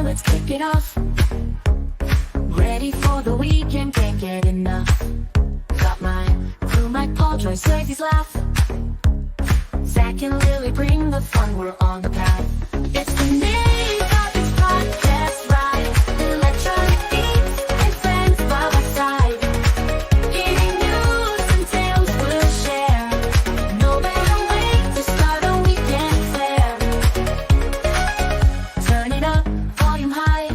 let's kick it off. Ready for the weekend, can't get enough. Got my crew, my Paul, Joyce, Lazy's laugh. Zach and Lily bring the fun, we're on the path. It's the Nintopics podcast ride. Electronic beats and friends by my side. Gaming news and tales we'll share. No better way to start a weekend fair. Turn it up, volume high.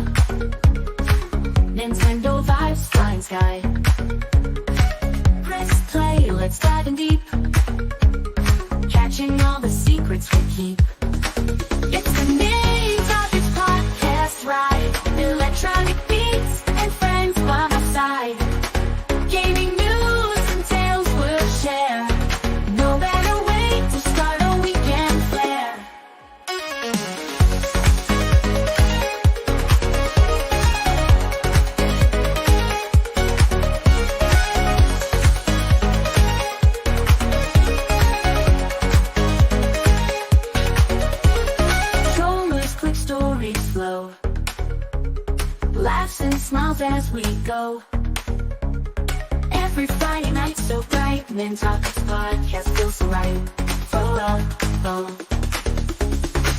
Nintendo vibes, flying sky. Press play, let's dive in deep. Catching all the secrets we keep. It's the Nintopics podcast ride. Electronic beats and friends by my side. Gaming news and tales we'll share. No better way to start a weekend flair. Strollers, quick stories flow. Laughs and smiles as we go. Every Friday night so bright. Nintopics podcast feels so right.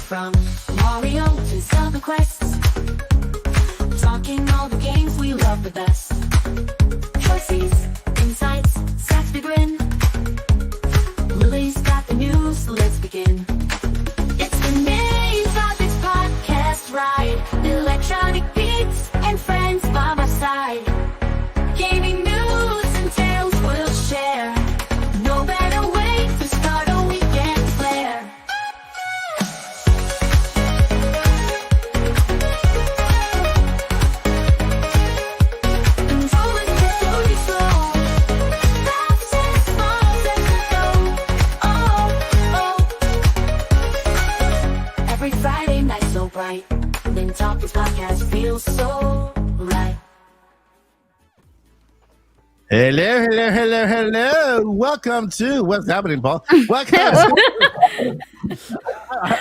From Mario to Zelda quests. Talking all the games we love the best. Choices, insights, Zach's big grin. Lily's got the news, let's begin. It's the Nintopics podcast ride. Electronic beats and friends by my side. Gaming news and tales we'll share. No better way to start a weekend flair. Controlling the story slow. Laughs and smiles as we go. Oh, oh. Every Friday night so bright. Nintopics podcast feels so right. Hello. Welcome to what's happening, Paul. Welcome. I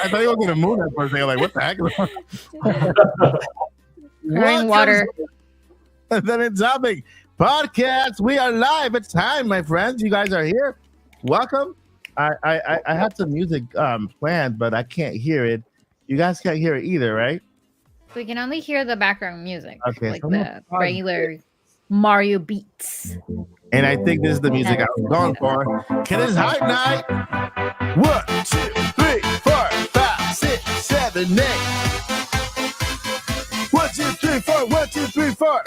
thought you were going to move that for a second. Like, what the heck? Crying water. The Nintopics podcast. We are live. It's time, my friends. You guys are here. Welcome. I had some music planned, but I can't hear it. You guys can't hear it either, right? We can only hear the background music, Okay, like so the regular Mario beats. And I think this is the music I was going for. Can it's hype night? 1, 2, 3, 4, 5, 6, 7, 8. 1, 2, 3, 4. 1, 2, 3, 4.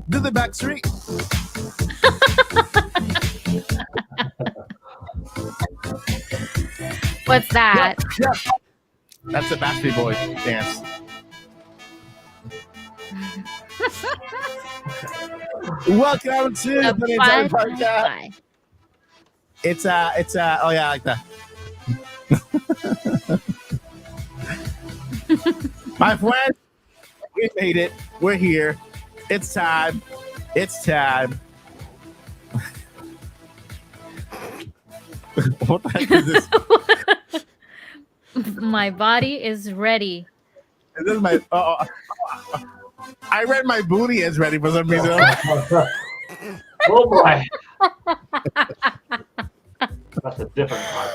Do the back street. What's that? Yep. That's the Backstreet Boys dance. Welcome to the Nintopics podcast. It's oh yeah, I like that. My friends, we made it. We're here. It's time. It's time. What the heck is this? My body is ready. This is my. I read my booty is ready for some reason. Oh boy. That's a different part.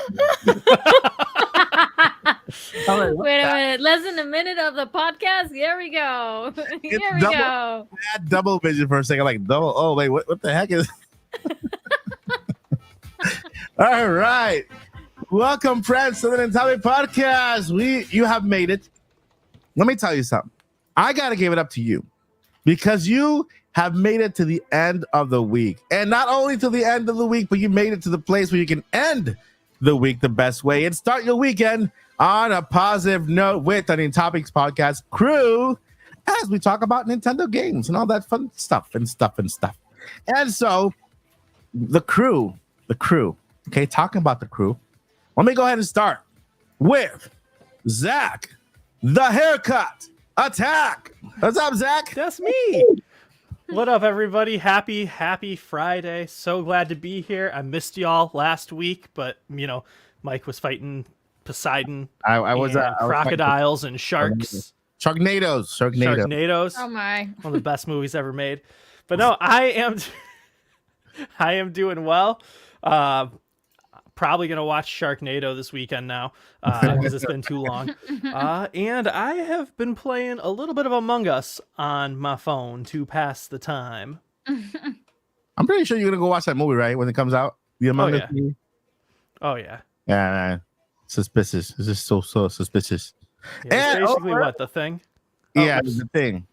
Wait a minute. Less than a minute of the podcast. Here we go. Here we go. I had double vision for a second. Like, double. Oh, wait. What the heck is. All right. Welcome, friends, to the Nintopics podcast. You have made it. Let me tell you something. I got to give it up to you because you have made it to the end of the week. And not only to the end of the week, but you made it to the place where you can end the week the best way and start your weekend on a positive note with the Nintopics podcast crew as we talk about Nintendo games and all that fun stuff. And so the crew, okay, talking about the crew, let me go ahead and start with Zach, the haircut attack. What's up, Zach? That's me. What up, everybody? Happy Friday. So glad to be here. I missed y'all last week, but, Mike was fighting Poseidon I was and crocodiles and sharks. Sharknadoes. Oh my. One of the best movies ever made. But no, I am doing well. Probably going to watch Sharknado this weekend now because it's been too long. And I have been playing a little bit of Among Us on my phone to pass the time. I'm pretty sure you're gonna go watch that movie, right? When it comes out, the Among Us movie. Oh yeah. Yeah, man. Suspicious. It's just so suspicious. Yeah, it's basically what the thing. Yeah, the thing.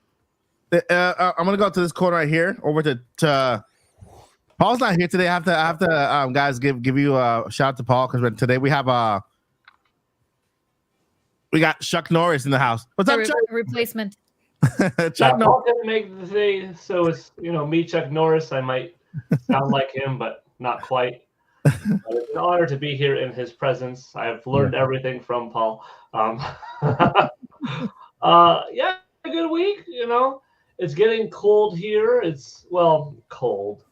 I'm gonna go to this corner right here over to Paul's not here today. I have to guys give you a shout out to Paul because today we have we got Chuck Norris in the house. What's up, Chuck? Replacement. Chuck Norris. Paul didn't make the day, so it's me, Chuck Norris. I might sound like him, but not quite. But it's an honor to be here in his presence. I've learned everything from Paul. Yeah, a good week. It's getting cold here. It's cold.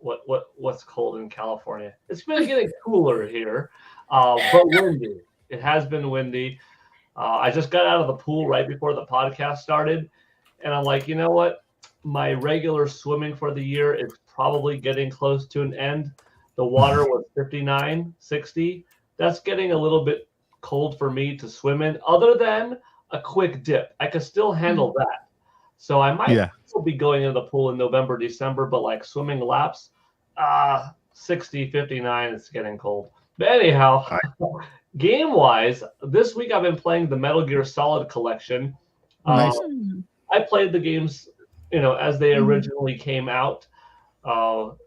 What's cold in California? It's been getting cooler here, but windy. It has been windy. I just got out of the pool right before the podcast started, and I'm like, you know what? My regular swimming for the year is probably getting close to an end. The water was 59, 60. That's getting a little bit cold for me to swim in, other than a quick dip. I could still handle that. So I might still be going into the pool in November, December, but like swimming laps, 60, 59, it's getting cold. But anyhow, game-wise, this week I've been playing the Metal Gear Solid collection. Nice. I played the games, as they originally came out,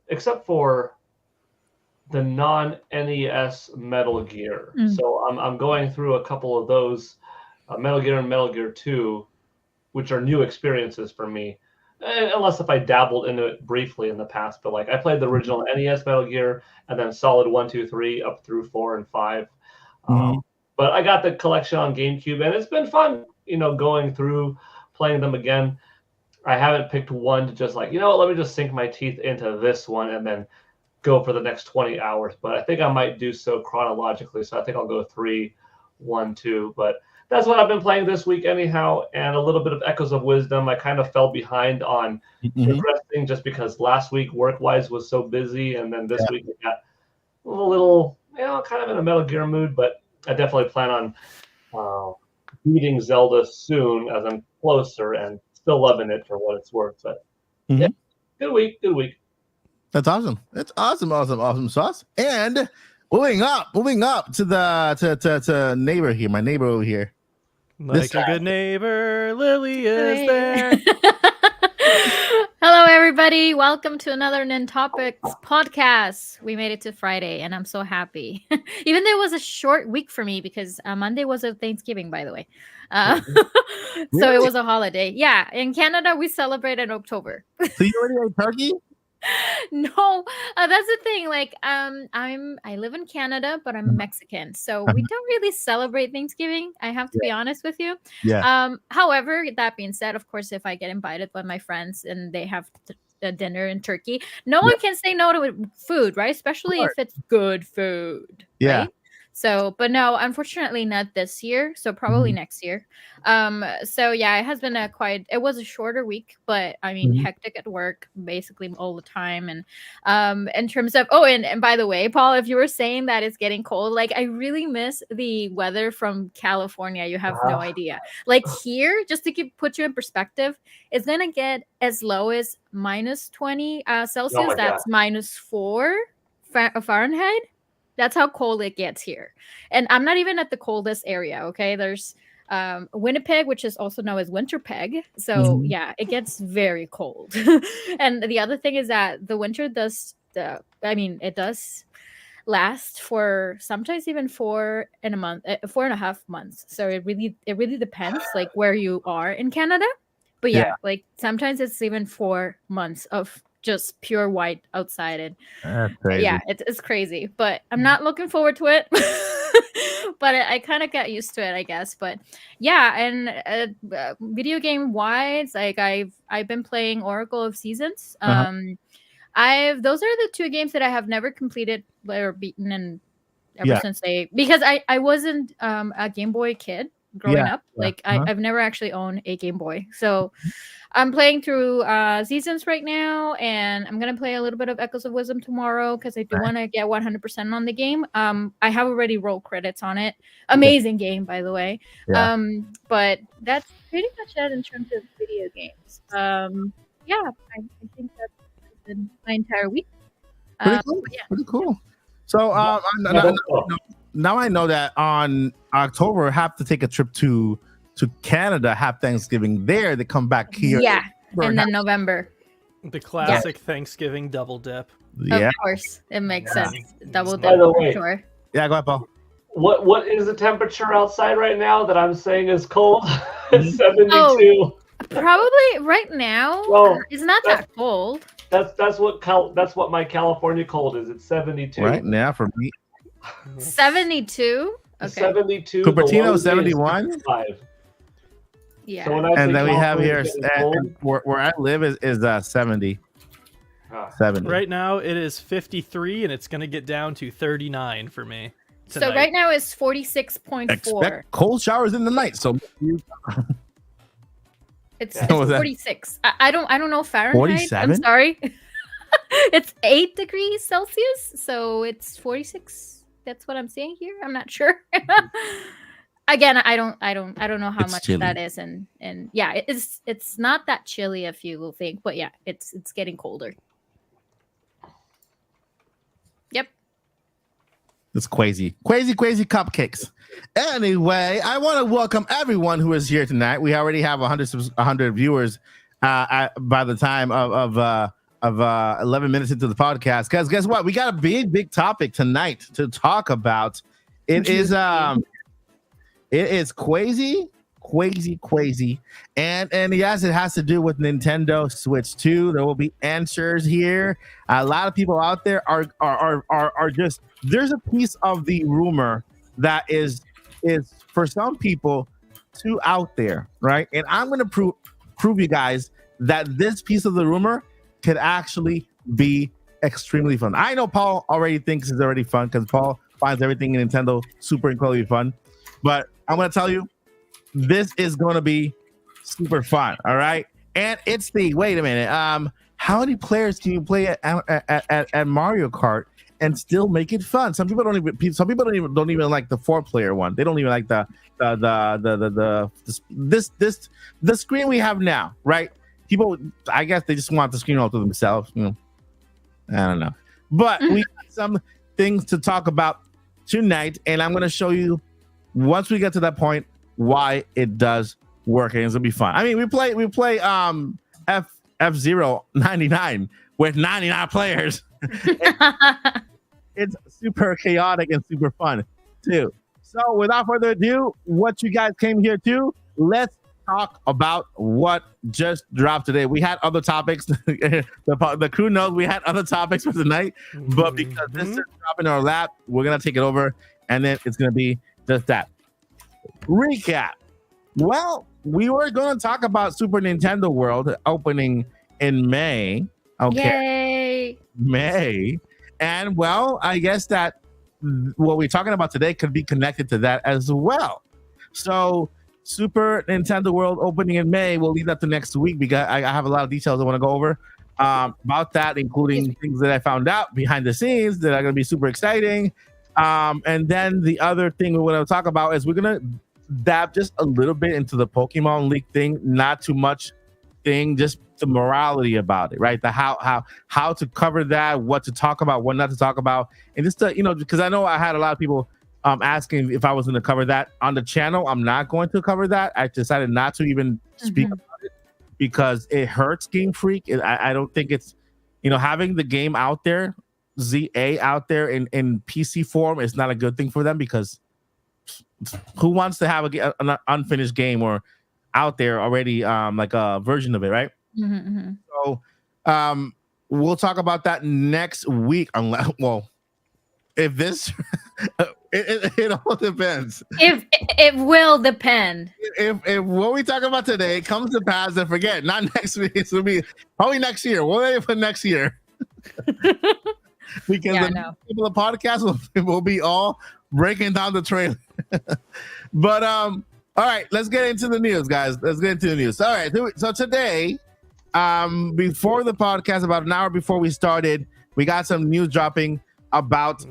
except for the non-NES Metal Gear. So I'm going through a couple of those, Metal Gear and Metal Gear 2, which are new experiences for me, unless if I dabbled into it briefly in the past. But like I played the original NES Metal Gear and then Solid 1, 2, 3 up through 4 and 5. But I got the collection on GameCube, and it's been fun, going through playing them again. I haven't picked one to just let me just sink my teeth into this one and then go for the next 20 hours. But I think I might do so chronologically. So I think I'll go 3, 1, 2. But that's what I've been playing this week anyhow, and a little bit of Echoes of Wisdom. I kind of fell behind on progressing just because last week work-wise was so busy, and then this week I got a little, kind of in a Metal Gear mood, but I definitely plan on beating Zelda soon as I'm closer and still loving it for what it's worth. But yeah, good week. That's awesome. That's awesome sauce. And moving up to the to neighbor here, my neighbor over here. Like a good neighbor, Lily is there. Hello, everybody. Welcome to another Nintopics podcast. We made it to Friday, and I'm so happy. Even though it was a short week for me because Monday was a Thanksgiving, by the way. So it was a holiday. Yeah, in Canada, we celebrate in October. So you already ate turkey? No, that's the thing. Like, I live in Canada, but I'm Mexican, so we don't really celebrate Thanksgiving. I have to be honest with you. Yeah. However, that being said, of course, if I get invited by my friends and they have a dinner in Turkey, no one can say no to food, right? Especially if it's good food. Yeah. Right? So, but no, unfortunately not this year. So probably next year. So yeah, it has been it was a shorter week, but I mean, hectic at work basically all the time. And in terms of, and by the way, Paul, if you were saying that it's getting cold, like I really miss the weather from California. You have no idea. Like here, just to put you in perspective, it's going to get as low as minus 20 Celsius. That's minus 4 Fahrenheit. That's how cold it gets here. And I'm not even at the coldest area, okay? There's Winnipeg, which is also known as Winterpeg. So, yeah, it gets very cold. And the other thing is that the winter it does last for sometimes even 4.5 months. So it really depends, like, where you are in Canada. But yeah, like sometimes it's even 4 months of just pure white outside. And That's crazy. yeah, it's crazy, but I'm not looking forward to it. But I kind of got used to it, I guess. But yeah, and video game wise, like I've been playing Oracle of Seasons. Those are the two games that I have never completed or beaten, and ever since because I wasn't a Game Boy kid growing up. Like I've never actually owned a Game Boy, so I'm playing through Seasons right now, and I'm gonna play a little bit of Echoes of Wisdom tomorrow because I do want to get 100% on the game. I have already rolled credits on it. Amazing game, by the way. But that's pretty much it in terms of video games. Yeah, I think that's been my entire week. Pretty cool. Pretty cool. So now I know that on October I have to take a trip to Canada, have Thanksgiving there. They come back here. Yeah, and then November. The classic Thanksgiving double dip. Yeah, of course, it makes sense. Double By dip the for way, sure. Yeah, go ahead, Paul. What is the temperature outside right now that I'm saying is cold? 72. Probably right now. Well, it's not that cold. That's what my California cold is. It's 72. Right now for me. 72. Okay. 72. Cupertino 71. Yeah. So And then we have here cold, where I live is 70. 70. Right now it is 53, and it's going to get down to 39 for me tonight. So right now it's 46.4. Expect cold showers in the night. So it's 46. I don't know Fahrenheit. 47? I'm sorry. It's 8 degrees Celsius, so it's 46. That's what I'm saying here. I'm not sure. Again, I don't know how much chilly. that is, and yeah, it's not that chilly if you will think, but yeah, it's getting colder. Yep. It's crazy cupcakes. Anyway, I want to welcome everyone who is here tonight. We already have 100 viewers by the time of 11 minutes into the podcast. Guys, guess what? We got a big topic tonight to talk about. It is crazy. And yes, it has to do with Nintendo Switch 2. There will be answers here. A lot of people out there are just, there's a piece of the rumor that is for some people too out there, right? And I'm going to prove you guys that this piece of the rumor could actually be extremely fun. I know Paul already thinks it's already fun because Paul finds everything in Nintendo super incredibly fun. But I'm going to tell you, this is going to be super fun. All right. And it's wait a minute. How many players can you play at Mario Kart and still make it fun? Some people don't even like the 4-player one. They don't even like the screen we have now, right? People, I guess they just want the screen all to themselves. You know, I don't know. But we got some things to talk about tonight, and I'm going to show you once we get to that point why it does work, and it's gonna be fun. I mean, we play F-Zero 99 with 99 players. It's super chaotic and super fun too. So without further ado, what you guys came here to, let's talk about what just dropped today. We had other topics. The crew knows we had other topics for tonight, but because this is dropping in our lap, we're gonna take it over, and then it's gonna be just that. Recap. Well, we were going to talk about Super Nintendo World opening in May. Okay. Yay. May. And well, I guess that what we're talking about today could be connected to that as well. So Super Nintendo World opening in May, we'll leave that to next week because I have a lot of details I want to go over about that, including things that I found out behind the scenes that are going to be super exciting. And then the other thing we want to talk about is we're going to dab just a little bit into the Pokemon League thing, not too much thing, just the morality about it, right? The how to cover that, what to talk about, what not to talk about. And just to, because I know I had a lot of people asking if I was going to cover that on the channel. I'm not going to cover that. I decided not to even speak about it because it hurts Game Freak. I don't think it's, having the game out there, ZA out there in PC form is not a good thing for them, because who wants to have an unfinished game or out there already like a version of it, right? So we'll talk about that next week. Unless, well, if this, it all depends. If it will depend. If what we talk about today comes to pass, then forget. Not next week. It's gonna be probably next year. We'll wait for next year. Because the people of the podcast will be all breaking down the trailer. But all right, let's get into the news, guys. Let's get into the news. All right, so today, before the podcast, about an hour before we started, we got some news dropping about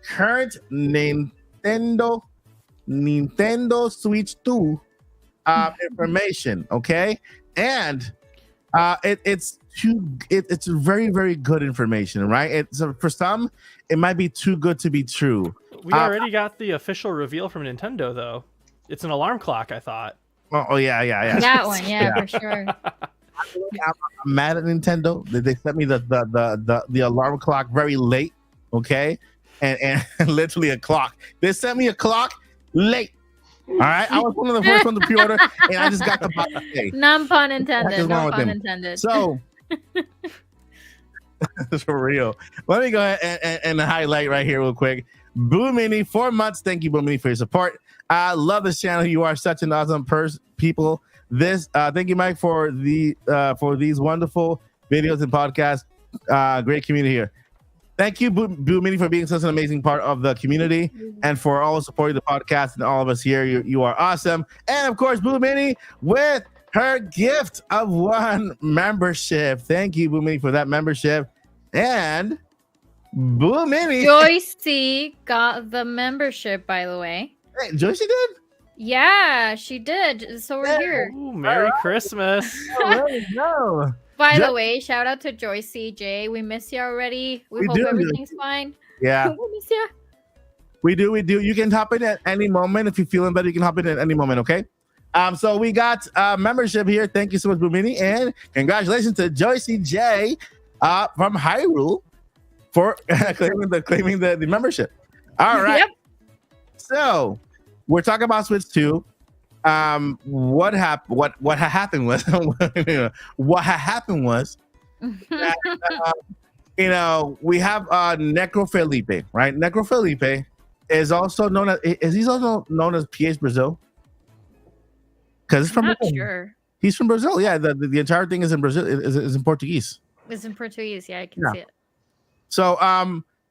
current Nintendo Switch 2 information. Okay, and it's very, very good information, right? For some, it might be too good to be true. We already got the official reveal from Nintendo, though. It's an alarm clock, I thought. Oh yeah. That one, yeah. For sure. I'm mad at Nintendo. They sent me the alarm clock very late, okay, and literally a clock. They sent me a clock late. All right, I was one of the first one to pre-order, and I just got the box today. None pun intended. No pun intended. So, for real. Let me go ahead and highlight right here real quick. Boo Mini, 4 months. Thank you, Boo Mini, for your support. I love this channel. You are such an awesome people. Thank you, Mike, for these wonderful videos and podcasts. Great community here. Thank you, Boo Mini, for being such an amazing part of the community and for all supporting the podcast and all of us here. You are awesome. And of course, Boo Mini with her gift of 1 membership. Thank you, Boo Mini, for that membership. And Boo Mini. Joycey got the membership, by the way. Hey, Joycey did? Yeah, she did. So we're here. Ooh, Merry Christmas. There we go. By the way, shout out to Joycey J. We miss you already. We hope everything's fine. Yeah. We miss you. We do. You can hop in at any moment. If you're feeling better, you can hop in at any moment, okay? So we got membership here. Thank you so much, Bumini. And congratulations to Joycey J from Hyrule for claiming the membership. All right. Yep. So we're talking about Switch 2. What happened was that, we have Necro Felipe, right? Necro Felipe is also known as PH Brazil. Because it's from I'm not Brazil. sure. He's from Brazil. Yeah, the entire thing is in Brazil. Is in Portuguese. It's in Portuguese. Yeah, I can see it. So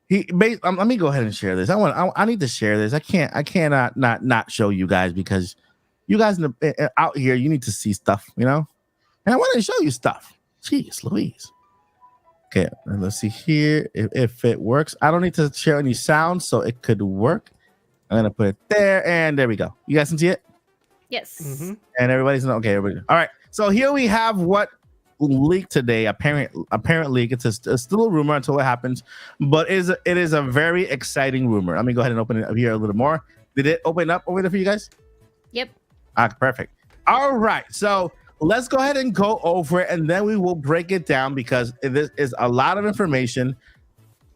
let me go ahead and share this. I need to share this. I cannot not show you guys, because you guys out here, you need to see stuff, and I want to show you stuff. Jeez Louise. Okay, let's see here if it works. I don't need to share any sound, so it could work. I'm gonna put it there, and there we go. You guys can see it. Yes. Mm-hmm. And everybody's okay. Everybody. All right. So here we have what leaked today. Apparently, it's still a rumor until it happens, but it is a very exciting rumor. Let me go ahead and open it up here a little more. Did it open up over there for you guys? Yep. Perfect. All right. So let's go ahead and go over it, and then we will break it down, because this is a lot of information.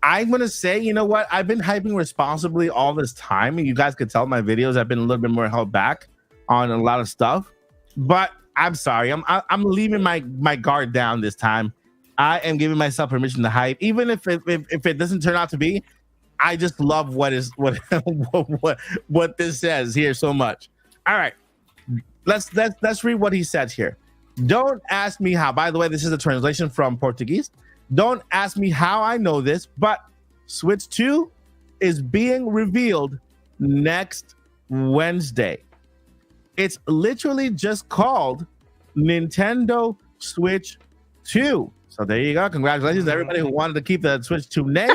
I'm going to say, you know what? I've been hyping responsibly all this time, and you guys could tell my videos I've been a little bit more held back on a lot of stuff, but I'm sorry. I'm leaving my guard down this time. I am giving myself permission to hype, even if it doesn't turn out to be. I just love what this says here so much. All right, let's read what he says here. Don't ask me how. By the way, this is a translation from Portuguese. Don't ask me how I know this, but Switch 2 is being revealed next Wednesday. It's literally just called Nintendo Switch 2. So there you go. Congratulations to everybody who wanted to keep the Switch 2 name.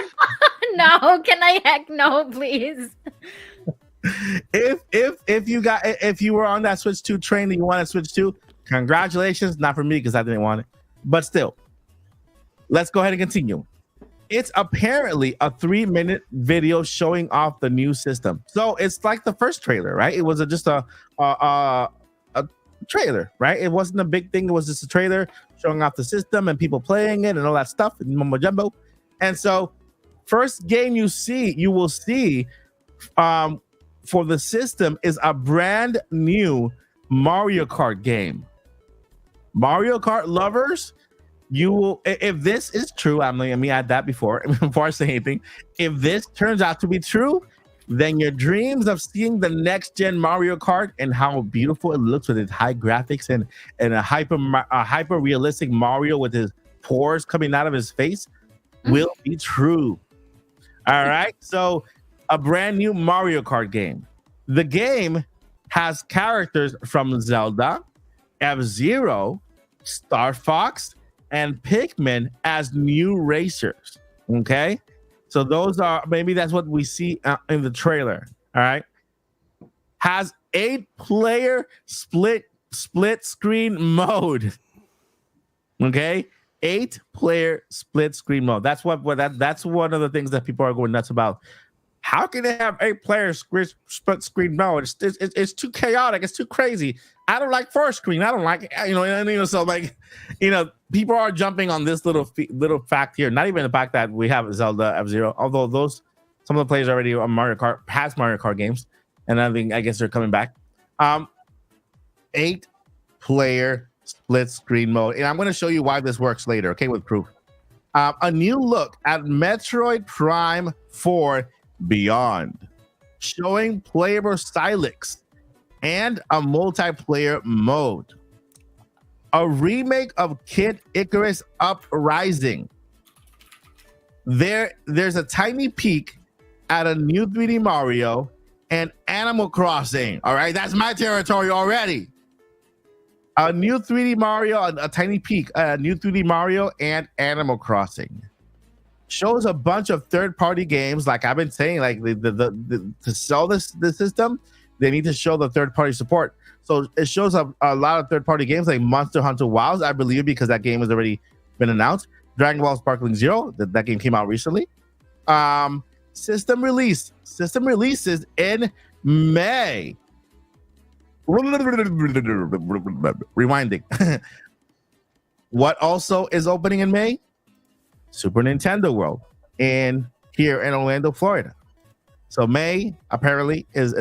No, can I heck no, please? If you were on that Switch 2 train and you wanted Switch 2, congratulations. Not for me, because I didn't want it. But still, let's go ahead and continue. It's apparently a 3-minute video showing off the new system. So it's like the first trailer, right? It was just a trailer, right? It wasn't a big thing. It was just a trailer showing off the system and people playing it and all that stuff and mumbo jumbo. And so, first game you will see for the system is a brand new Mario Kart game. Mario Kart lovers, you will, if this is true, I'm let me add that before I say anything. If this turns out to be true, then your dreams of seeing the next gen Mario Kart and how beautiful it looks with its high graphics and a hyper realistic Mario with his pores coming out of his face will be true. All right, so a brand new Mario Kart game. The game has characters from Zelda, F-Zero, Star Fox, and Pikmin as new racers. Okay, so those are, maybe that's what we see in the trailer. All right, has 8-player split screen mode. Okay, 8-player split screen mode. That's that's one of the things that people are going nuts about. How can they have 8-player split screen mode? It's too chaotic. It's too crazy. I don't like 4-screen. I don't like it. So like, people are jumping on this little fact here. Not even the fact that we have Zelda, F-Zero, although some of the players already on Mario Kart games, and I guess they're coming back. 8-player split screen mode, and I'm going to show you why this works later. Okay, with proof. A new look at Metroid Prime 4 Beyond, showing playable Stylix and a multiplayer mode. A remake of Kid Icarus Uprising. There's a tiny peek at a new 3D Mario and Animal Crossing. All right, that's my territory already. A new 3D Mario, a tiny peek, a new 3D Mario and Animal Crossing. Shows a bunch of third-party games, like I've been saying, like to sell the system, they need to show the third-party support. So it shows up a lot of third-party games like Monster Hunter Wilds, I believe, because that game has already been announced. Dragon Ball Sparkling Zero, that game came out recently. System releases in May. Rewinding. What also is opening in May? Super Nintendo World here in Orlando, Florida. So May apparently is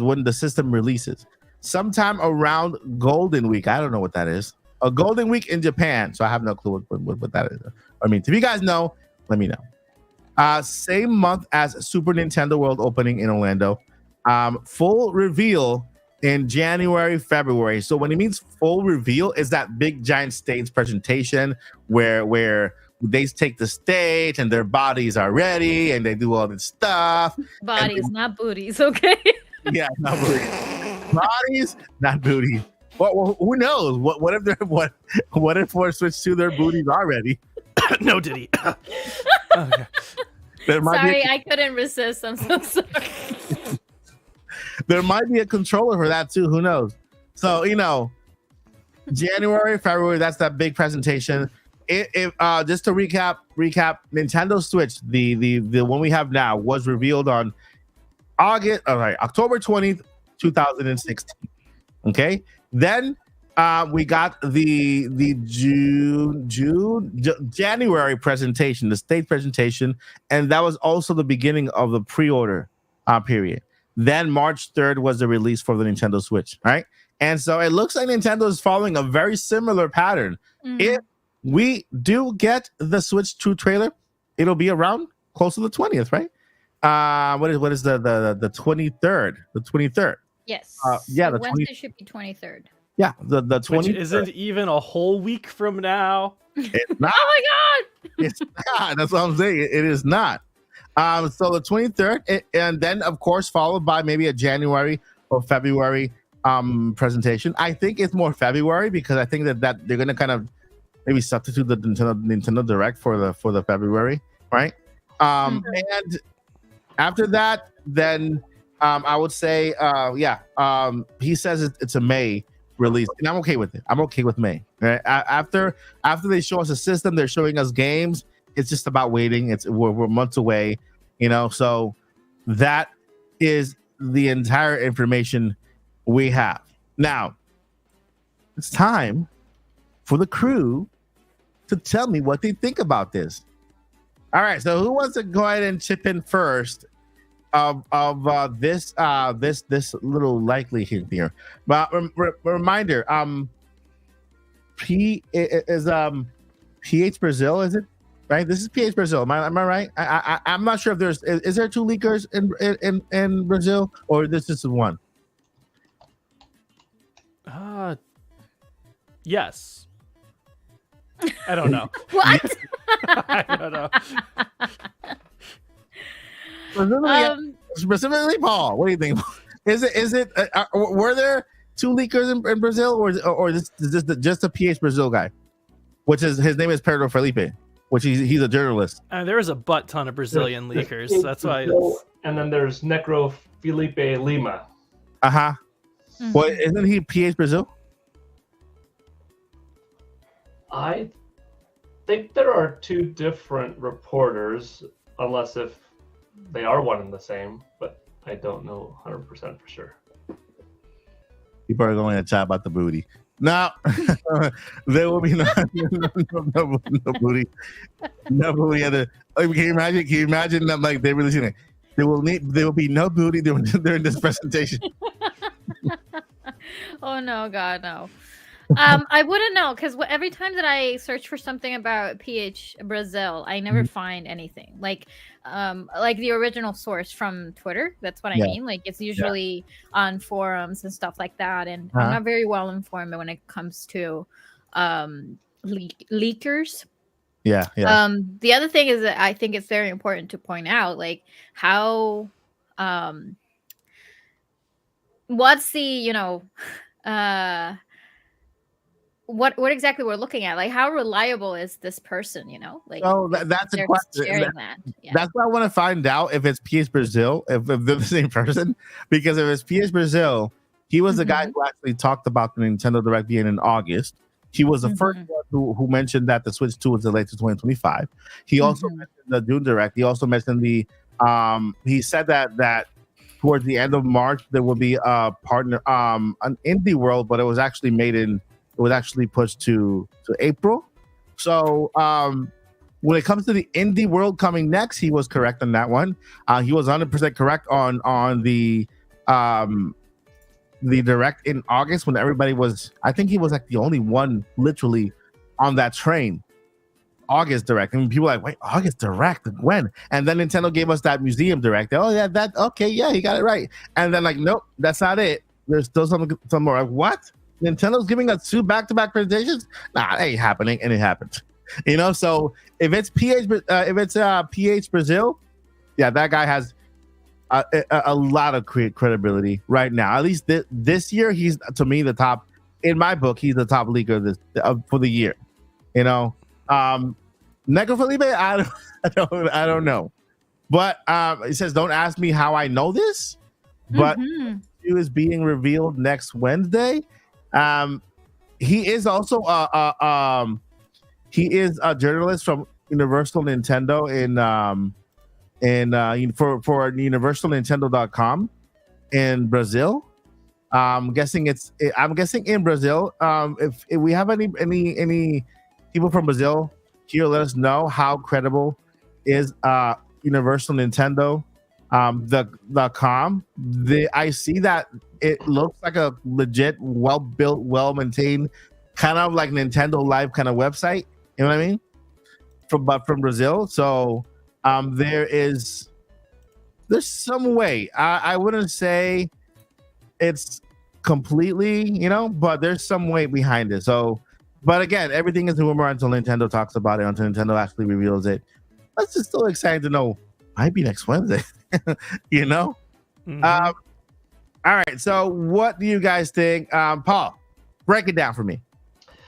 when the system releases. Sometime around Golden Week. I don't know what that is. A Golden Week in Japan. So I have no clue what that is. I mean, if you guys know, let me know. Same month as Super Nintendo World opening in Orlando. Full reveal in January, February. So when it means full reveal, is that big giant stage presentation where they take the stage and their bodies are ready and they do all this stuff. Bodies, not booties, okay? Yeah, not booties. Bodies, not booties. Well, who knows? What if what if for Switch 2 their booties are ready? No, Diddy. Okay. Sorry, I couldn't resist. I'm so sorry. There might be a controller for that too. Who knows? So January, February. That's that big presentation. If just to recap, Nintendo Switch, the one we have now, was revealed on October 20th, 2016. Okay, then we got the January presentation, the state presentation, and that was also the beginning of the pre-order period. Then March 3rd was the release for the Nintendo Switch, right? And so it looks like Nintendo is following a very similar pattern. If we do get the Switch 2 trailer, it'll be around close to the 20th, right? What is the 23rd? The 23rd. Yes. Yeah, the Wednesday should be 23rd. Yeah, the 23rd. Which isn't even a whole week from now. It's not. Oh my god! It's not. That's what I'm saying. It is not. So the 23rd, and then of course followed by maybe a January or February presentation. I think it's more February because I think that they're gonna kind of maybe substitute the Nintendo Direct for the February, right? And after that, then I would say, he says it's a May release, and I'm okay with it. I'm okay with May. Right? After they show us a system, they're showing us games. It's just about waiting. We're months away, So that is the entire information we have. Now it's time for the crew to tell me what they think about this. All right, so who wants to go ahead and chip in first of this little likelihood here? But reminder, he is PH Brazil, is it? Right, this is PH Brazil. Am I right? I'm not sure if there's is there two leakers in Brazil, or this is one. Yes. I don't know. What? I don't know. Specifically, Paul. What do you think? Is it? Were there two leakers in Brazil, or is this just a PH Brazil guy, which is his name is Pedro Felipe, which he's a journalist. There is a butt ton of Brazilian leakers. That's why. And then there's Necro Felipe Lima. Mm-hmm. Well, isn't he PH Brazil? I think there are two different reporters, unless if they are one and the same, but I don't know 100% for sure. People are going to chat about the booty. No, there will be no booty. No booty. Can you imagine them like they really seen it? There will be no booty during this presentation. Oh no, God, no. I wouldn't know because every time that I search for something about PH Brazil, I never find anything like the original source from Twitter. That's what I mean. Like it's usually on forums and stuff like that, and I'm not very well informed when it comes to leakers. Yeah. The other thing is that I think it's very important to point out, like how what's the what exactly we're looking at, like how reliable is this person, like that's a question. That's what I want to find out, if it's PS Brazil, if they're the same person, because if it's PS Brazil, he was the guy who actually talked about the Nintendo Direct being in August. He was the first one who mentioned that the Switch 2 was delayed to 2025. He also mentioned the Dune Direct. He also mentioned he said that towards the end of March there will be a partner an Indie World, but it was actually pushed to April. So when it comes to the Indie World coming next, he was correct on that one. He was 100% correct on the Direct in August, when everybody was, I think he was like the only one literally on that train. August Direct. And people were like, wait, August Direct? When? And then Nintendo gave us that Museum Direct. Oh yeah, he got it right. And then like, nope, that's not it. There's still some more. Like, what? Nintendo's giving us two back-to-back presentations? Nah, that ain't happening, and it happened. So if it's PH Brazil, yeah, that guy has a lot of credibility right now. At least this year, he's, to me, the top. In my book, he's the top leaker for the year. Necro Felipe, I don't know, but he says, don't ask me how I know this, but it is being revealed next Wednesday. He is also he is a journalist from Universal Nintendo for universalnintendo.com in Brazil. I'm guessing in Brazil. If we have any people from Brazil here, let us know how credible is Universal Nintendo .com. I see that it looks like a legit, well built, well maintained, kind of like Nintendo Live kind of website. You know what I mean? From Brazil. So there's some way. I wouldn't say it's completely, but there's some way behind it. So, but again, everything is a rumor until Nintendo talks about it, until Nintendo actually reveals it. That's just still exciting to know. Might be next Wednesday. All right, so what do you guys think? Paul, break it down for me.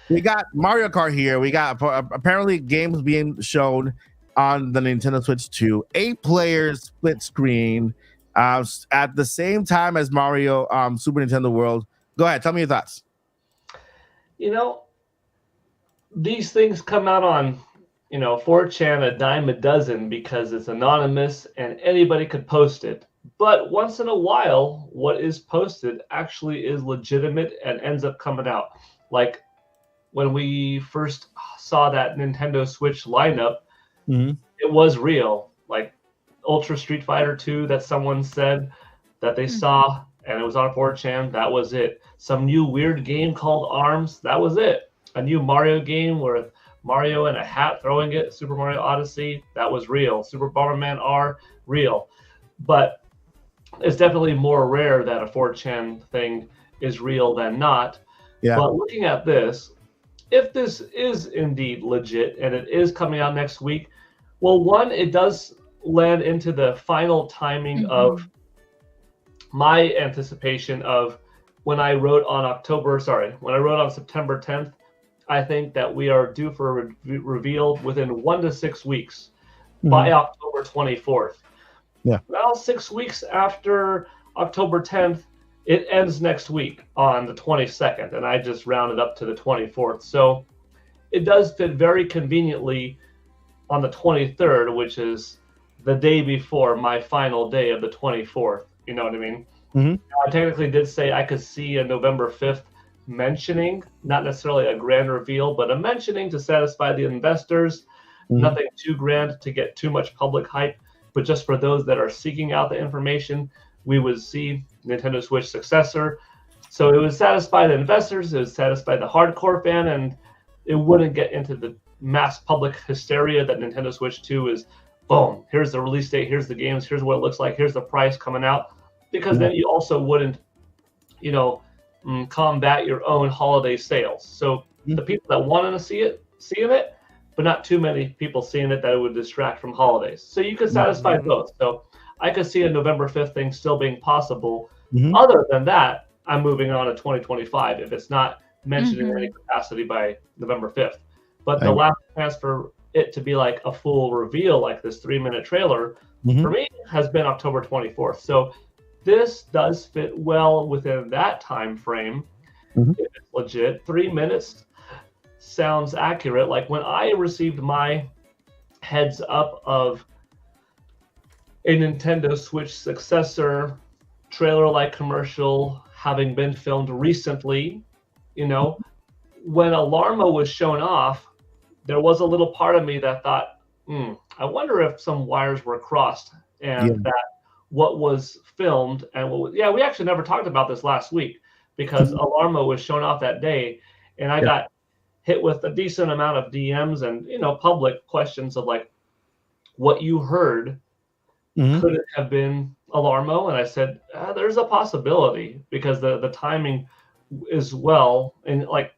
We got Mario Kart here. We got apparently games being shown on the Nintendo Switch 2, 8 players split screen at the same time as Mario Super Nintendo World. Go ahead, tell me your thoughts. These things come out on 4chan a dime a dozen because it's anonymous and anybody could post it. But once in a while, what is posted actually is legitimate and ends up coming out. Like when we first saw that Nintendo Switch lineup, it was real. Like Ultra Street Fighter 2 that someone said that they saw, and it was on 4chan, that was it. Some new weird game called ARMS, that was it. A new Mario game Mario in a hat throwing it, Super Mario Odyssey, that was real. Super Bomberman R, real. But it's definitely more rare that a 4chan thing is real than not. Yeah. But looking at this, if this is indeed legit and it is coming out next week, well, one, it does land into the final timing of my anticipation of when I wrote on September 10th. I think that we are due for a reveal within 1 to 6 weeks by October 24th. Yeah. Well, 6 weeks after October 10th, it ends next week on the 22nd, and I just rounded up to the 24th. So it does fit very conveniently on the 23rd, which is the day before my final day of the 24th. You know what I mean? I technically did say I could see a November 5th mentioning, not necessarily a grand reveal, but a mentioning to satisfy the investors. Nothing too grand to get too much public hype, but just for those that are seeking out the information, we would see Nintendo Switch successor. So it would satisfy the investors, it would satisfy the hardcore fan, and it wouldn't get into the mass public hysteria that Nintendo Switch 2 is, boom, here's the release date, here's the games, here's what it looks like, here's the price coming out. Because then you also wouldn't, combat your own holiday sales. So the people that want to seeing it, but not too many people seeing it that it would distract from holidays. So you could satisfy both. So I could see a November 5th thing still being possible. Other than that, I'm moving on to 2025 if it's not mentioned in any capacity by November 5th. But the last chance for it to be like a full reveal, like this 3-minute trailer, for me has been October 24th. So this does fit well within that time frame. If it's legit, 3 minutes sounds accurate. Like when I received my heads up of a Nintendo Switch successor trailer-like commercial having been filmed recently, when Alarmo was shown off, there was a little part of me that thought, I wonder if some wires were crossed and that what was filmed and we actually never talked about this last week because Alarmo was shown off that day, and I got hit with a decent amount of DMs and public questions of like, what you heard could it have been Alarmo? And I said, there's a possibility because the timing is well, and like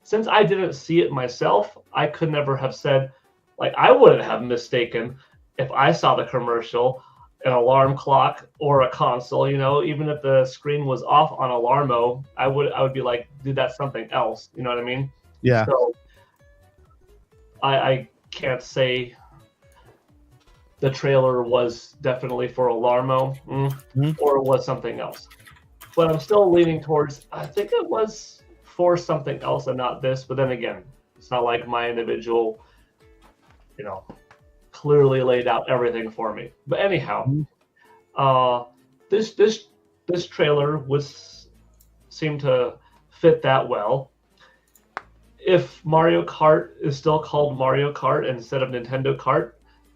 since I didn't see it myself, I could never have said, like, I wouldn't have mistaken if I saw the commercial an alarm clock or a console, even if the screen was off on Alarmo, I would be like, dude, that's something else. You know what I mean? Yeah. So I can't say the trailer was definitely for Alarmo or it was something else. But I'm still leaning towards, I think it was for something else and not this. But then again, it's not like my individual, clearly laid out everything for me. But anyhow, this trailer seemed to fit that well. If Mario Kart is still called Mario Kart instead of Nintendo Kart,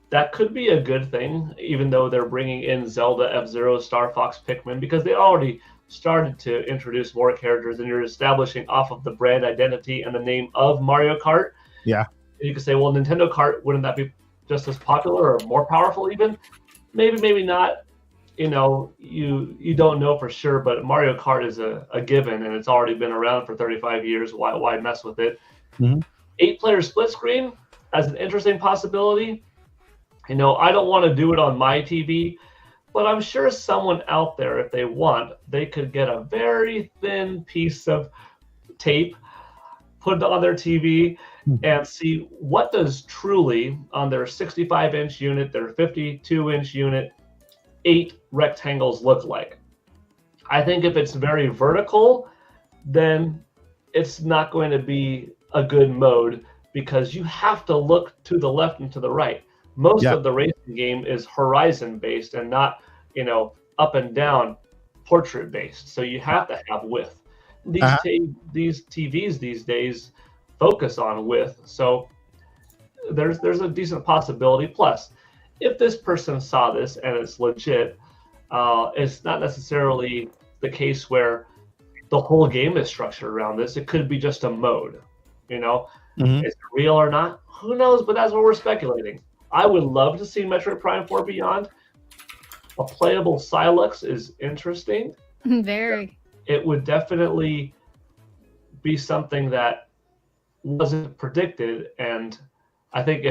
that could be a good thing, even though they're bringing in Zelda, F-Zero, Star Fox, Pikmin, because they already started to introduce more characters and you're establishing off of the brand identity and the name of Mario Kart. Yeah. And you could say, well, Nintendo Kart, wouldn't that be just as popular or more powerful even? Maybe not. You don't know for sure, but Mario Kart is a given, and it's already been around for 35 years. Why mess with it? 8-player split screen as an interesting possibility. I don't want to do it on my TV, but I'm sure someone out there, if they want, they could get a very thin piece of tape, put it on their TV, and see what does truly on their 65-inch unit, their 52-inch unit, 8 rectangles look like. I think if it's very vertical, then it's not going to be a good mode because you have to look to the left and to the right. Most of the racing game is horizon based and not, up and down portrait based. So you have to have width. These TVs these days focus on width. So there's a decent possibility. Plus, if this person saw this and it's legit, it's not necessarily the case where the whole game is structured around this. It could be just a mode. Mhm. Is it real or not? Who knows? But that's what we're speculating. I would love to see Metroid Prime 4 Beyond. A playable Silex is interesting. Very. It would definitely be something that wasn't predicted, and I think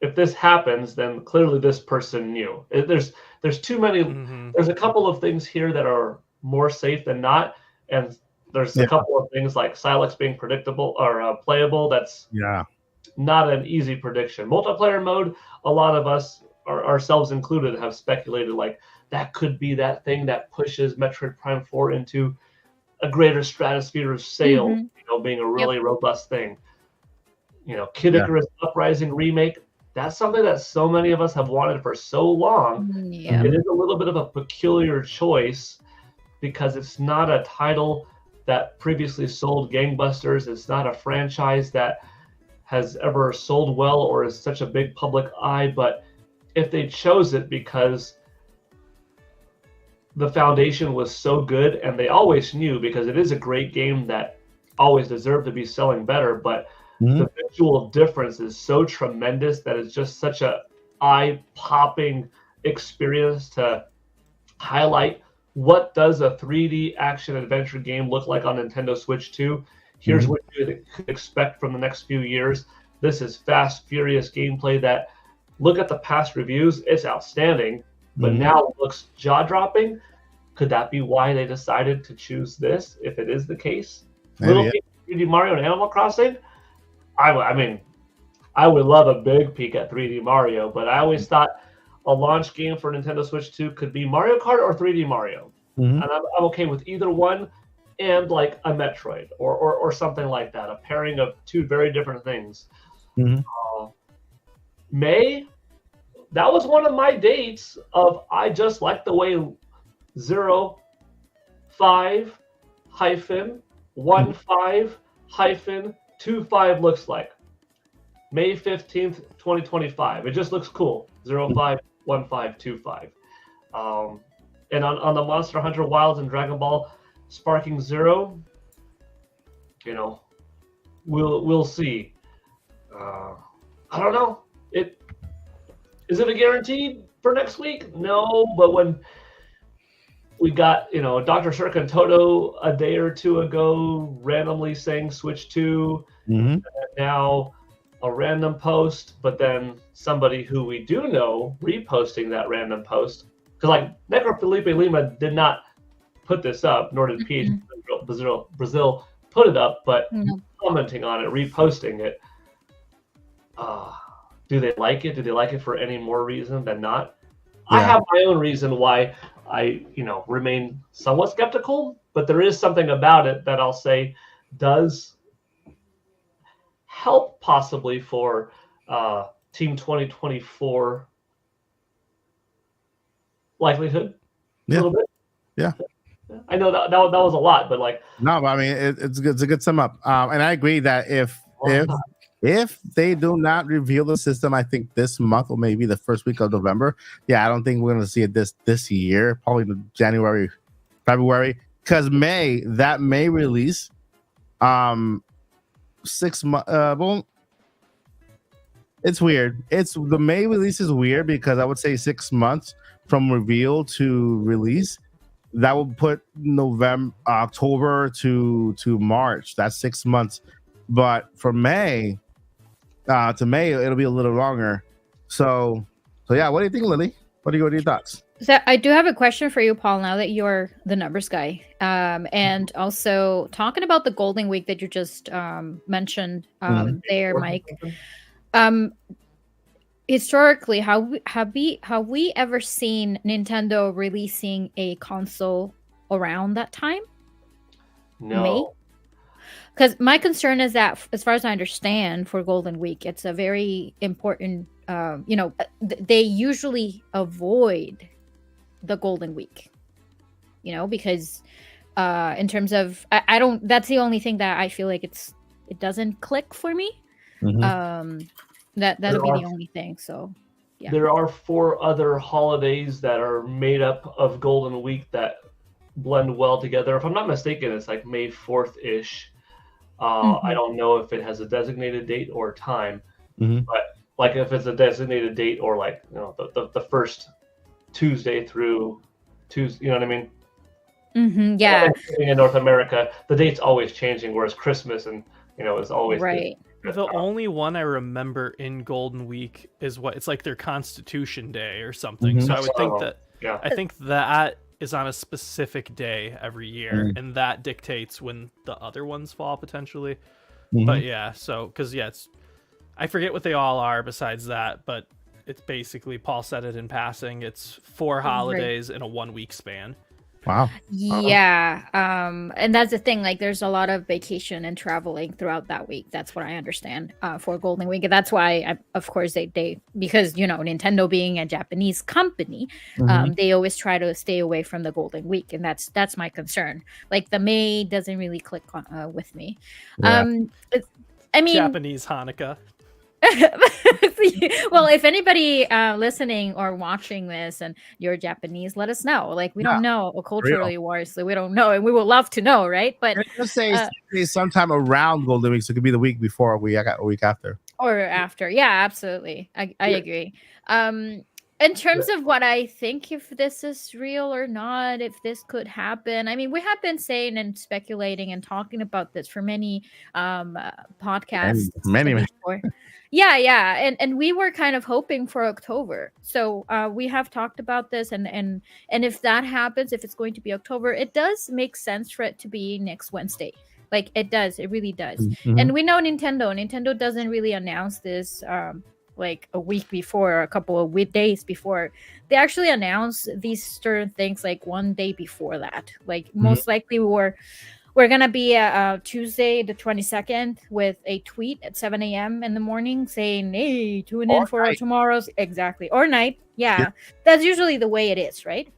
if this happens, then clearly this person knew. There's too many. Mhm. There's a couple of things here that are more safe than not, and there's a Yeah. couple of things like Silex being predictable or playable. That's Yeah. not an easy prediction. Multiplayer mode, a lot of us, ourselves included, have speculated like that could be that thing that pushes Metroid Prime 4 into a greater stratosphere of sales, Mhm. being a really robust thing. Kid Icarus Uprising remake, that's something that so many of us have wanted for so long. Yeah. It is a little bit of a peculiar choice because it's not a title that previously sold gangbusters. It's not a franchise that has ever sold well or is such a big public eye. But if they chose it because the foundation was so good, and they always knew, because it is a great game that always deserved to be selling better, but Mhm. the visual difference is so tremendous that it's just such a eye-popping experience to highlight what does a 3D action adventure game look like on Nintendo Switch 2. Here's what you could expect from the next few years. This is fast, furious gameplay that, look at the past reviews, it's outstanding, but now it looks jaw-dropping. Could that be why they decided to choose this, if it is the case? Little Maybe, peek at 3D Mario and Animal Crossing? I mean, I would love a big peek at 3D Mario, but I always thought a launch game for Nintendo Switch 2 could be Mario Kart or 3D Mario. Mhm. And I'm okay with either one, and like a Metroid or something like that, a pairing of two very different things. Mhm. May, that was one of my dates of I just like the way 05-15-25 looks like. May 15th, 2025. It just looks cool. 051525. And on the Monster Hunter Wilds and Dragon Ball Sparking Zero, we'll see. I don't know. Is it a guarantee for next week? No, but when we got Dr. Shirkan Toto a day or two ago randomly saying Switch 2, Mhm. and now a random post, but then somebody who we do know reposting that random post, because like Necro Felipe Lima did not put this up, nor did PH Brazil put it up, but commenting on it, reposting it. Do they like it? Do they like it for any more reason than not? Yeah. I have my own reason why I, remain somewhat skeptical, but there is something about it that I'll say does help possibly for Team 2024 likelihood. A little bit. Yeah. I know that was a lot, but like. No, but I mean it's good. It's a good sum up. And I agree that if they do not reveal the system, I think this month or maybe the first week of November. Yeah, I don't think we're going to see it this year. Probably January, February, because May release. 6 months. Well, it's weird. The May release is weird because I would say 6 months from reveal to release. That will put October to March. That's 6 months. But from May to May, it'll be a little longer. So yeah. What do you think, Lily? What are your thoughts? So I do have a question for you, Paul, now that you're the numbers guy. And also talking about the Golden Week that you just mentioned there, Mike. Historically, have we ever seen Nintendo releasing a console around that time? No. Because my concern is that, as far as I understand, for Golden Week, it's a very important. They usually avoid the Golden Week, because in terms of I don't. That's the only thing that I feel like it doesn't click for me. That'll be the only thing. So yeah. There are 4 other holidays that are made up of Golden Week that blend well together. If I'm not mistaken, it's like May 4th ish. I don't know if it has a designated date or time, but like if it's a designated date or like the first Tuesday through Tuesday, you know what I mean? Yeah. In North America, the date's always changing, whereas Christmas and is always right. The only one I remember in Golden Week is it's like their Constitution Day or something. So I would think that is on a specific day every year, and that dictates when the other ones fall potentially. But yeah, so because I forget what they all are besides that, but it's basically, Paul said it in passing, it's 4 holidays in a 1 week span. Wow. Yeah. And that's the thing, like there's a lot of vacation and traveling throughout that week. That's what I understand for Golden Week. And that's why of course they because Nintendo being a Japanese company, they always try to stay away from the Golden Week, and that's my concern. Like the May doesn't really click on, with me. I mean, Japanese Hanukkah. Well, if anybody listening or watching this and you're Japanese, let us know. Like we don't know culturally wise, so we don't know, and we would love to know, right? But let's say sometime around Golden Week, so it could be the week before, a week after, or after. Yeah, absolutely. I agree. In terms of what I think, if this is real or not, if this could happen, I mean, we have been saying and speculating and talking about this for many podcasts. Many. Yeah. And we were kind of hoping for October. So we have talked about this, and if that happens, if it's going to be October, it does make sense for it to be next Wednesday. Like it does, it really does. And we know Nintendo doesn't really announce this like a week before or a couple of days before. They actually announce these certain things like one day before that. Like most likely we're gonna be Tuesday the 22nd with a tweet at 7 a.m. in the morning saying, hey, tune in for tomorrow's or night. Yeah, that's usually the way it is, right?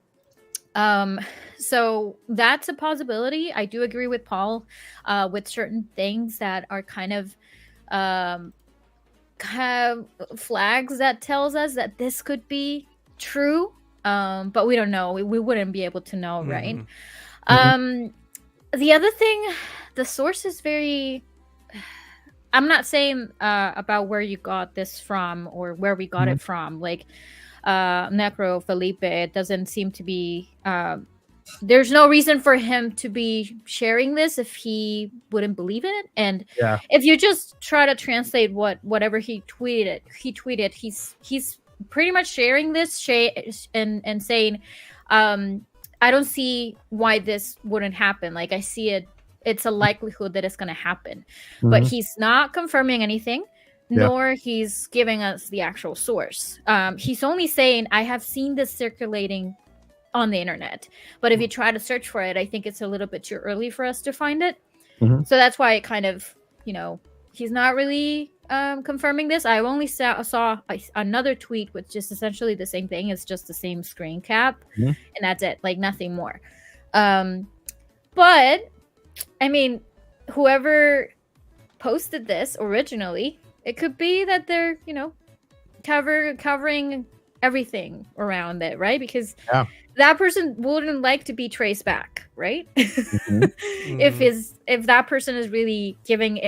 So that's a possibility. I do agree with Paul with certain things that are kind of have flags that tells us that this could be true, but we don't know. We wouldn't be able to know, right? The other thing, the source is very, I'm not saying about where you got this from or where we got it from, like Necro Felipe. It doesn't seem to be there's no reason for him to be sharing this if he wouldn't believe in it. And if you just try to translate whatever he tweeted, he's pretty much sharing this and saying, I don't see why this wouldn't happen. Like I see it's a likelihood that it's going to happen, but he's not confirming anything, nor he's giving us the actual source. He's only saying, I have seen this circulating on the internet, but if you try to search for it, I think it's a little bit too early for us to find it. So that's why it kind of, he's not really confirming this. I only saw another tweet with just essentially the same thing. It's just the same screen cap, and that's it, like nothing more. But I mean, whoever posted this originally, it could be that they're covering everything around it, right? Because that person wouldn't like to be traced back, right? If that person is really giving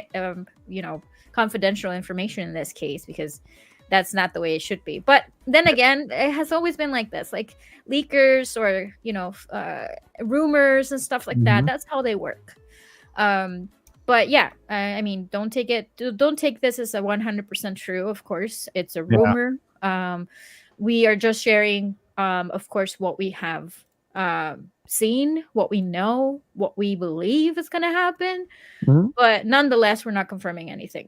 confidential information in this case, because that's not the way it should be. But then again, it has always been like this, like leakers or rumors and stuff like that. That's how they work. But yeah, I mean, don't take this as a 100% true. Of course, it's a rumor. We are just sharing, of course, what we have seen, what we know, what we believe is going to happen. But nonetheless, we're not confirming anything.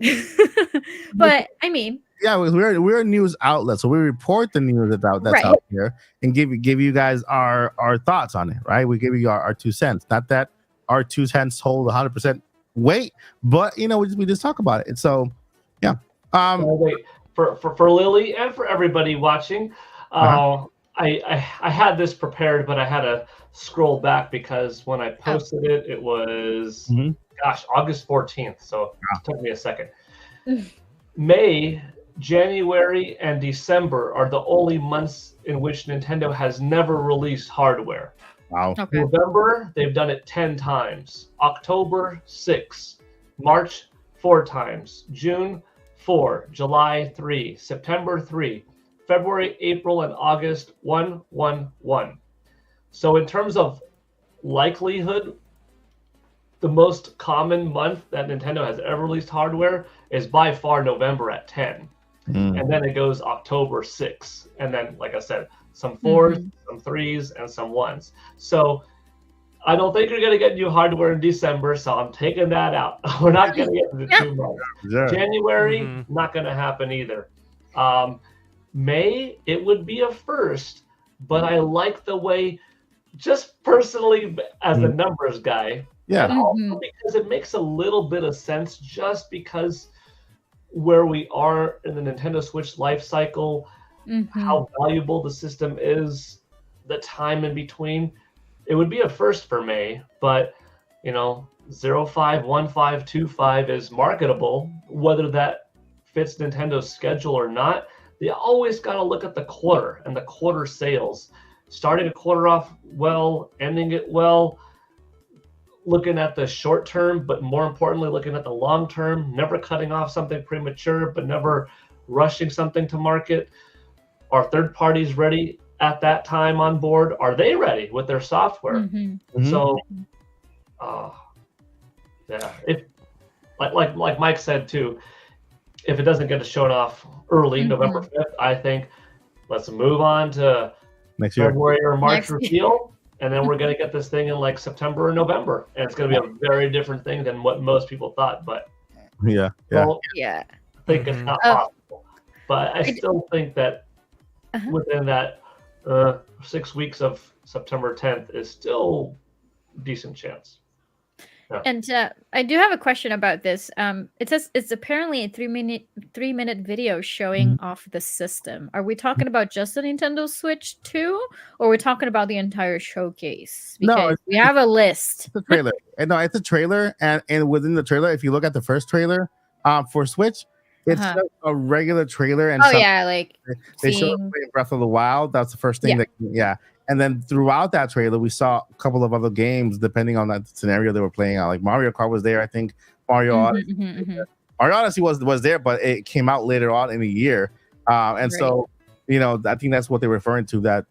But I mean, we're a news outlet, so we report the news that's out here and give you guys our thoughts on it, right? We give you our 2 cents. Not that our 2 cents hold 100% weight, but we just talk about it. And so, yeah. For Lilly and for everybody watching, I had this prepared, but I had to scroll back because when I posted it was August 14th. So it took me a second. May, January, and December are the only months in which Nintendo has never released hardware. Wow. Okay. November, they've done it 10 times. October, 6. March 4 times, June 4, July 3, September 3, February, April, and August 1, 1, 1. So in terms of likelihood, the most common month that Nintendo has ever released hardware is by far November at 10. And then it goes October 6. And then, like I said, some 4s, some 3s, and some 1s. So I don't think you're going to get new hardware in December, so I'm taking that out. We're not going to get into 2 months. Sure. January, not going to happen either. May, it would be a first, but I like the way, just personally as the numbers guy, yeah, and also because it makes a little bit of sense just because where we are in the Nintendo Switch life cycle, how valuable the system is, the time in between. It would be a first for May, but 051525 is marketable. Whether that fits Nintendo's schedule or not, they always got to look at the quarter and the quarter sales. Starting a quarter off well, ending it well, looking at the short term, but more importantly, looking at the long term, never cutting off something premature, but never rushing something to market. Are third parties ready at that time on board? Are they ready with their software? So, yeah, if like Mike said too, if it doesn't get shown off early, November 5th, I think let's move on to next year, February or March reveal. And then we're going to get this thing in like September or November. And it's going to be a very different thing than what most people thought. But I think it's not possible. But I still think that within that 6 weeks of September 10th is still a decent chance. Yeah. And I do have a question about this. It says it's apparently a 3-minute video showing off the system. Are we talking about just the Nintendo Switch 2, or are we talking about the entire showcase? Because we have a list. It's a trailer. No, it's a trailer, and within the trailer, if you look at the first trailer for Switch, it's just a regular trailer. And like they showed playing Breath of the Wild. That's the first thing And then throughout that trailer, we saw a couple of other games, depending on that scenario they were playing out. Like Mario Kart was there, I think. Mario Odyssey. Mario Odyssey was there, but it came out later on in the year. So, I think that's what they're referring to. That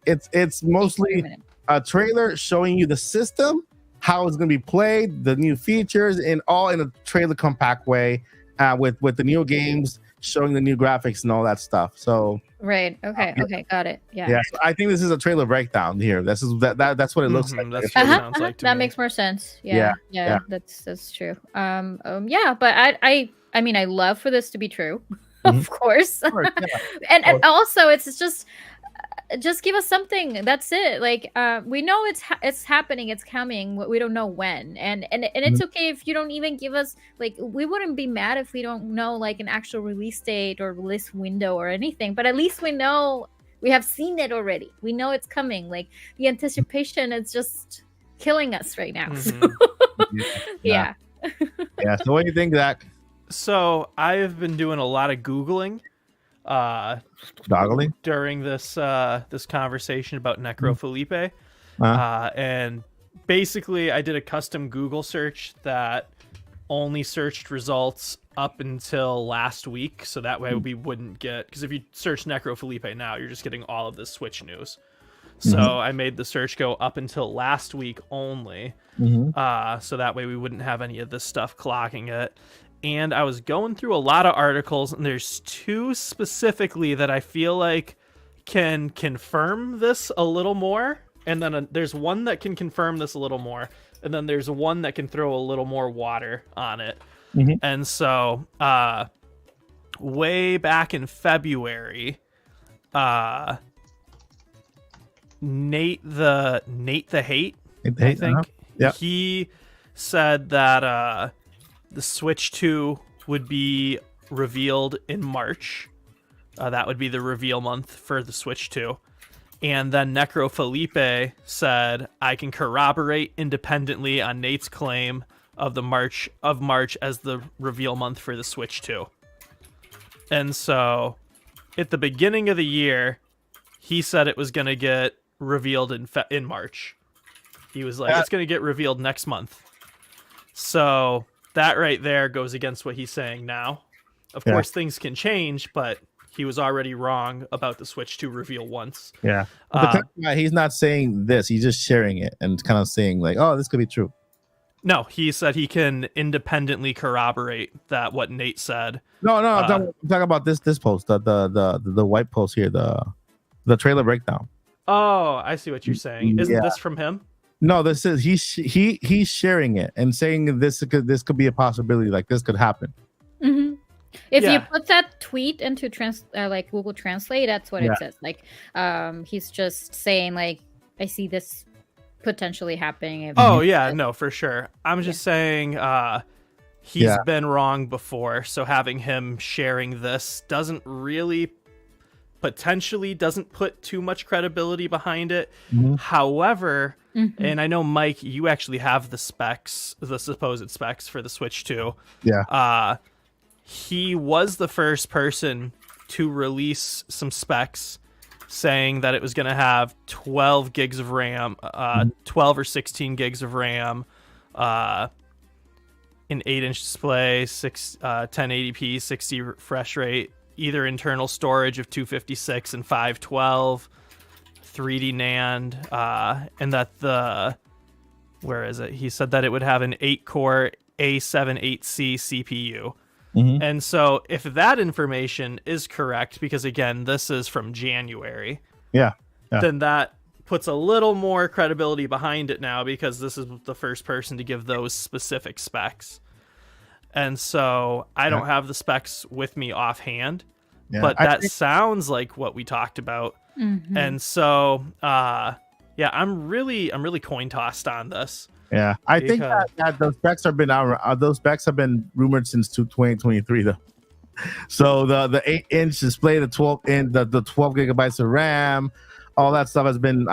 it's mostly a trailer showing you the system, how it's going to be played, the new features, and all in a trailer compact way, with the new games, showing the new graphics and all that stuff. So. Right. Okay. Got it. Yeah. So I think this is a trailer breakdown here. That's what it looks like. That's what it sounds like to that me. Makes more sense. Yeah. That's true. But I mean, I love for this to be true, of course. And also, it's just give us something. That's it. Like we know it's happening. It's coming. We don't know when. And it's okay if you don't even give us, like, we wouldn't be mad if we don't know like an actual release date or release window or anything. But at least we know we have seen it already. We know it's coming. Like the anticipation is just killing us right now. So, yeah. So what do you think, Zach? So I've been doing a lot of Googling. During this conversation about Necrofelipe, and basically I did a custom Google search that only searched results up until last week, so that way we wouldn't get, because if you search Necrofelipe now, you're just getting all of this Switch news. So I made the search go up until last week only, so that way we wouldn't have any of this stuff clocking it. And I was going through a lot of articles, and there's 2 specifically that I feel like can confirm this a little more. And then there's one that can confirm this a little more. And then there's one that can throw a little more water on it. And so way back in February, Nate the Hate, I think, he said that the Switch 2 would be revealed in March. That would be the reveal month for the Switch 2. And then Necrofelipe said, I can corroborate independently on Nate's claim of March as the reveal month for the Switch 2. And so at the beginning of the year, he said it was going to get revealed in March. He was like, it's going to get revealed next month. So that right there goes against what he's saying now. Of course, things can change, but he was already wrong about the Switch 2 reveal once. Yeah. He's not saying this. He's just sharing it and kind of saying like, oh, this could be true. No, he said he can independently corroborate that what Nate said. No, I'm talking about this post, the white post here, the trailer breakdown. Oh, I see what you're saying. Isn't this from him? No, this is he's sharing it and saying this could be a possibility, like this could happen. Mm-hmm. If you put that tweet into like Google Translate, that's what it says. Like, he's just saying like, I see this potentially happening. No, for sure. I'm just saying he's been wrong before, so having him sharing this doesn't put too much credibility behind it. However, and I know, Mike, you actually have the supposed specs for the Switch 2. Yeah. He was the first person to release some specs saying that it was going to have 12 gigs of RAM, 12 or 16 gigs of RAM, an 8-inch display, 1080p, 60 refresh rate, either internal storage of 256 and 512, 3D NAND, and that he said that it would have an 8-core A7 8C CPU. And so if that information is correct, because again, this is from January, then that puts a little more credibility behind it now, because this is the first person to give those specific specs. And so I don't have the specs with me offhand, but that sounds like what we talked about. And so, I'm really coin tossed on this. Yeah, I think that those specs have been out. Those specs have been rumored since 2023, though. So the 8-inch display, the 12 gigabytes of RAM, all that stuff has been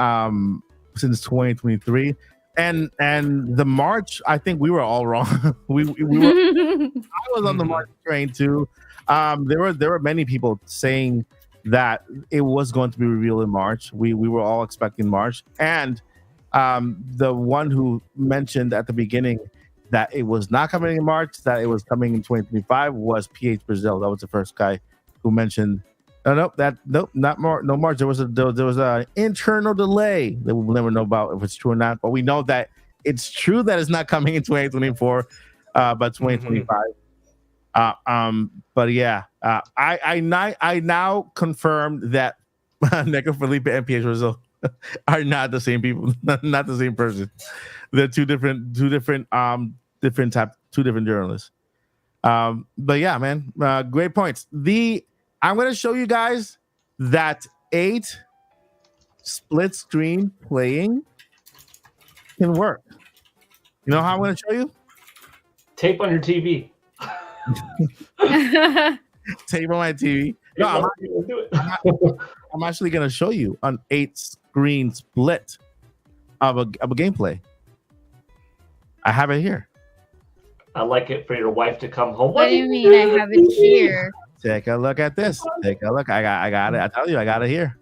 since 2023. And the March, I think we were all wrong. we were. I was on the March train too. There were many people saying that it was going to be revealed in March. We were all expecting March, and the one who mentioned at the beginning that it was not coming in March, that it was coming in 2025 was PH Brazil. That was the first guy who mentioned. No March. There was an internal delay that we'll never know about if it's true or not. But we know that it's true that it's not coming in 2024, but 2025. But yeah, I now confirmed that Neko Felipe and PH Brazil are not the same people, not the same person. They're two different journalists. But yeah, man, great points. I'm going to show you guys that 8 split screen playing can work. You know how I'm going to show you? Tape on your TV. Tape on my TV. No, I'm actually going to show you an 8-screen split of a gameplay. I have it here. I like it for your wife to come home. What do you mean I have it here? Take a look at this. Take a look. I got it. I tell you, I got it here.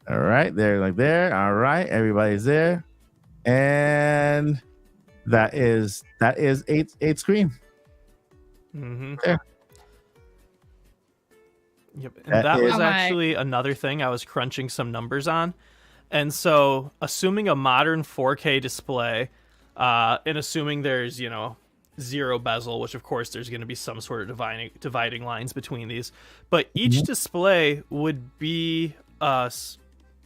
All right, there. All right, everybody's there, and that is 8 screen. There. Yep, and that was actually another thing I was crunching some numbers on, and so assuming a modern 4K display, and assuming there's zero bezel, which of course there's going to be some sort of dividing lines between these, but each display would be a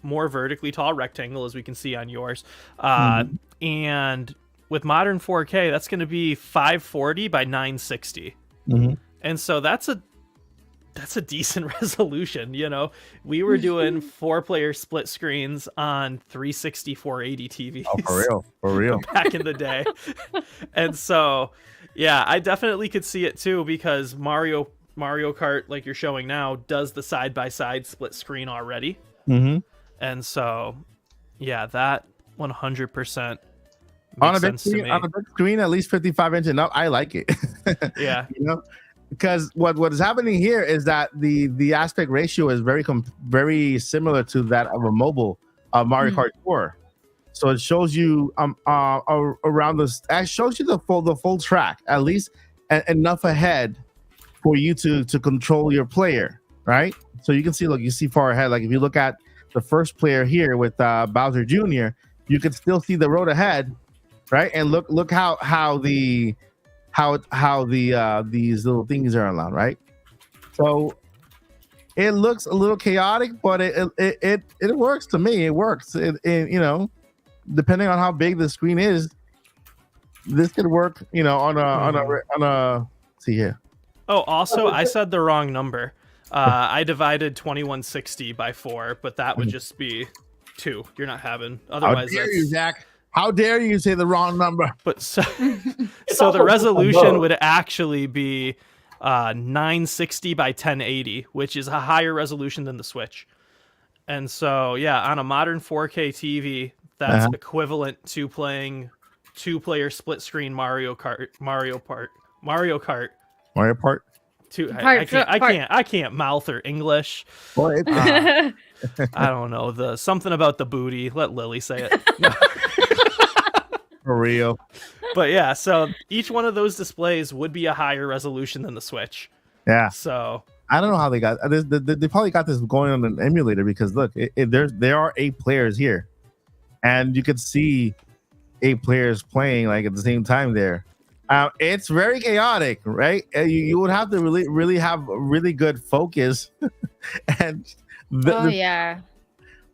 more vertically tall rectangle, as we can see on yours, and with modern 4K that's going to be 540 by 960, and so that's a decent resolution. We were doing 4-player split screens on 360 480 TVs. Oh, for real back in the day. And so yeah, I definitely could see it too, because Mario Kart, like you're showing now, does the side-by-side split screen already. And so yeah, that 100% on a big screen, at least 55 inch and up. I like it. Yeah. Because what is happening here is that the aspect ratio is very similar to that of a mobile Mario Kart 4. So it shows you around this. It shows you the full track, at least enough ahead for you to control your player, right? So you can see, look, you see far ahead. Like if you look at the first player here with Bowser Jr., you can still see the road ahead, right? And look how these little things are allowed, right? So it looks a little chaotic, but it works to me. It works. You know, depending on how big the screen is, this could work. You know, on a see here. Oh, also, I said the wrong number. I divided 2160 by 4, but that would just be 2. You're not having. Otherwise, how dare you, Zach? How dare you say the wrong number? But so the resolution would actually be 960 by 1080, which is a higher resolution than the Switch. And so, yeah, on a modern 4K TV, that's equivalent to playing 2-player split-screen Mario Kart. I can't mouth or English. Well, I don't know, something about the booty. Let Lily say it. For real. But yeah, so each one of those displays would be a higher resolution than the Switch. Yeah. So I don't know how they got this. They probably got this going on an emulator because look, there are 8 players here, and you could see 8 players playing like at the same time there. It's very chaotic, right? You would have to really have really good focus, and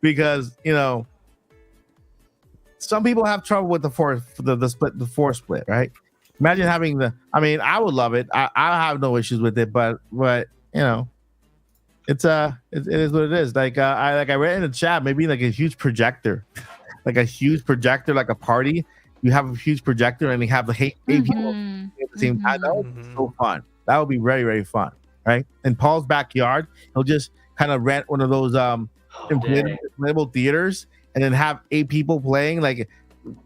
because you know some people have trouble with the four split, right? Imagine having I mean, I would love it. I have no issues with it, but you know, it is what it is. Like I read in the chat, maybe like a huge projector, like a party. You have a huge projector and you have the 8 people at the same time. That would be so fun. That would be very, very fun, right? In Paul's backyard, he'll just kind of rent one of those inflatable theaters and then have 8 people playing. Like,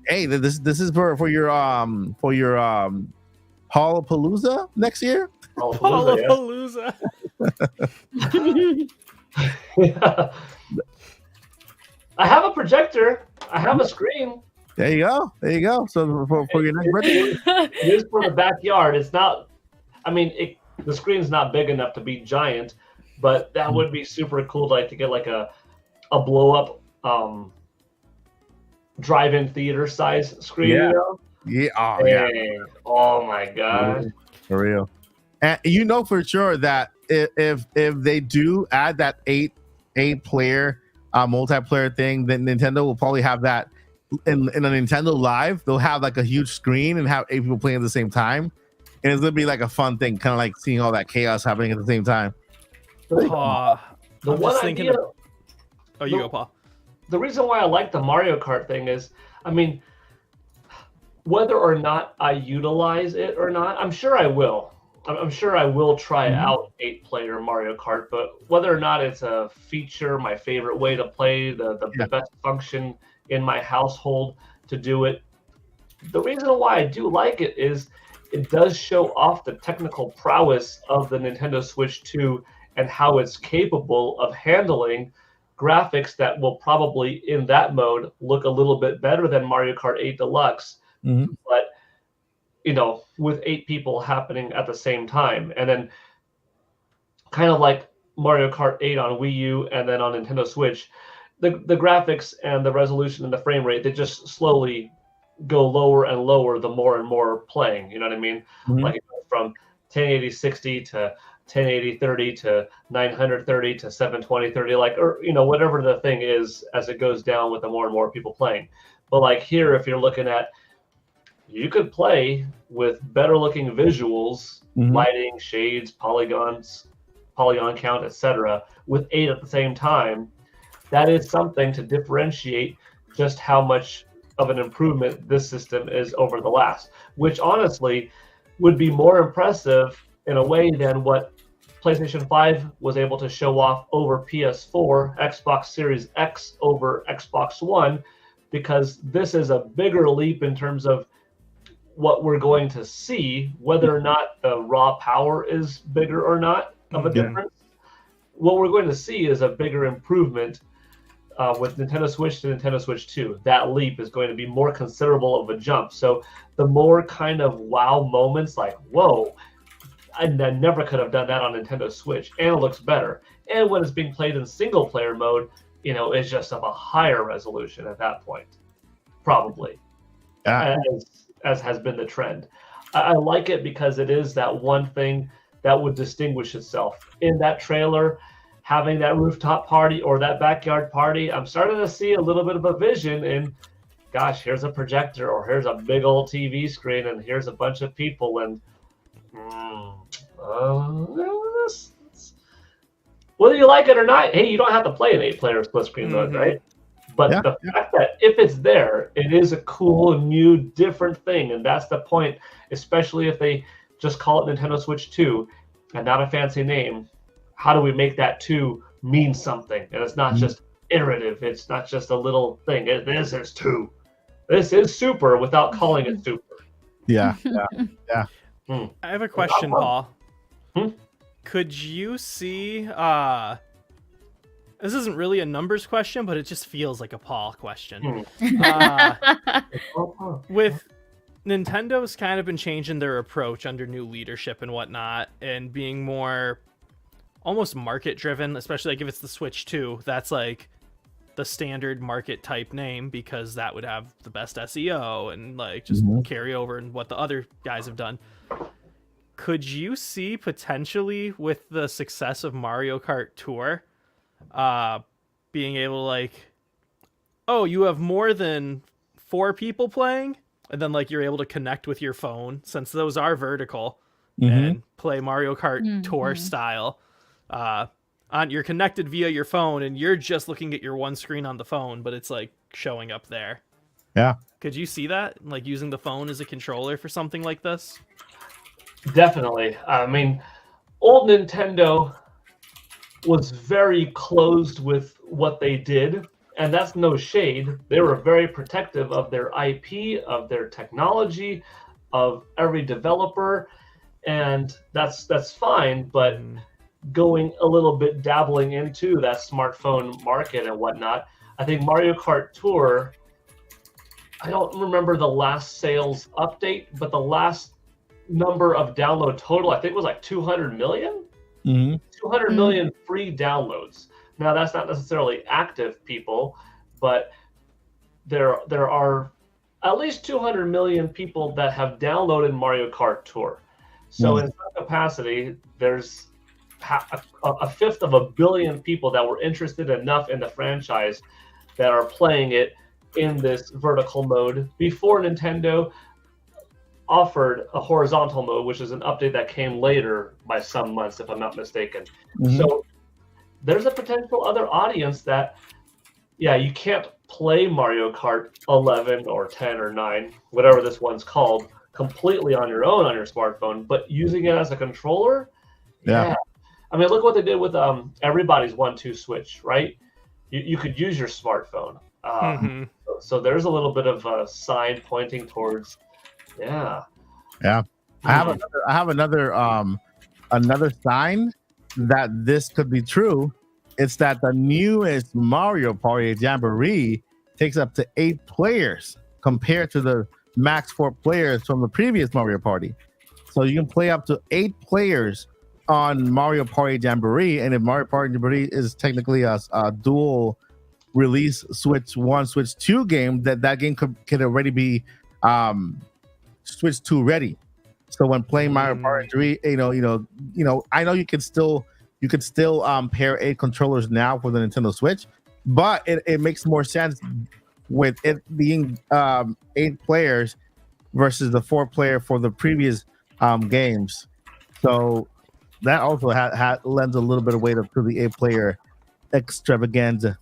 hey, this is for your Hallapalooza next year. Hallapalooza. Yeah. I have a projector. I have a screen. There you go. So for your next birthday, it is for the backyard. It's not. I mean, the screen's not big enough to be giant, but that would be super cool. Like to get like a blow up drive-in theater size screen. Yeah. You know? Yeah. Oh my god. For real. And you know for sure that if they do add that 8 player multiplayer thing, then Nintendo will probably have that. In a Nintendo Live, they'll have like a huge screen and have 8 people playing at the same time, and it's gonna be like a fun thing, kind of like seeing all that chaos happening at the same time. I'm just thinking. You go, Paul. The reason why I like the Mario Kart thing is, I mean, whether or not I utilize it or not, I'm sure I will. I'm sure I will try out 8-player Mario Kart, but whether or not it's a feature, my favorite way to play, the best function in my household to do it. The reason why I do like it is it does show off the technical prowess of the Nintendo Switch 2 and how it's capable of handling graphics that will probably in that mode look a little bit better than Mario Kart 8 Deluxe. But you know, with 8 people happening at the same time, and then kind of like Mario Kart 8 on Wii U and then on Nintendo Switch, the graphics and the resolution and the frame rate, they just slowly go lower and lower the more and more playing. You know what I mean? Like it goes from 1080 60 to 1080 30 to 930 to 720 30, like, or you know, whatever the thing is as it goes down with the more and more people playing. But like here, if you're looking at, you could play with better looking visuals, lighting, shades, polygon count, etc., with 8 at the same time. That is something to differentiate just how much of an improvement this system is over the last, which honestly would be more impressive in a way than what PlayStation 5 was able to show off over PS4, Xbox Series X over Xbox One, because this is a bigger leap in terms of what we're going to see, whether or not the raw power is bigger or not of a difference. What we're going to see is a bigger improvement with Nintendo Switch to Nintendo Switch 2. That leap is going to be more considerable of a jump. So the more kind of wow moments, like, whoa, I never could have done that on Nintendo Switch, and it looks better. And when it's being played in single player mode, it's just of a higher resolution at that point, probably, as has been the trend. I like it because it is that one thing that would distinguish itself. In that trailer, having that rooftop party or that backyard party, I'm starting to see a little bit of a vision in, gosh, here's a projector, or here's a big old TV screen, and here's a bunch of people, and whether you like it or not, hey, you don't have to play an 8-player split screen mode, right? But the fact that if it's there, it is a cool, new, different thing, and that's the point, especially if they just call it Nintendo Switch 2 and not a fancy name. How do we make that 2 mean something? And it's not just iterative. It's not just a little thing. This is 2. This is super without calling it super. Yeah. I have a question, Paul. Could you see... this isn't really a numbers question, but it just feels like a Paul question. With Nintendo's kind of been changing their approach under new leadership and whatnot, and being more almost market driven, especially like if it's the Switch 2, that's like the standard market type name because that would have the best SEO and like just carry over and what the other guys have done. Could you see potentially with the success of Mario Kart Tour being able to like, oh, you have more than 4 people playing, and then like you're able to connect with your phone since those are vertical and play Mario Kart Tour style you're connected via your phone and you're just looking at your one screen on the phone, but it's like showing up there. Yeah. Could you see that, like using the phone as a controller for something like this? Definitely. I mean, old Nintendo was very closed with what they did, and that's no shade. They were very protective of their IP, of their technology, of every developer, and that's fine, but going a little bit dabbling into that smartphone market and whatnot, I think Mario Kart Tour, I don't remember the last sales update, but the last number of download total, I think was like 200 million? 200 million free downloads. Now, that's not necessarily active people, but there are at least 200 million people that have downloaded Mario Kart Tour. So in some capacity, there's a fifth of a billion people that were interested enough in the franchise that are playing it in this vertical mode before Nintendo offered a horizontal mode, which is an update that came later by some months, if I'm not mistaken. So there's a potential other audience that, yeah, you can't play Mario Kart 11 or 10 or 9, whatever this one's called, completely on your own on your smartphone, but using it as a controller, yeah. I mean, look what they did with everybody's 1-2 switch, right? You could use your smartphone. So there's a little bit of a sign pointing towards, yeah. I have another sign that this could be true. It's that the newest Mario Party Jamboree takes up to 8 players compared to the max 4 players from the previous Mario Party. So you can play up to 8 players on Mario Party Jamboree, and if Mario Party Jamboree is technically a dual release Switch 1, Switch 2 game, that game could already be Switch 2 ready. So when playing Mario Party 3, I know you could still pair 8 controllers now for the Nintendo Switch, but it makes more sense with it being 8 players versus the 4 player for the previous games. So that also lends a little bit of weight up to the 8 player extravaganza.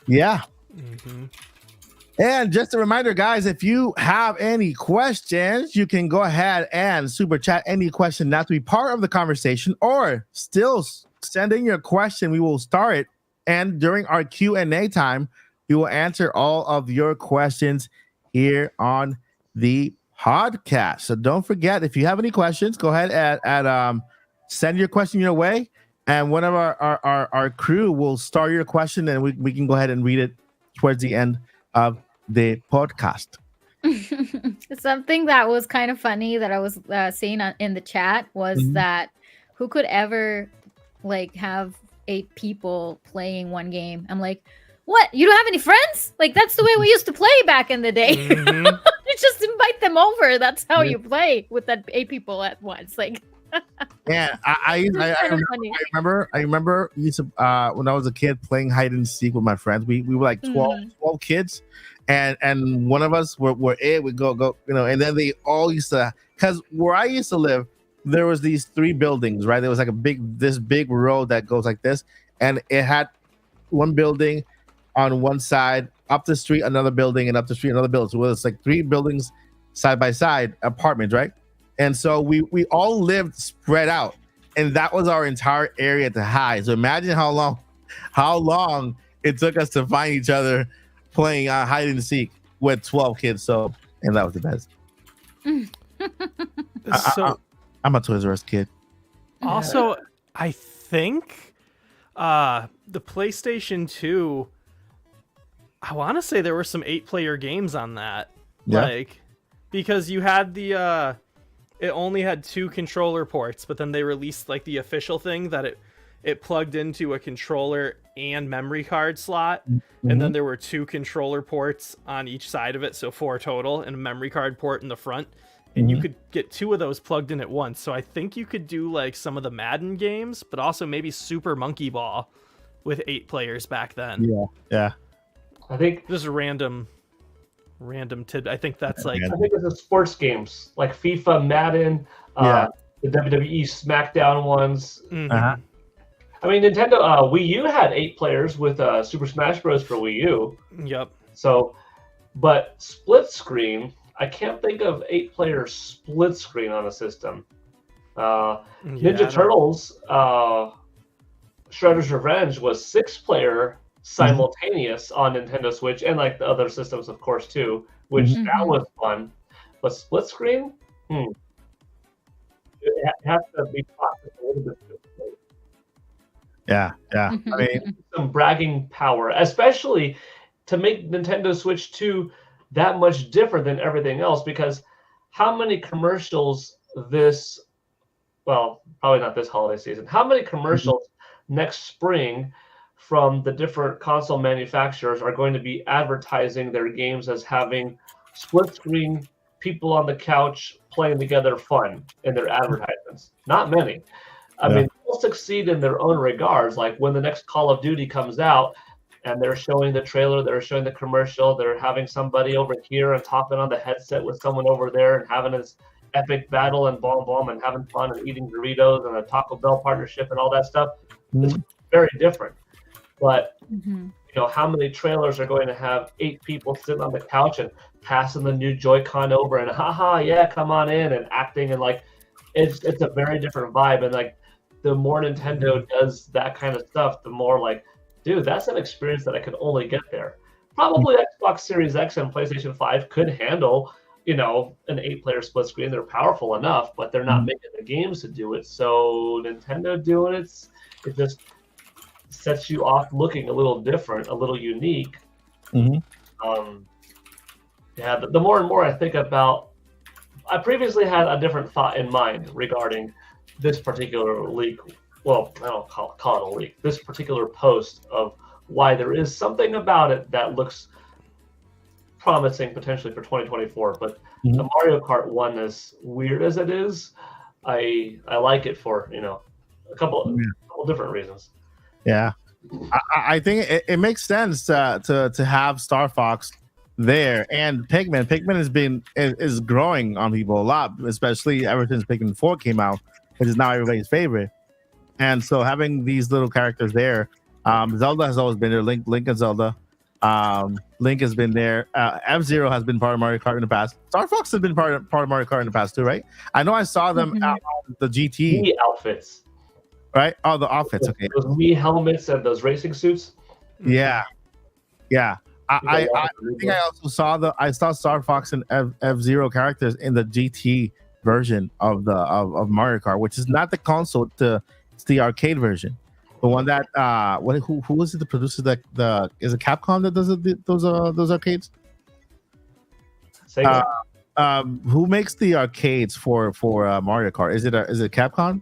Yeah. And just a reminder, guys, if you have any questions, you can go ahead and super chat any question not to be part of the conversation, or still send in your question. We will start it, and during our Q&A time, we will answer all of your questions here on the podcast. So don't forget, if you have any questions, go ahead and send your question your way. and one of our crew will start your question, and we can go ahead and read it towards the end of the podcast. Something that was kind of funny that I was seeing in the chat was that who could ever like have 8 people playing one game? I'm like, what? You don't have any friends? Like that's the way we used to play back in the day. You just invite them over. That's how you play with that 8 people at once. Like, yeah, I remember used to when I was a kid playing hide and seek with my friends. We were like 12 kids, and one of us were it would go, and then they all used to, because where I used to live, there was these 3 buildings, right? There was like this big road that goes like this, and it had one building on one side, up the street another building, and up the street another building. So it's like 3 buildings side by side, apartments, right? And so we all lived spread out, and that was our entire area to hide. So imagine how long it took us to find each other playing hide and seek with 12 kids. So, and that was the best. I'm a Toys R Us kid. Also, I think the PlayStation 2, I want to say there were some 8-player games on that. Yeah. Like, because you had the it only had 2 controller ports, but then they released like the official thing that it plugged into a controller and memory card slot, and then there were 2 controller ports on each side of it, so 4 total, and a memory card port in the front. And you could get 2 of those plugged in at once. So I think you could do like some of the Madden games, but also maybe Super Monkey Ball with 8 players back then. Yeah. I think just a random tidbit. I think that's like, I think it's the sports games like FIFA, Madden, the WWE SmackDown ones. I mean, Nintendo Wii U had 8 players with Super Smash Bros. For Wii U. Yep. So, but split screen, I can't think of 8-player split screen on a system. Ninja Turtles, Shredder's Revenge was 6-player simultaneous on Nintendo Switch, and like the other systems, of course, too, which that was fun. But split screen, it has to be processed a little bit differently. Yeah. I mean, some bragging power, especially to make Nintendo Switch 2 that much different than everything else, because how many commercials probably not this holiday season, how many commercials next spring from the different console manufacturers are going to be advertising their games as having split screen, people on the couch playing together fun in their advertisements? Not many. I mean, they'll succeed in their own regards. Like when the next Call of Duty comes out, and they're showing the trailer, they're showing the commercial, they're having somebody over here and talking on the headset with someone over there and having this epic battle and boom and having fun and eating Doritos and a Taco Bell partnership and all that stuff. It's very different. But how many trailers are going to have 8 people sitting on the couch and passing the new Joy-Con over and come on in and acting, and like it's a very different vibe. And like the more Nintendo does that kind of stuff, the more like, dude, that's an experience that I could only get there. Probably Xbox Series X and PlayStation 5 could handle, an 8-player split screen. They're powerful enough, but they're not making the games to do it. So Nintendo doing it just sets you off looking a little different, a little unique. The more and more I think about, I previously had a different thought in mind regarding this particular leak. Well, I don't call it a leak. This particular post of why there is something about it that looks promising potentially for 2024. But the Mario Kart one, as weird as it is, I like it for a couple different reasons. Yeah, I think it makes sense to have Star Fox there, and Pikmin. Pikmin is growing on people a lot, especially ever since Pikmin 4 came out, which is now everybody's favorite. And so having these little characters there, Zelda has always been there. Link and Zelda. Link has been there. F-Zero has been part of Mario Kart in the past. Star Fox has been part of Mario Kart in the past too, right? I know I saw them out on the GT. Wii outfits. Right? Oh, the outfits. Okay. Those Wii helmets and those racing suits. Yeah. I think I also saw Star Fox and F-Zero characters in the GT version of Mario Kart, which is not the console to It's the arcade version, the one that who was it? The producer that is it Capcom that does those arcades? Sega. Who makes the arcades for Mario Kart? Is it Capcom?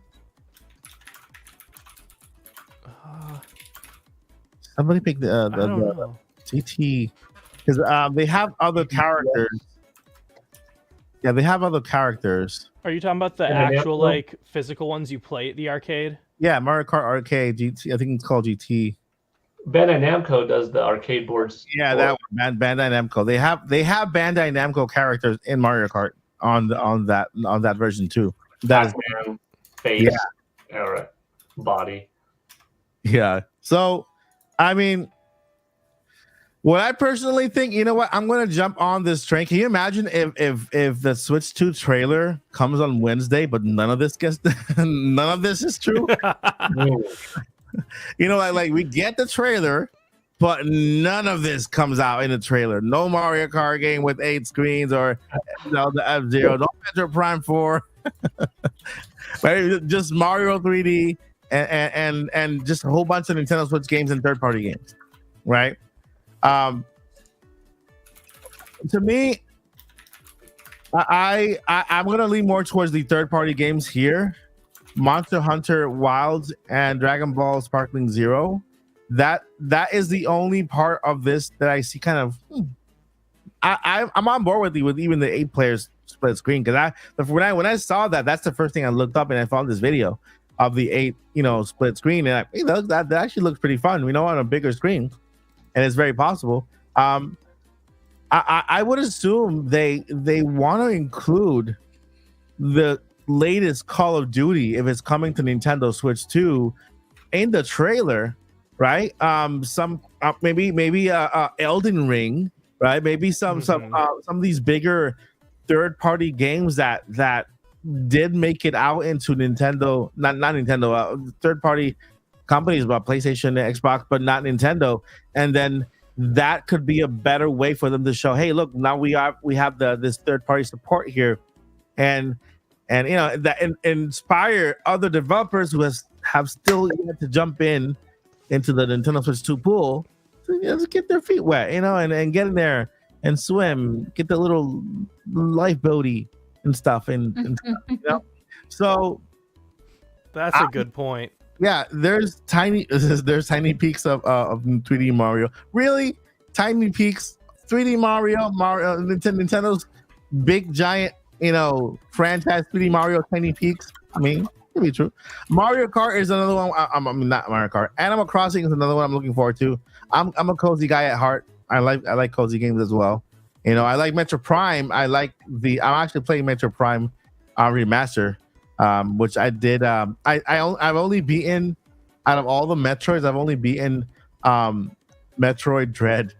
Somebody pick the GT because they have other characters. Yeah, they have other characters. Are you talking about the actual like physical ones you play at the arcade? Yeah, Mario Kart Arcade GT. I think it's called GT. Bandai Namco does the arcade boards. Yeah, that one, Bandai Namco. They have Bandai Namco characters in Mario Kart on that version too. That Batman, face, body. Yeah. So, I mean, what I personally think, you know what? I'm gonna jump on this train. Can you imagine if the Switch 2 trailer comes on Wednesday, but none of this is true? You know, like we get the trailer, but none of this comes out in the trailer. No Mario Kart game with 8 screens or the F-Zero, no Metro Prime 4, right? Just Mario 3D and just a whole bunch of Nintendo Switch games and third-party games, right? To me, I'm gonna lean more towards the third-party games here. Monster Hunter Wilds and Dragon Ball Sparkling Zero. That is the only part of this that I see kind of. I'm on board with you with even the 8 players split screen because when I saw that's the first thing I looked up and I found this video of the 8 split screen and that actually looks pretty fun. We know on a bigger screen, and it's very possible. I would assume they want to include the latest Call of Duty if it's coming to Nintendo Switch 2 in the trailer, right? Some maybe Elden Ring, right? Maybe some of these bigger third-party games that did make it out into Nintendo, not Nintendo, third-party companies about PlayStation, Xbox, but not Nintendo, and then that could be a better way for them to show, hey, look, now we have this third-party support here, and that inspire other developers who have still yet to jump into the Nintendo Switch 2 pool to get their feet wet, and get in there and swim, get the little lifeboaty and stuff, and stuff, So that's a good point. Yeah, there's tiny peaks of 3D Mario. Really, tiny peaks. 3D Mario, Nintendo's big giant, franchise 3D Mario, tiny peaks. I mean, it could be true. Mario Kart is another one. I'm not Mario Kart. Animal Crossing is another one I'm looking forward to. I'm a cozy guy at heart. I like cozy games as well. I like Metro Prime. I'm actually playing Metro Prime Remaster, which I did. I've only beaten out of all the Metroids. I've only beaten Metroid Dread,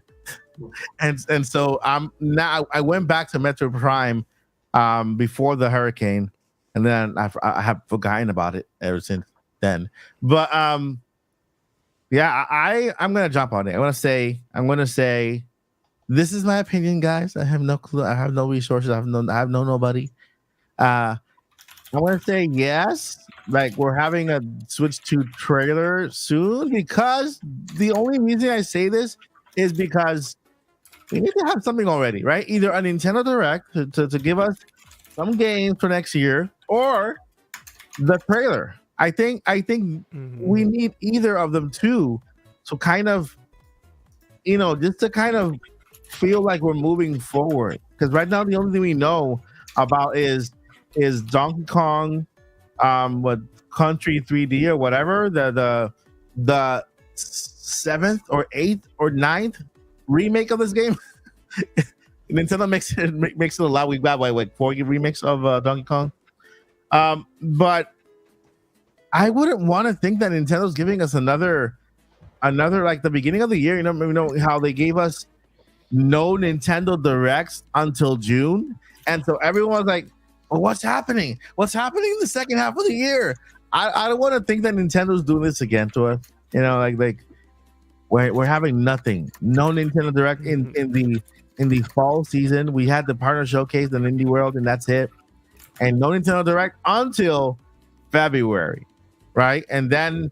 and so now I went back to Metro Prime before the hurricane, and then I have forgotten about it ever since then. But yeah, I'm gonna jump on it. I'm gonna say this is my opinion, guys. I have no clue. I have no resources. I have no nobody. I want to say yes. Like, we're having a Switch 2 trailer soon, because the only reason I say this is because we need to have something already, right? Either a Nintendo Direct to give us some games for next year, or the trailer. I think we need either of them too, to kind of, just to kind of feel like we're moving forward. Because right now the only thing we know about is Donkey Kong, what Country 3D or whatever, the 7th or 8th or 9th remake of this game. Nintendo makes it a lot. We got like 4 remakes of Donkey Kong. But I wouldn't want to think that Nintendo's giving us another like the beginning of the year. You know how they gave us no Nintendo Directs until June, and so everyone's like, well, what's happening? What's happening in the second half of the year? I don't want to think that Nintendo's doing this again to us. Like we're having nothing. No Nintendo Direct in the fall season. We had the partner showcase in Indie World, and that's it. And no Nintendo Direct until February, right? And then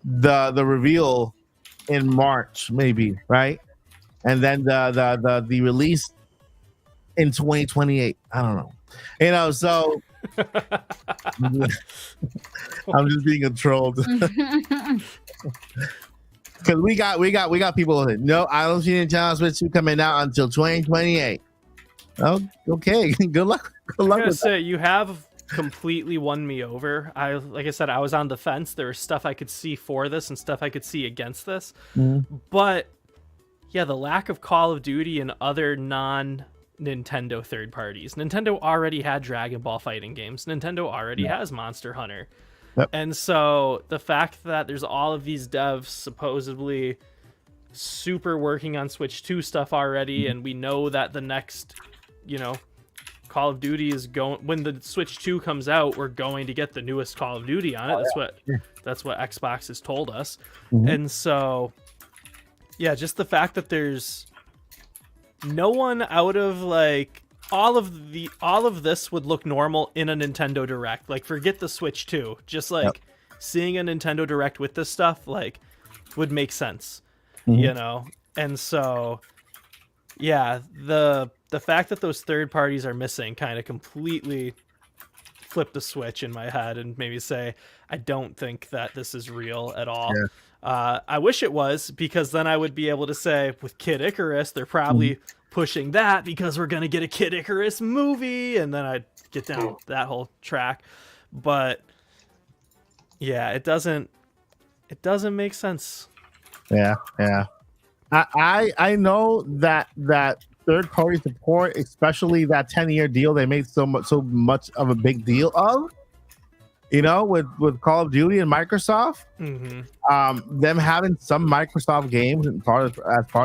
the reveal in March, maybe, right? And then the release in 2028. I don't know. So I'm just being a troll. Because we got people that no, I don't see Nintendo Switch 2 coming out until 2028. Oh, okay. Good luck. Good luck with that. You have completely won me over. Like I said, I was on the fence. There was stuff I could see for this and stuff I could see against this. But yeah, the lack of Call of Duty and other non-Nintendo third parties. Nintendo already had Dragon Ball fighting games. Nintendo already has Monster Hunter. Yep. And so the fact that there's all of these devs supposedly super working on Switch 2 stuff already, and we know that the next, Call of Duty is going, when the Switch 2 comes out, we're going to get the newest Call of Duty on it. That's what Xbox has told us. And so yeah, just the fact that there's no one out of like all of this would look normal in a Nintendo Direct. Like, forget the Switch 2. Just like seeing a Nintendo Direct with this stuff, like, would make sense, And so, yeah, the fact that those third parties are missing kind of completely flipped the switch in my head and maybe say, I don't think that this is real at all. Yeah. I wish it was, because then I would be able to say with Kid Icarus, they're probably pushing that because we're going to get a Kid Icarus movie, and then I'd get down that whole track. But yeah, it doesn't make sense. Yeah. I know that third party support, especially that 10-year deal they made so much of a big deal of, with Call of Duty and Microsoft, them having some Microsoft games as part of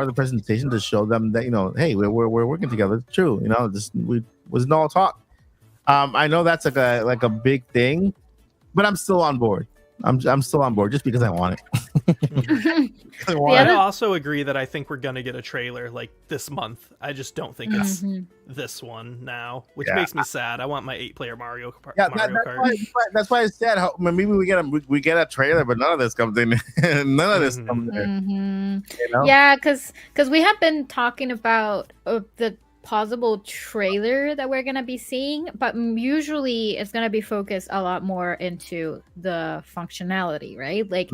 the presentation to show them that, hey, we're working together. It's true. This was no talk. I know that's like a big thing, but I'm still on board. I'm still on board just because I want it. I also agree that I think we're gonna get a trailer like this month. I just don't think it's this one now, which makes me sad. I want my 8-player Mario Kart. That's why I said maybe we get a trailer, but none of this comes in. None of this comes in. Yeah, because we have been talking about the possible trailer that we're going to be seeing, but usually it's going to be focused a lot more into the functionality, right? Like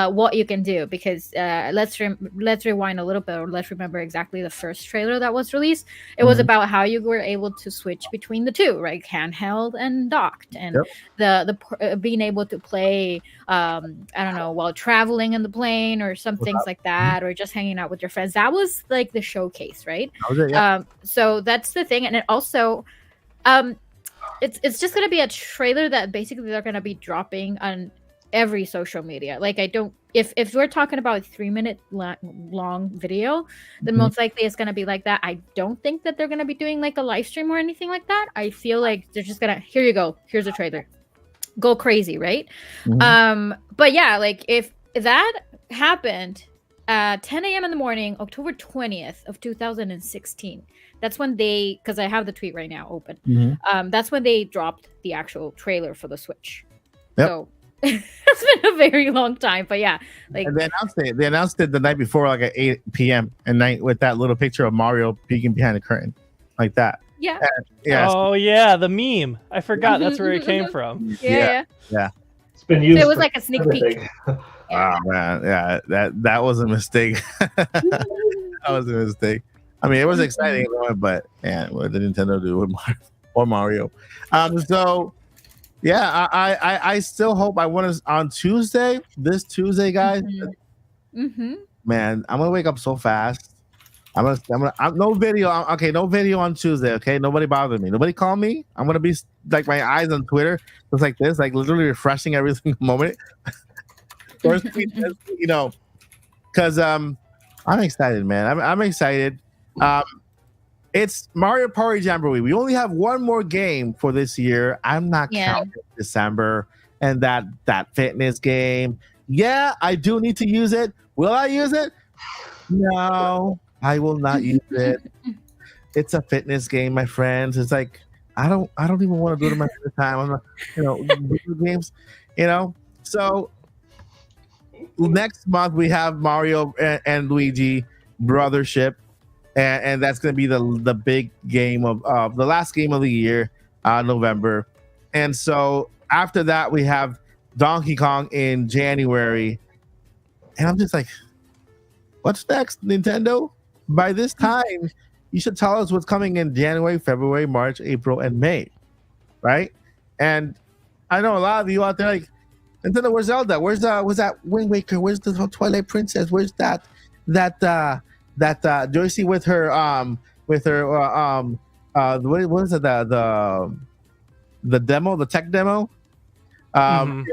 what you can do, because let's rewind a little bit, or let's remember exactly the first trailer that was released. It was about how you were able to switch between the two, right? Handheld and docked, and the being able to play I don't know, while traveling in the plane or some things like that, or just hanging out with your friends. That was like the showcase, right? That was it, yeah. So that's the thing. And it also it's just going to be a trailer that basically they're going to be dropping on every social media. Like, if we're talking about a 3-minute long video, then most likely it's going to be like that. I don't think that they're going to be doing like a live stream or anything like that. I feel like they're just going to, here you go, here's a trailer, go crazy, right? But yeah, like if that happened at 10 a.m. in the morning, October 20th of 2016, that's when because I have the tweet right now open. That's when they dropped the actual trailer for the Switch. So it's been a very long time, but yeah, like, and they announced it the night before, like at 8 p.m. at night, with that little picture of Mario peeking behind the curtain, like that. Yeah. Oh yeah, the meme. I forgot that's where it came from. Yeah. It's been used. So it was like a sneak peek. Wow, man. Yeah, that was a mistake. That was a mistake. I mean, it was exciting, but man, what did Nintendo do with Mario? So yeah, I still hope I want to on Tuesday. This Tuesday, guys. Man, I'm gonna wake up so fast. I'm no video. Okay, no video on Tuesday. Okay, nobody bother me. Nobody call me. I'm gonna be like my eyes on Twitter, just like this, like literally refreshing every single moment. First, because I'm excited, man. I'm excited. It's Mario Party Jamboree. We only have one more game for this year. I'm not counting December and that fitness game. Yeah, I do need to use it. Will I use it? No, I will not use it. It's a fitness game, my friends. It's like I don't even want to do it in my free time. I'm not, video games, So next month we have Mario and Luigi Brothership, and that's going to be the big game of the last game of the year, November. And so after that we have Donkey Kong in January, and I'm just like, what's next, Nintendo? By this time, you should tell us what's coming in January, February, March, April, and May, right? And I know a lot of you out there like, Nintendo, where's Zelda? Where's that Wind Waker? Where's the Twilight Princess? Where's that Joycey with her what is it, the demo, the tech demo? And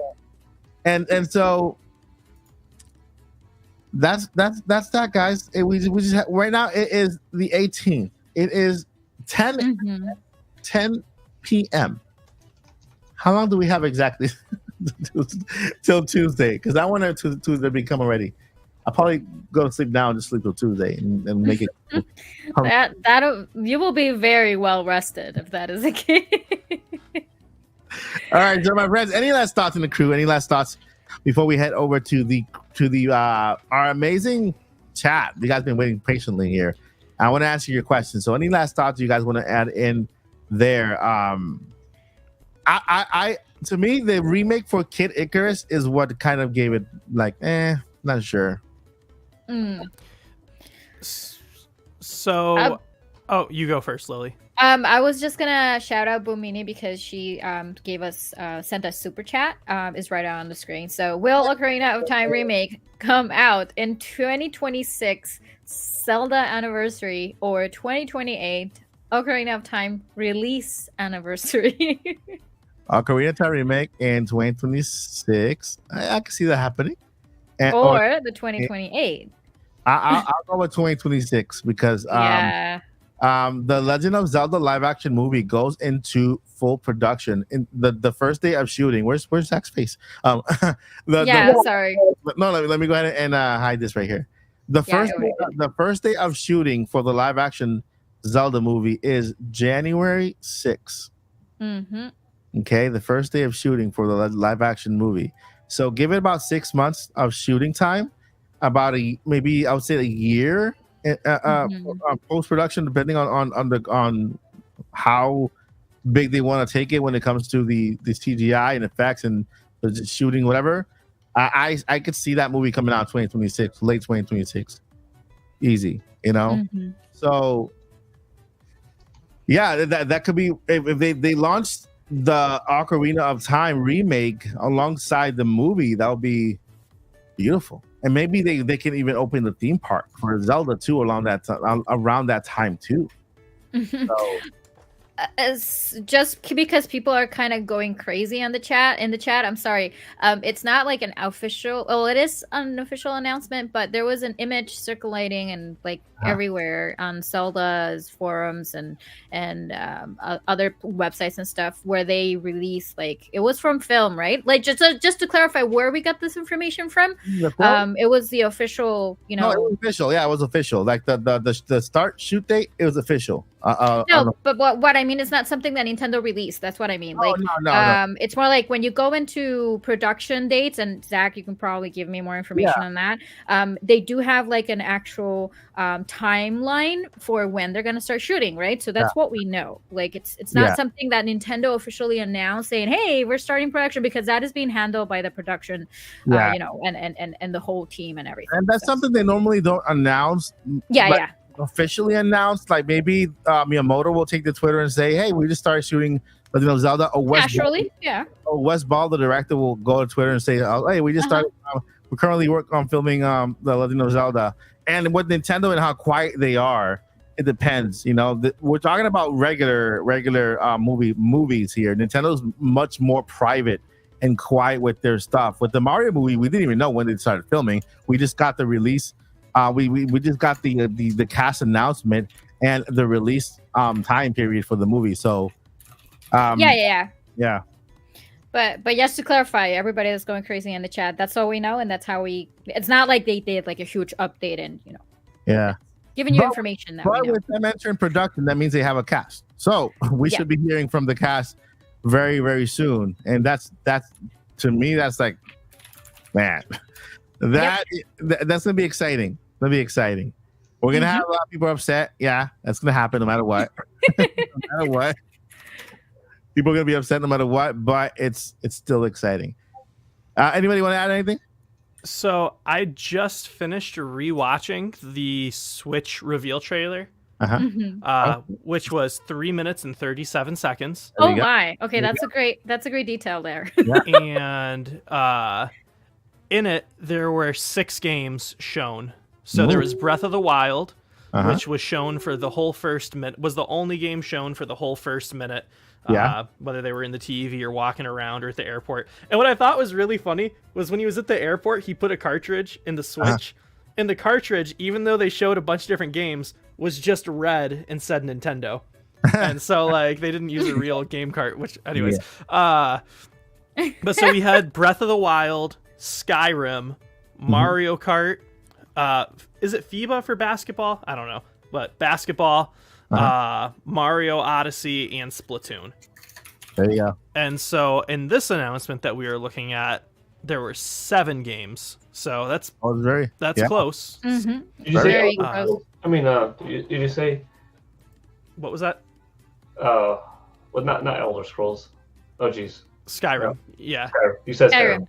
so that's that, guys. We just right now it is the 18th. It is 10 p.m. How long do we have exactly till Tuesday? Because I want to be coming ready. I'll probably go to sleep now and just sleep till Tuesday and make it. That you will be very well rested if that is the case. All right, so my friends, any last thoughts in the crew? Any last thoughts before we head over to the our amazing chat? You guys been waiting patiently here. I want to answer your questions. So, any last thoughts you guys want to add in there? I to me, the remake for Kid Icarus is what kind of gave it like, not sure. So, you go first, Lily. I was just gonna shout out Boomini because she gave us sent us super chat. Is right on the screen. So, will Ocarina of Time remake come out in 2026 Zelda anniversary or 2028 Ocarina of Time release anniversary? Ocarina of Time remake in 2026. I can see that happening. Or the 2028. I'll go with 2026 because the Legend of Zelda live action movie goes into full production in the first day of shooting. Where's Zach's face? Sorry. No, let me go ahead and hide this right here. The first day of shooting for the live action Zelda movie is January 6th. Okay, the first day of shooting for the live action movie. So give it about 6 months of shooting time, about maybe I would say a year post production, depending on how big they want to take it when it comes to the CGI and effects and the shooting, whatever. I could see that movie coming out in 2026, late 2026, easy, you know. So yeah, that could be if they launched the Ocarina of Time remake alongside the movie, that would be beautiful. And maybe they can even open the theme park for Zelda too around that time too. So. It's just because people are kind of going crazy in the chat. I'm sorry. It's not like an official. Well, it is an official announcement, but there was an image circulating and like everywhere on Zelda's forums and other websites and stuff where they released like it was from film, right? Like just to clarify where we got this information from. It was the official. No, it was official. Yeah, it was official. Like the start shoot date, it was official. No, but what I mean is not something that Nintendo released. That's what I mean. Like, no. It's more like when you go into production dates, and Zach, you can probably give me more information on that. They do have like an actual timeline for when they're going to start shooting, right? So that's what we know. Like, it's not something that Nintendo officially announced saying, "Hey, we're starting production," because that is being handled by the production, and the whole team and everything. And that's something they normally don't announce. Officially announced, like maybe Miyamoto will take to Twitter and say, "Hey, we just started shooting Legend of Zelda." Or Wes Ball, the director, will go to Twitter and say, "Hey, we just started. We're currently working on filming the Legend of Zelda." And with Nintendo and how quiet they are, it depends. You know, we're talking about regular movies here. Nintendo's much more private and quiet with their stuff. With the Mario movie, we didn't even know when they started filming. We just got the release. We just got the cast announcement and the release time period for the movie. So yeah. But just to clarify, everybody that's going crazy in the chat, that's all we know, and that's how it's not like they did like a huge update and giving you information that we know. With them entering production, that means they have a cast. So we should be hearing from the cast very, very soon. And that's to me, that's like Man, that's gonna be exciting. Gonna be exciting. We're gonna have a lot of people upset. Yeah, that's gonna happen no matter what. No matter what, people are gonna be upset no matter what. But it's still exciting. Anybody want to add anything? So I just finished rewatching the Switch reveal trailer, which was 3 minutes and 37 seconds. Oh my! Okay, that's a great detail there. And in it there were 6 games shown. So there was Breath of the Wild, which was shown for the whole first minute. Was the only game shown for the whole first minute. Whether they were in the TV or walking around or at the airport. And what I thought was really funny was when he was at the airport, he put a cartridge in the Switch. And the cartridge, even though they showed a bunch of different games, was just red and said Nintendo. And so, like, they didn't use a real game cart, which, anyways. But so we had Breath of the Wild, Skyrim, Mario Kart. Is it FIBA for basketball? I don't know. But basketball, Mario Odyssey, and Splatoon. There you go. And so in this announcement that we are looking at, there were 7 games. So that's close. Did you say close? I mean, did you say what was that? Well, not Elder Scrolls. Oh, geez. Skyrim. Yeah. You said Skyrim.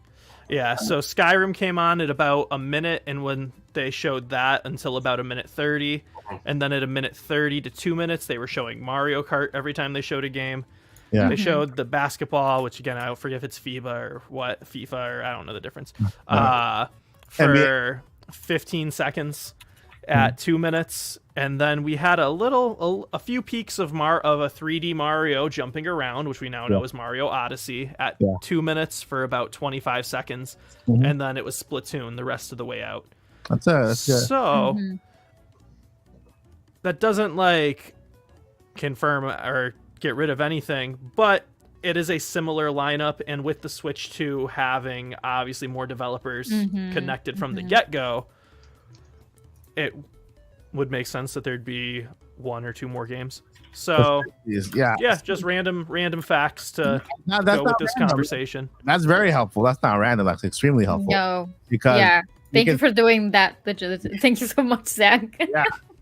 Yeah. So Skyrim came on at about a minute, and when they showed that until about a minute 30, and then at a minute 30 to 2 minutes, they were showing Mario Kart every time they showed a game. Yeah. They showed the basketball, which again, I don't forget if it's FIBA or what, FIFA, or I don't know the difference. For 15 seconds at 2 minutes, and then we had a few peaks of a 3D Mario jumping around, which we now know is Mario Odyssey, at 2 minutes for about 25 seconds, and then it was Splatoon the rest of the way out. That's good. So that doesn't like confirm or get rid of anything, but it is a similar lineup, and with the Switch 2 having obviously more developers connected from the get-go, it would make sense that there'd be 1 or 2 more games. So just random facts to go with this conversation. That's very helpful. That's not random. That's extremely helpful. No, because thank you for doing that. Thank you so much, Zach.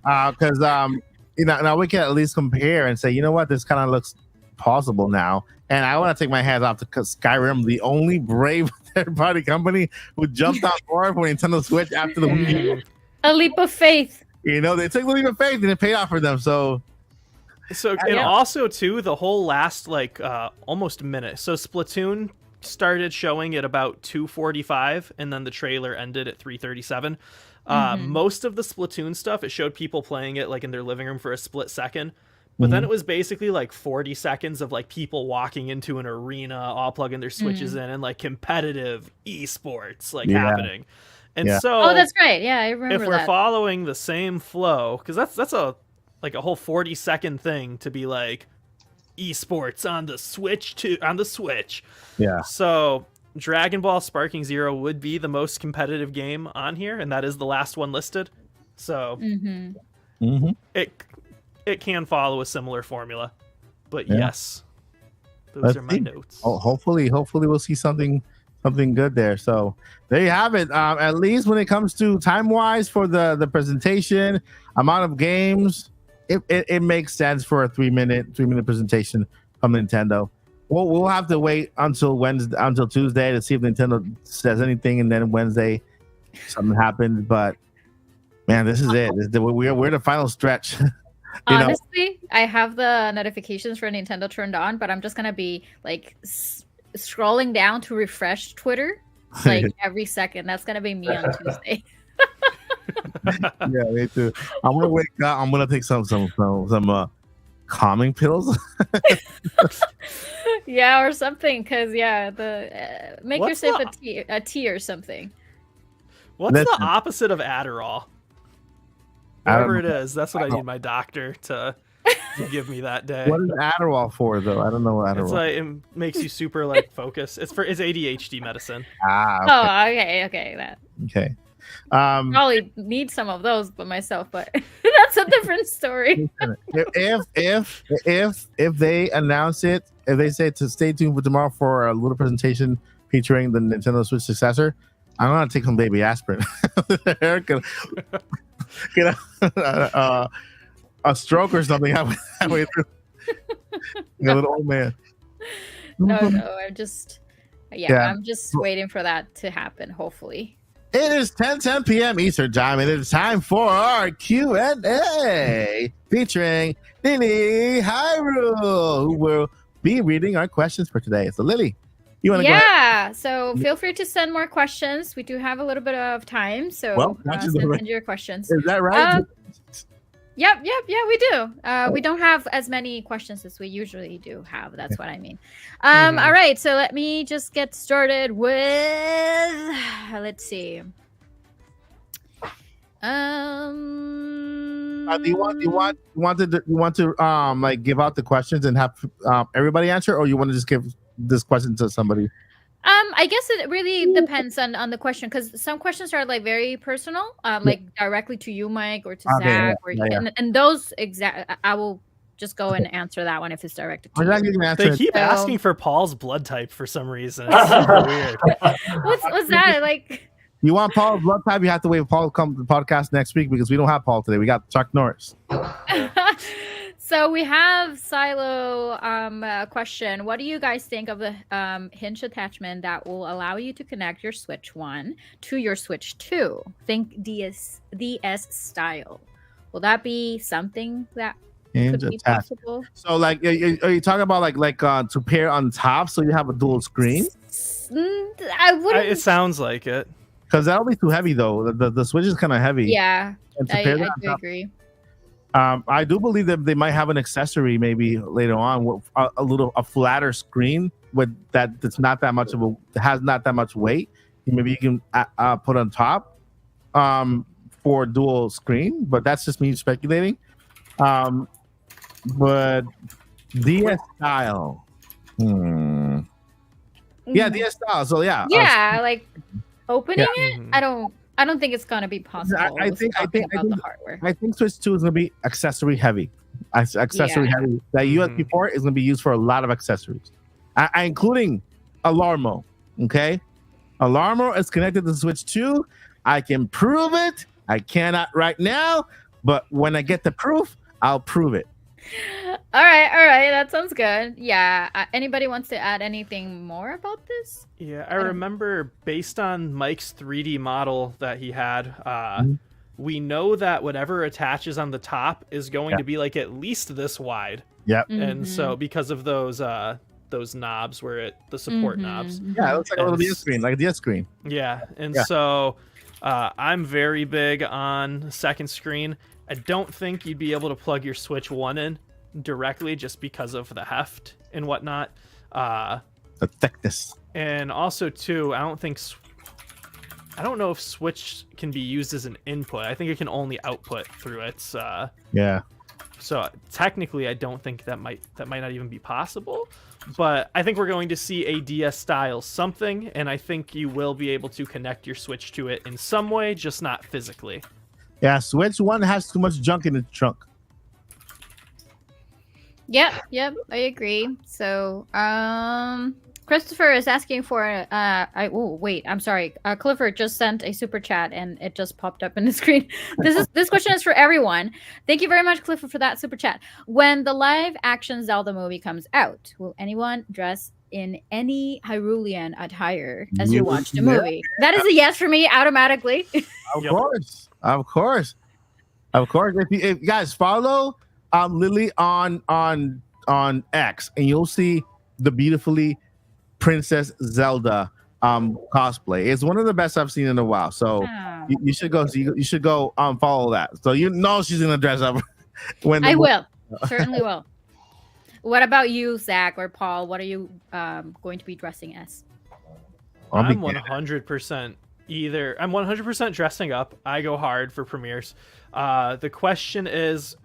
Because now we can at least compare and say, you know what, this kind of looks possible now. And I want to take my hands off to Skyrim, the only brave third-party company who jumped on board for Nintendo Switch after the Wii U. A leap of faith. They took the leap of faith and it paid off for them. So and also too, the whole last almost minute. So Splatoon started showing at about 2:45, and then the trailer ended at 3:37. Most of the Splatoon stuff, it showed people playing it like in their living room for a split second. But then it was basically like 40 seconds of like people walking into an arena, all plugging their Switches in, and like competitive esports happening. And so, that's great. Yeah, I remember. If we're following the same flow, because that's a whole 40-second thing to be like esports on the Switch. Yeah. So Dragon Ball Sparking Zero would be the most competitive game on here, and that is the last one listed. So it can follow a similar formula, but yes, those are my notes. Hopefully we'll see something good there. So there you have it. At least when it comes to time-wise for the presentation, amount of games, it makes sense for a 3-minute presentation from Nintendo. We'll have to wait until Tuesday to see if Nintendo says anything, and then Wednesday something happens. But man, this is it. We're the final stretch. Honestly, I have the notifications for Nintendo turned on, but I'm just gonna be like scrolling down to refresh Twitter like every second. That's gonna be me on Tuesday. Yeah, me too. I'm gonna wake up. I'm gonna take some calming pills. Yeah, or something. Cause make yourself a tea or something. What's the opposite of Adderall? Whatever it is, that's what I need my doctor to give me that day. What is Adderall for, though? I don't know what Adderall. It's like it makes you super focused. It's ADHD medicine. Okay. Okay. Probably need some of those by myself, but that's a different story. if they announce it, if they say to stay tuned for tomorrow for a little presentation featuring the Nintendo Switch successor, I'm gonna take some baby aspirin. Get a stroke or something halfway through. A little old man. No, I'm just waiting for that to happen, hopefully. It is 10 p.m. Eastern time, and it's time for our Q&A featuring Lilly Hyrule, who will be reading our questions for today. So, Lilly, you want to go ahead? So feel free to send more questions. We do have a little bit of time, so send in your questions. Is that right? Yep, we do. We don't have as many questions as we usually do have. That's what I mean. All right, so let me just get started with, let's see. Do you want to like give out the questions and have everybody answer, or you want to just give this question to somebody? I guess it really depends on the question, because some questions are like very personal, like directly to you, Mike, or to Zach, and those I will just go and answer that one if it's directed to you. They keep asking for Paul's blood type for some reason. It's super weird. What's that like? You want Paul's blood type? You have to wait for Paul to come to the podcast next week, because we don't have Paul today. We got Chuck Norris. So we have Silo question. What do you guys think of the hinge attachment that will allow you to connect your Switch 1 to your Switch 2? Think DS style. Will that be something that hinge could be possible? So like, are you talking about like to pair on top so you have a dual screen? I wouldn't. It sounds like it. Because that'll be too heavy though. The Switch is kind of heavy. Yeah, I do agree. I do believe that they might have an accessory maybe later on with a flatter screen with that's not that much has not that much weight. Maybe you can put on top for dual screen, but that's just me speculating. But DS style. Yeah, DS style. So yeah. Like opening it. I don't think it's gonna be possible. I think the hardware. I think Switch 2 is gonna be accessory heavy. Heavy. That USB port is gonna be used for a lot of accessories, including Alarmo. Okay, Alarmo is connected to the Switch 2. I can prove it. I cannot right now, but when I get the proof, I'll prove it. All right, that sounds good. Yeah, anybody wants to add anything more about this? Yeah, I remember based on Mike's 3D model that he had, we know that whatever attaches on the top is going to be like at least this wide. Yep. And so because of those knobs the support knobs. Yeah, it looks like a little DS screen, like a DS screen. Yeah, and so I'm very big on second screen. I don't think you'd be able to plug your Switch 1 in directly just because of the heft and whatnot. The thickness. And also, too, I don't know if Switch can be used as an input. I think it can only output through its... So technically, I don't think that might not even be possible. But I think we're going to see a DS style something, and I think you will be able to connect your Switch to it in some way, just not physically. Yeah, Switch 1 has too much junk in its trunk. Yep, I agree. So, Christopher is asking for I'm sorry. Clifford just sent a super chat and it just popped up in the screen. This question is for everyone. Thank you very much, Clifford, for that super chat. When the live action Zelda movie comes out, will anyone dress in any Hyrulean attire as you watch the movie? That is a yes for me automatically. Of course. If you guys follow Lilly on X, and you'll see the beautifully Princess Zelda cosplay. It's one of the best I've seen in a while. So you should go. You should go follow that. So you know she's gonna dress up when I will. Certainly will. What about you, Zach or Paul? What are you going to be dressing as? I'm 100% either. I'm 100% dressing up. I go hard for premieres. The question is,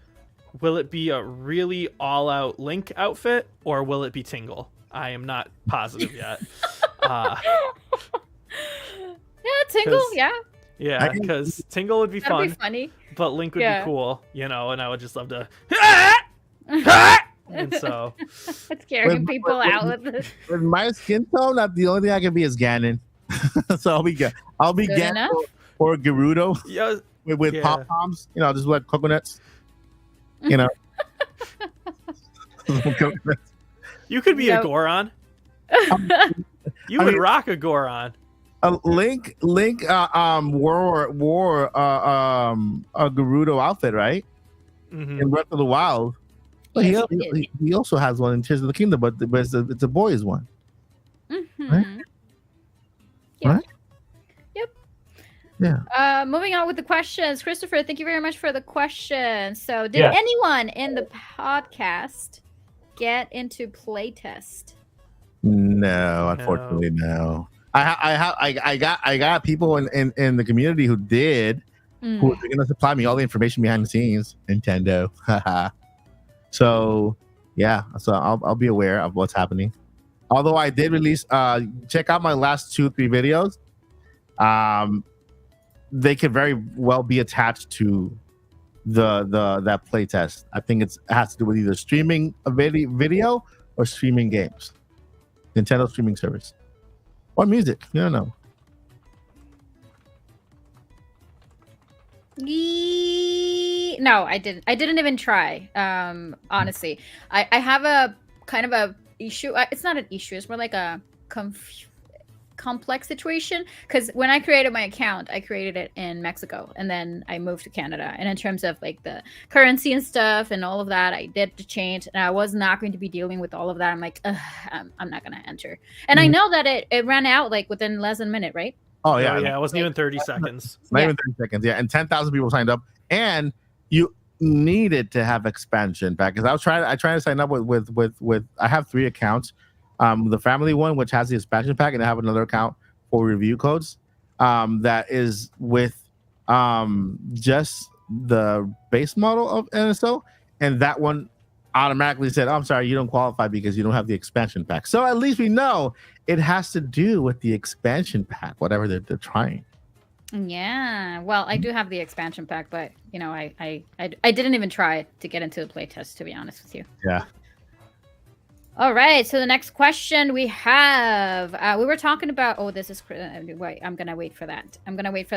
will it be a really all-out Link outfit, or will it be Tingle? I am not positive yet. Yeah, Tingle, yeah. Yeah, because Tingle would be That'd fun. Be funny. But Link would be cool, and I would just love to... And so... It's scaring people out with this. With my skin tone, the only thing I can be is Ganon. So I'll be Good Gan enough. or Gerudo Yeah. with Yeah. pom poms. You know, just like coconuts. You know. Coconuts. You could be a Yep. Goron. You I would mean- rock a Goron. Link, wore a Gerudo outfit, right? Mhm. In Breath of the Wild. But Yes, he did. he also has one in Tears of the Kingdom, but it's a boys one. Mhm. Yep. Right? Yep. Yeah. Moving on with the questions. Christopher, thank you very much for the question. So, did Yes. anyone in the podcast get into playtest? No, unfortunately, no. I got people in the community who did, who are going to supply me all the information behind the scenes. Nintendo. So yeah, so I'll be aware of what's happening. Although I did release, check out my last 2-3 videos. They could very well be attached to that playtest. I think it has to do with either streaming a video or streaming games, Nintendo streaming service, or music. You don't know. No, I didn't. I didn't even try. Honestly, I have a kind of a issue. It's not an issue. It's more like a complex situation. Because when I created my account, I created it in Mexico, and then I moved to Canada. And in terms of like the currency and stuff and all of that, I did the change, and I was not going to be dealing with all of that. I'm like, I'm not going to enter. And I know that it ran out like within less than a minute, right? Oh yeah, It wasn't even 30 seconds. Not even 30 seconds. Yeah, and 10,000 people signed up, and you needed to have expansion pack. Because I tried to sign up with. I have 3 accounts. The family one, which has the expansion pack, and I have another account for review codes. That is with just the base model of NSO, and that one automatically said, "I'm sorry, you don't qualify because you don't have the expansion pack." So at least we know it has to do with the expansion pack, whatever they're trying. Yeah, well, I do have the expansion pack, but you know, I didn't even try to get into the playtest, to be honest with you. Yeah. All right, so the next question we have, we were talking about. Oh, this is wait. I'm gonna wait for that.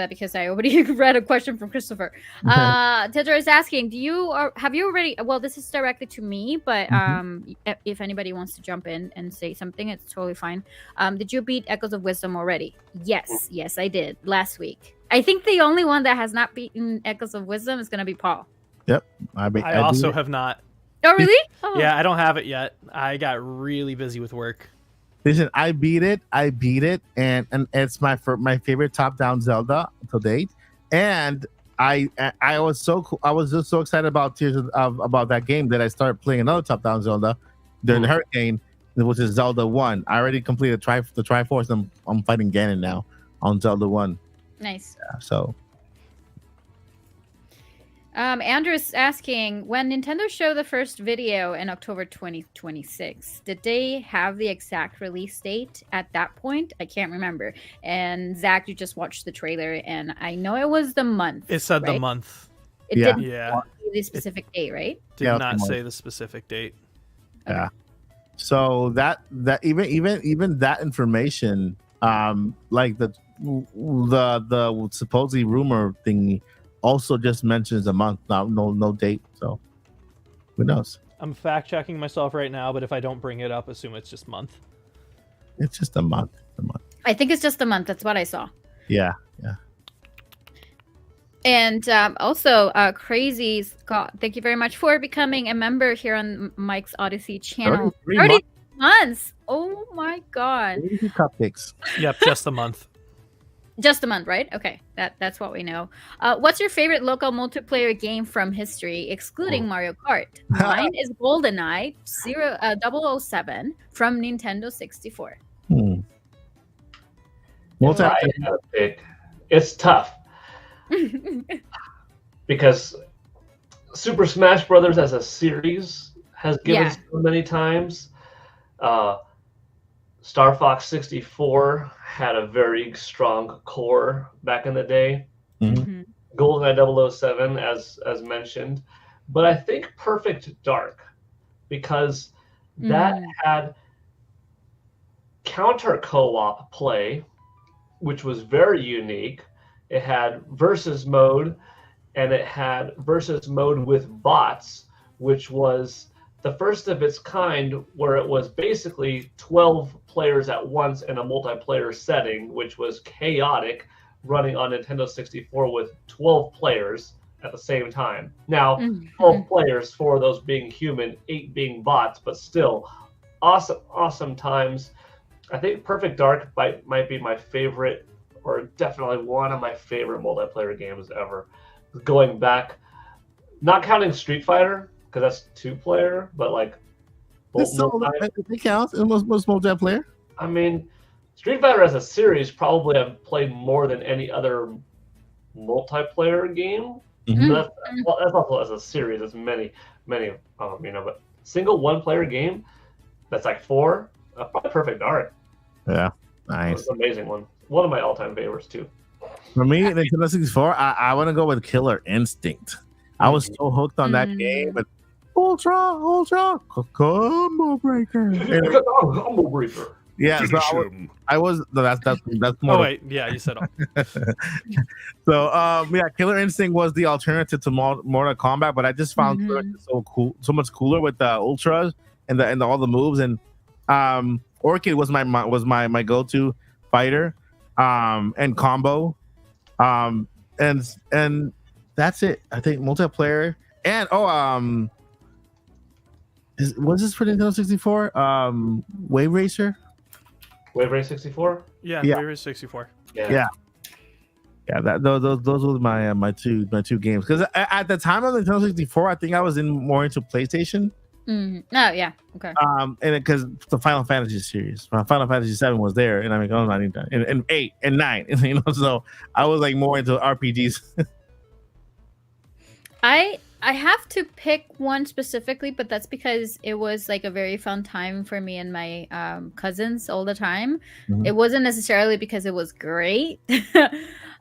Because I already read a question from Christopher. Tedra is asking, have you already? Well, this is directly to me, but if anybody wants to jump in and say something, it's totally fine. Did you beat Echoes of Wisdom already? Yes, I did last week. I think the only one that has not beaten Echoes of Wisdom is gonna be Paul. Yep, I also have not. Oh, really? Oh. Yeah, I don't have it yet. I got really busy with work. Listen, I beat it, and it's my favorite top-down Zelda to date. And I was so cool. I was just so excited about about that game that I started playing another top-down Zelda during the hurricane, which is Zelda 1. I already completed the Triforce. And I'm fighting Ganon now on Zelda 1. Nice. Yeah, so. Andrew's asking, when Nintendo showed the first video in October 2026, did they have the exact release date at that point? I can't remember. And Zach, you just watched the trailer, and I know it was the month. It said right? the month. It Yeah. didn't Yeah. say the specific date, right? Did Yeah, not it's the say month. the specific date. Yeah. So that even that information, like the supposedly rumor thingy, also just mentions a month, no date. So who knows? I'm fact checking myself right now, but if I don't bring it up, assume it's just month. It's just a month. I think it's just a month. That's what I saw. Yeah. And also, Crazy Scott, thank you very much for becoming a member here on Mike's Odyssey channel. 33 months. Oh my god. Cupcakes. Yep, just a month. Just a month, right? Okay, that's what we know. What's your favorite local multiplayer game from history, excluding Mario Kart? Mine is GoldenEye 007 from Nintendo 64. It's tough because Super Smash Brothers as a series has given so many times. Star Fox 64 had a very strong core back in the day. GoldenEye 007, as mentioned. But I think Perfect Dark, because that had counter co-op play which was very unique. It had versus mode, and it had versus mode with bots, which was the first of its kind, where it was basically 12 players at once in a multiplayer setting, which was chaotic, running on Nintendo 64 with 12 players at the same time. Now, 12 players, 4 of those being human, 8 being bots, but still awesome times. I think Perfect Dark might be my favorite, or definitely one of my favorite multiplayer games ever. Going back, not counting Street Fighter, because that's 2-player, but like it counts. It was multiplayer. I mean, Street Fighter as a series probably I've played more than any other multiplayer game. That's also as a series. There's many, but single 1-player game that's like 4. Probably Perfect Dark. Yeah, nice. It's an amazing one. One of my all-time favorites too. For me, Nintendo 64, I want to go with Killer Instinct. I was so hooked on that game, but Ultra Combo Breaker. Combo Breaker. Yeah, so I was no, that's more. Oh wait, yeah, you said all. So yeah, Killer Instinct was the alternative to Mortal Kombat, but I just found Killer so cool, so much cooler with the Ultras and all the moves, and Orchid was my go-to fighter, and combo, and that's it. I think multiplayer and was this for Nintendo 64? Wave Racer. Wave Race 64? Yeah, Wave Race 64. Yeah. Those were my two games. Because at the time of Nintendo 64, I think I was more into PlayStation. Oh yeah, okay. And because the Final Fantasy series, Final Fantasy 7 was there, and I mean, oh, and 8 and 9, so I was like more into RPGs. I have to pick one specifically, but that's because it was like a very fun time for me and my cousins all the time. It wasn't necessarily because it was great, but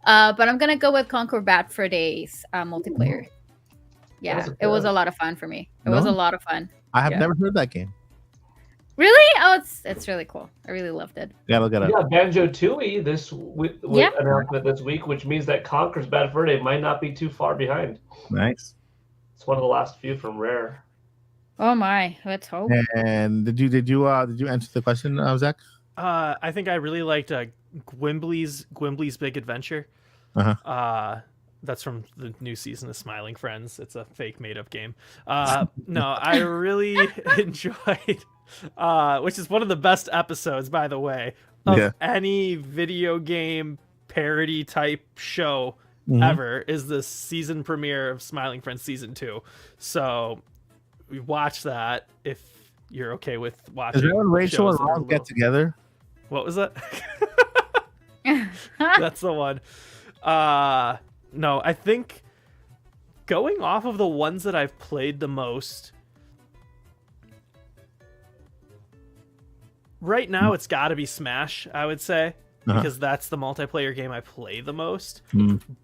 I'm gonna go with Conquer Bad Fur Days multiplayer. Yeah, it was a lot of fun for me. It was a lot of fun. I have never heard that game. Really? Oh, it's really cool. I really loved it. Yeah, look at it. Yeah, Banjo-Tooie with announcement this week, which means that Conker's Bad Fur Day might not be too far behind. Nice. It's one of the last few from Rare. Oh my, let's hope. And did you answer the question, Zach? I think I really liked Gwimbly's Big Adventure. That's from the new season of Smiling Friends. It's a fake made-up game. No, I really enjoyed, which is one of the best episodes, by the way, of any video game parody type show ever, is the season premiere of Smiling Friends Season 2. So we watch that if you're okay with watching. Is that when Rachel and Ron get together? What was that? That's the one. No, I think going off of the ones that I've played the most, right now it's got to be Smash, I would say, because that's the multiplayer game I play the most.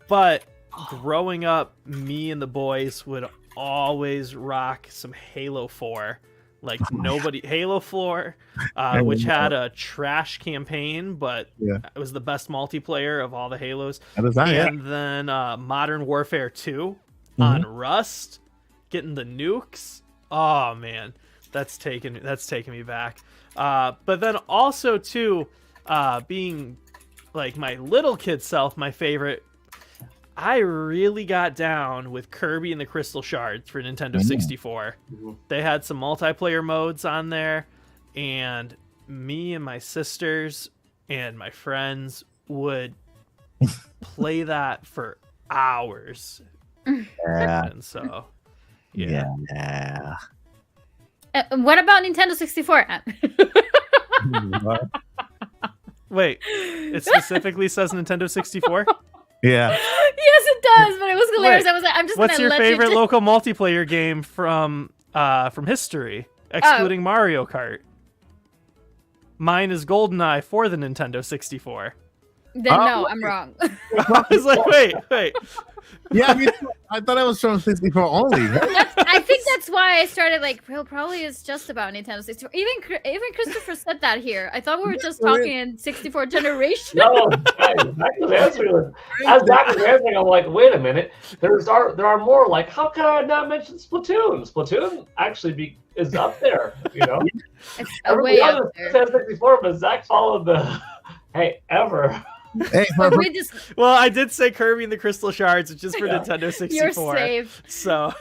But growing up, me and the boys would always rock some Halo 4. Like Halo 4, which had a trash campaign, but it was the best multiplayer of all the Halos. Then Modern Warfare 2 on Rust, getting the nukes. Oh man, that's taking me back. But then also too, being like my little kid self, my favorite, I really got down with Kirby and the Crystal Shards for Nintendo 64. They had some multiplayer modes on there, and me and my sisters and my friends would play that for hours. And so, what about Nintendo 64? Wait, it specifically says Nintendo 64? Yeah. Yes, it does, but it was hilarious. Wait, I was like, I'm just what's gonna your let favorite you local multiplayer game from history, excluding Mario Kart? Mine is GoldenEye for the Nintendo 64. Then no, I'm wrong. I was like, wait. Yeah, I thought it was from 64 only. I think that's why why I started like, well, probably it's just about Nintendo 64. Even Christopher said that here. I thought we were just talking in 64 generation. No, Zach was answering. As Zach was answering, I'm like, wait a minute. There are more. Like, how can I not mention Splatoon? Splatoon actually is up there. You know, It's way up there. 64, but Zach followed the ever. Hey, well, I did say Kirby and the Crystal Shards, which is for Nintendo 64. You're safe. So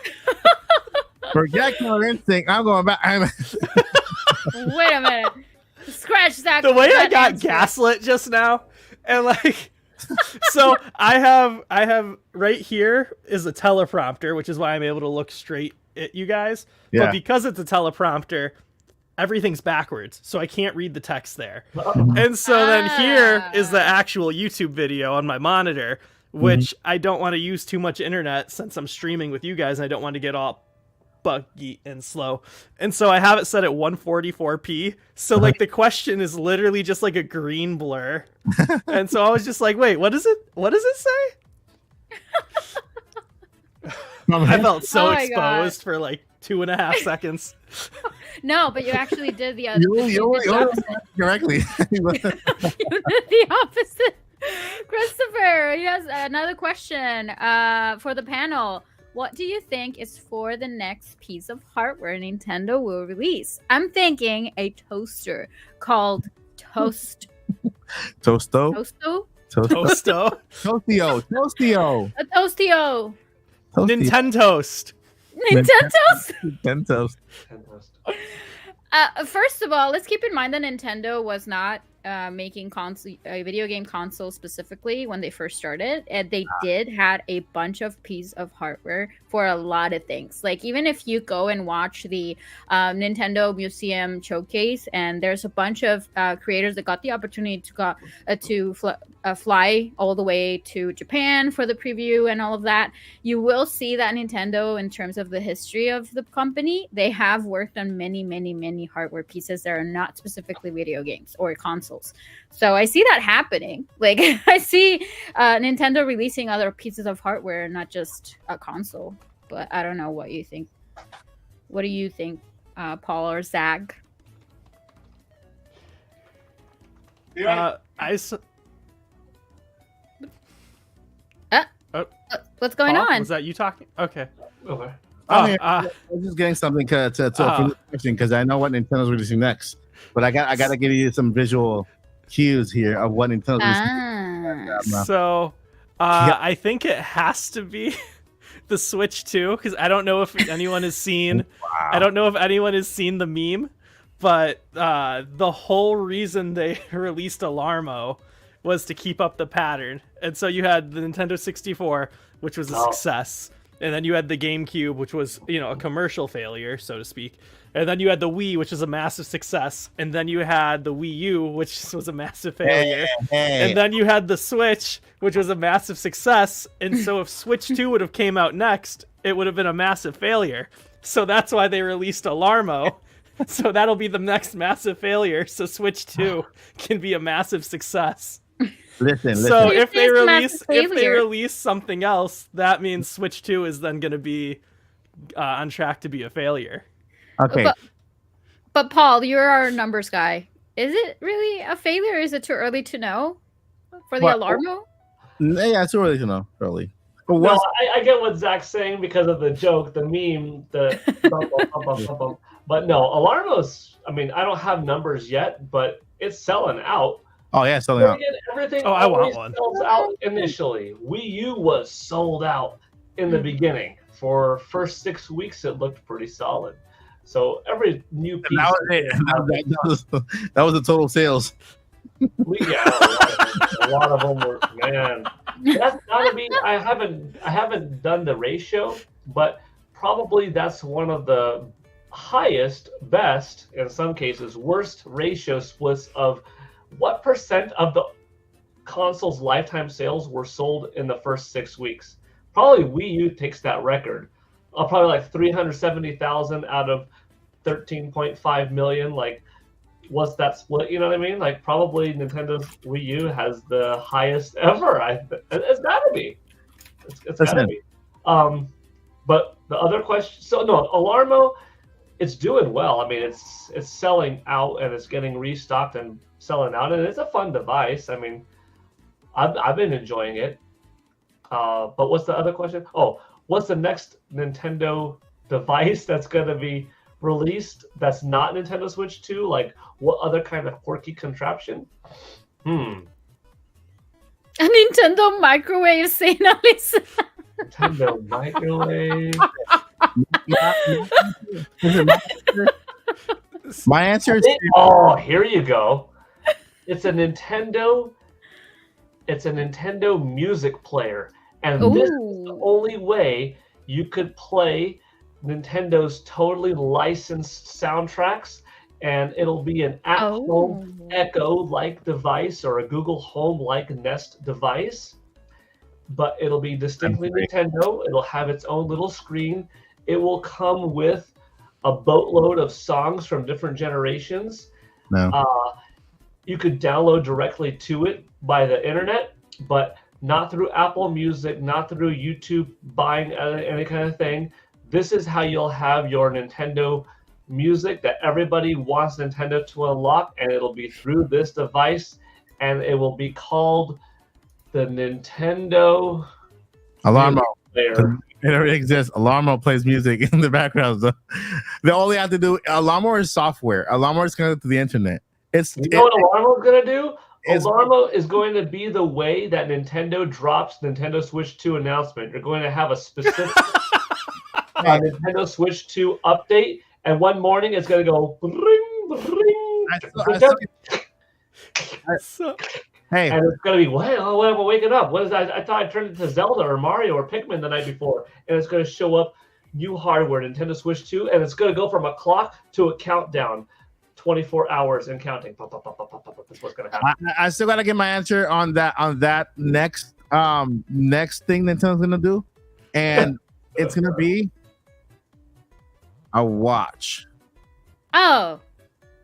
forget Killer Instinct. I'm going back. Wait a minute. Scratch Zach. The way I got gaslit just now, and like, so I have right here is a teleprompter, which is why I'm able to look straight at you guys. Yeah. But because it's a teleprompter, everything's backwards, so I can't read the text there. And so then here is the actual YouTube video on my monitor, which I don't want to use too much internet since I'm streaming with you guys, and I don't want to get all buggy and slow. And so I have it set at 144p. So like the question is literally just like a green blur. And so I was just like, wait, what does it say? I felt so exposed for like 2.5 seconds. No, but you actually did the other. You correctly. You did the opposite. Christopher, yes, another question for the panel. What do you think is for the next piece of hardware Nintendo will release? I'm thinking a toaster called Toasto. Toastio. A Toastio. Nintentoast. Nintentoast. First of all, let's keep in mind that Nintendo was not making video game consoles specifically when they first started, and they did had a bunch of pieces of hardware for a lot of things. Like even if you go and watch the Nintendo Museum showcase, and there's a bunch of creators that got the opportunity to fly all the way to Japan for the preview and all of that, you will see that Nintendo, in terms of the history of the company, they have worked on many hardware pieces that are not specifically video games or consoles. So I see that happening. Like I see Nintendo releasing other pieces of hardware, not just a console. But I don't know what you think. What do you think, Paul or Zach? What's going on? Was that you talking? Okay. I'm just getting something because I know what Nintendo's releasing next, but I got to give you some visual cues here of what Nintendo's releasing. So, I think it has to be the Switch 2, because I don't know if anyone has seen. Wow. I don't know if anyone has seen the meme, but the whole reason they released Alarmo was to keep up the pattern. And so you had the Nintendo 64, which was a success. And then you had the GameCube, which was, a commercial failure, so to speak. And then you had the Wii, which was a massive success. And then you had the Wii U, which was a massive failure. And then you had the Switch, which was a massive success. And so if Switch 2 would have came out next, it would have been a massive failure. So that's why they released Alarmo. So that'll be the next massive failure. So Switch 2 can be a massive success. Listen. So if they release something else, that means Switch 2 is then going to be on track to be a failure. Okay. But Paul, you're our numbers guy. Is it really a failure? Or is it too early to know for the Alarmo? Yeah, it's too early to know. Early. Well, I get what Zach's saying because of the joke, the meme, the bump. But no, Alarmo's. I mean, I don't have numbers yet, but it's selling out. Oh yeah, selling out. Everything I want one. sells out initially. Wii U was sold out in the beginning. For first 6 weeks, it looked pretty solid. So every new piece. That was the total sales. A lot of them were, man. That's gotta be. I haven't done the ratio, but probably that's one of the highest, best, in some cases, worst ratio splits of what percent of the console's lifetime sales were sold in the first 6 weeks. Probably Wii U takes that record. Probably like 370,000 out of 13.5 million. Like, what's that split? You know what I mean? Like, probably Nintendo's Wii U has the highest ever. It's gotta be. It's gotta be. But the other question. So no, Alarmo, it's doing well. I mean, it's selling out and it's getting restocked and selling out, and it's a fun device. I mean, I've been enjoying it. But what's the other question? Oh, what's the next Nintendo device that's going to be released that's not Nintendo Switch 2? Like, what other kind of quirky contraption? A Nintendo microwave, Saint Alice. Nintendo microwave. My answer is oh, here you go. It's a Nintendo music player, and this is the only way you could play Nintendo's totally licensed soundtracks, and it'll be an Apple Echo-like device or a Google Home-like Nest device, but it'll be distinctly Nintendo. It'll have its own little screen. It will come with a boatload of songs from different generations. You could download directly to it by the internet, but not through Apple Music, not through YouTube buying any kind of thing. This is how you'll have your Nintendo music that everybody wants Nintendo to unlock, and it'll be through this device, and it will be called the Nintendo Alarmo. Player. It already exists. Alarmo plays music in the background. So they only have to do Alarmo is software. Alarmo is connected to the internet. You know what Alarmo is going to do? Alarmo is going to be the way that Nintendo drops Nintendo Switch 2 announcement. You're going to have a specific Nintendo Switch 2 update, and one morning it's going to go ring, ring. Hey, and it's going to be, well, when am I waking up? What is that? I thought I turned it to Zelda or Mario or Pikmin the night before, and it's going to show up new hardware, Nintendo Switch 2, and it's going to go from a clock to a countdown. 24 hours and counting. Pop, pop, pop, pop, pop, pop. That's what's gonna happen. I still gotta get my answer on that next thing Nintendo's gonna do, and it's gonna be a watch. Oh,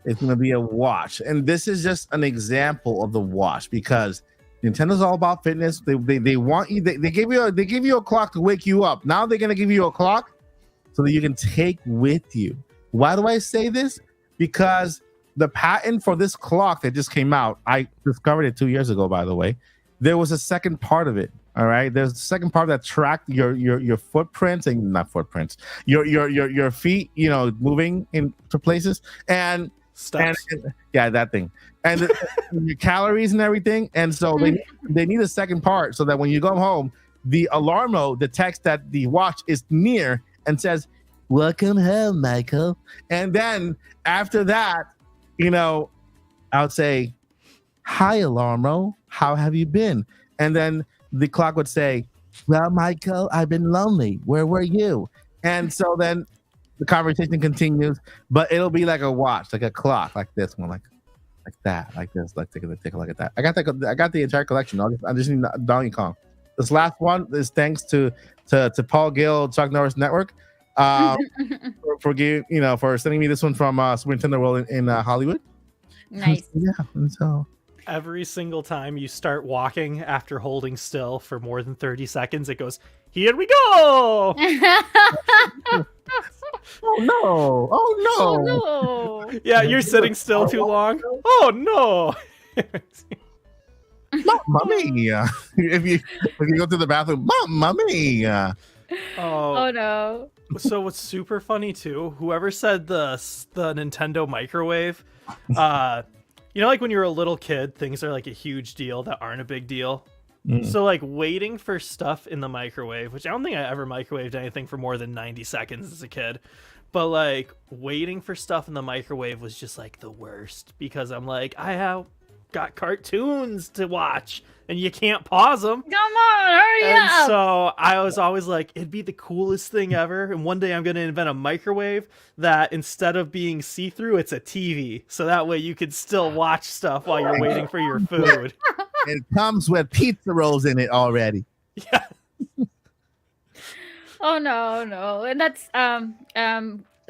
it's gonna be a watch, and this is just an example of the watch because Nintendo's all about fitness. They want you. They give you a clock to wake you up. Now they're gonna give you a clock so that you can take with you. Why do I say this? Because the patent for this clock that just came out, I discovered it 2 years ago, by the way. There was a second part of it. All right. There's a second part that tracked your footprints and not footprints, your feet, moving into places and yeah, that thing. And your calories and everything. And so they need a second part so that when you go home, the Alarmo detects that the watch is near and says, "Welcome home, Michael." And then after that, I would say, "Hi, Alarmo. How have you been?" And then the clock would say, "Well, Michael, I've been lonely. Where were you?" And so then the conversation continues, but it'll be like a watch, like a clock, like this one, like that, like this. Like take a look at that. I got the entire collection. I just need Donkey Kong. This last one is thanks to Paul Gill, Chuck Norris Network. For sending me this one from Super Nintendo World in Hollywood. Nice. Yeah, and so every single time you start walking after holding still for more than 30 seconds, it goes, "Here we go!" Oh no! Oh no! Yeah, you're sitting still too long. Oh no! Mamma mia! If you go to the bathroom, Mamma mia! Oh no! So what's super funny too, whoever said the Nintendo microwave, like when you're a little kid, things are like a huge deal that aren't a big deal. So like waiting for stuff in the microwave, which I don't think I ever microwaved anything for more than 90 seconds as a kid, but like waiting for stuff in the microwave was just like the worst because I'm like, I have got cartoons to watch and you can't pause them. Come on, hurry and up. So I was always like, it'd be the coolest thing ever. And one day I'm going to invent a microwave that instead of being see-through, it's a TV. So that way you could still watch stuff while you're waiting for your food. It comes with pizza rolls in it already. Yeah. Oh no. And that's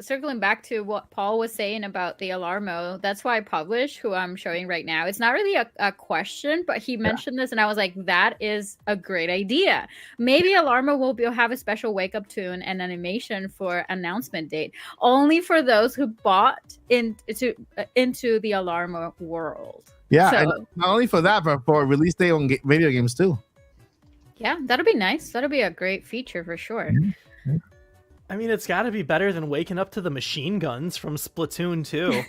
circling back to what Paul was saying about the Alarmo, that's why I published who I'm showing right now. It's not really a question, but he mentioned this, and I was like, that is a great idea. Maybe Alarmo will have a special wake up tune and animation for announcement date, only for those who bought into the Alarmo world. Yeah, So, and not only for that, but for release day on video games too. yeah, that'll be nice. That'll be a great feature for sure. Mm-hmm. I mean, it's got to be better than waking up to the machine guns from Splatoon 2.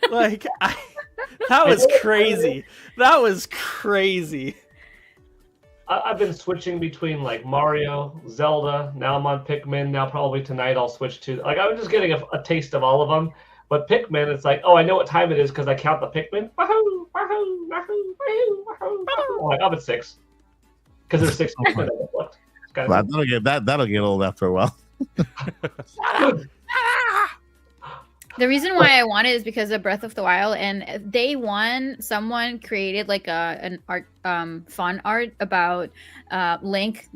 Like, that was crazy. That was crazy. I've been switching between like Mario, Zelda. Now I'm on Pikmin. Now probably tonight I'll switch to like I'm just getting a taste of all of them. But Pikmin, it's like, oh, I know what time it is because I count the Pikmin. Wahoo, wahoo, wahoo, wahoo, wahoo, wahoo. Like I'm at 6 because there's 6 Pikmin that I've looked. Well, that'll get old after a while. The reason why I want it is because of Breath of the Wild, and day one, someone created like an art, fun art about Link,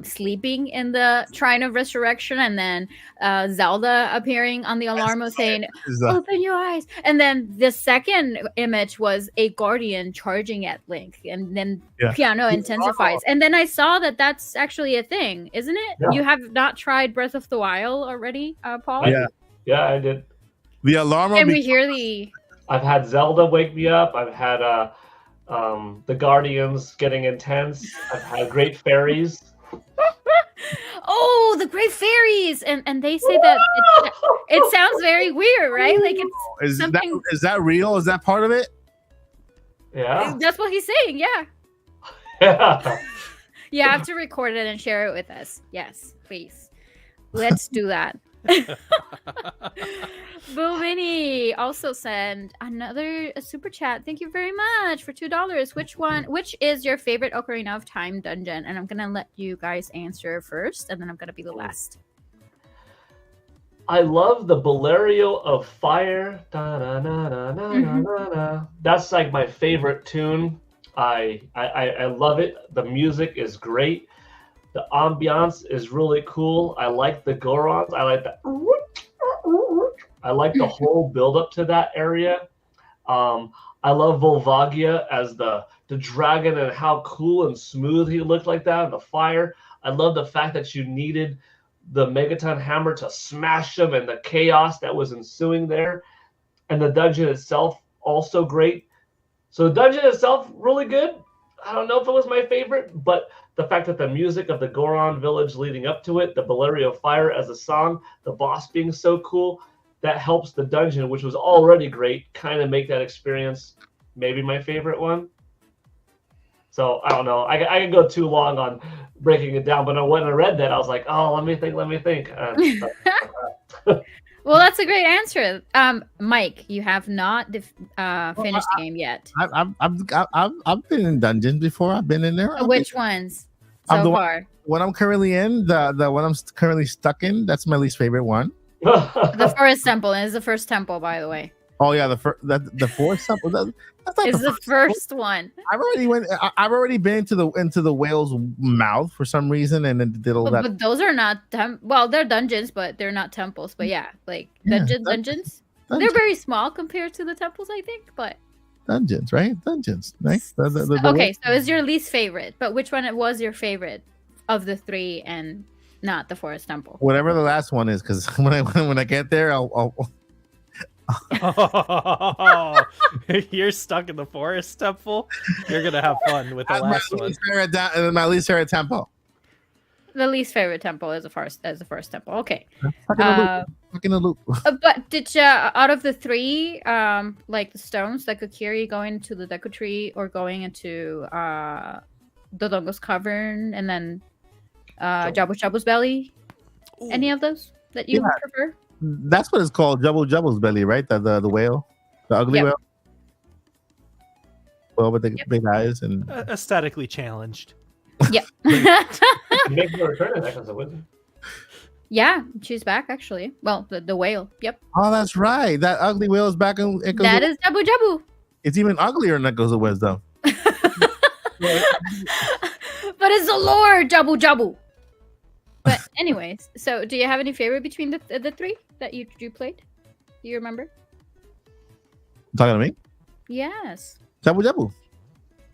sleeping in the Shrine of Resurrection, and then Zelda appearing on the Alarmo saying, "Open your eyes." And then the second image was a guardian charging at Link, and then piano intensifies. And then I saw that that's actually a thing, isn't it? Yeah. You have not tried Breath of the Wild already, Paul? Yeah, I did. The Alarmo. Can we hear the? I've had Zelda wake me up. I've had the Guardians getting intense. I've had Great Fairies. Oh, the Great Fairies, and they say that it sounds very weird, right? Like it's something. Is that real? Is that part of it? Yeah, that's what he's saying. Yeah. Yeah. You have to record it and share it with us. Yes, please. Let's do that. Boomini also sent another super chat. Thank you very much for $2. Which is your favorite Ocarina of Time dungeon? And I'm gonna let you guys answer first, and then I'm gonna be the last. I love the Bolero of Fire. That's like my favorite tune. I love it. The music is great. The ambiance is really cool. I like the Gorons. I like that. I like the whole build up to that area. I love Volvagia as the dragon and how cool and smooth he looked like that. The fire. I love the fact that you needed the Megaton hammer to smash them and the chaos that was ensuing there. And the dungeon itself also great. So the dungeon itself really good. I don't know if it was my favorite, but the fact that the music of the Goron village leading up to it, the Bolero of Fire as a song, the boss being so cool, that helps the dungeon, which was already great, kind of make that experience maybe my favorite one. So I don't know. I could go too long on breaking it down, but when I read that, I was like, oh, let me think. Well, that's a great answer. Mike, you have not finished the game yet. I've been in dungeons before. I've been in there. Which ones so far? What I'm currently in, the one I'm currently stuck in, that's my least favorite one. The Forest Temple is the first temple, by the way. Oh yeah, the Forest Temple. That's not the first one. I've already been into the whale's mouth for some reason, and then did all that. But those are not they're dungeons, but they're not temples. But yeah, like dungeons. They're very small compared to the temples, I think. But dungeons, right? Dungeons, right? Okay, so it's your least favorite, but which one was your favorite of the three, and not the Forest Temple? Whatever the last one is, because when I get there, I'll Oh, you're stuck in the Forest Temple. You're gonna have fun with the last one. My least favorite temple. The least favorite temple is the Forest Temple. Okay. Fucking a loop. But did you, out of the three, like the stones that could carry going to the Deku Tree or going into Dodongo's Cavern and then Jabu Jabu's Belly, any of those that you prefer? That's what it's called, Jabu's Belly, right? The whale, the ugly whale. Well, with the big eyes and aesthetically challenged. Yeah. Make her return in that because of wisdom. Yeah, she's back actually. Well, the whale. Yep. Oh, that's right. That ugly whale is back in. That is Jabu Jabu. It's even uglier in Echoes of Wisdom. But it's the Lord Jabu Jabu. But anyways, so do you have any favorite between the three that you played? Do you remember? Talking to me? Yes. Jabu Jabu.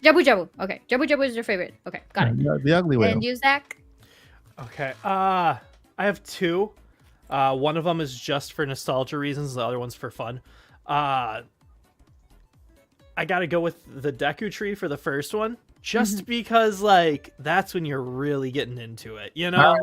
Jabu Jabu. Okay, Jabu Jabu is your favorite. Okay, got it. The ugly way. And you, Zach? Okay. I have two. One of them is just for nostalgia reasons. The other one's for fun. I gotta go with the Deku Tree for the first one, just because like that's when you're really getting into it, you know.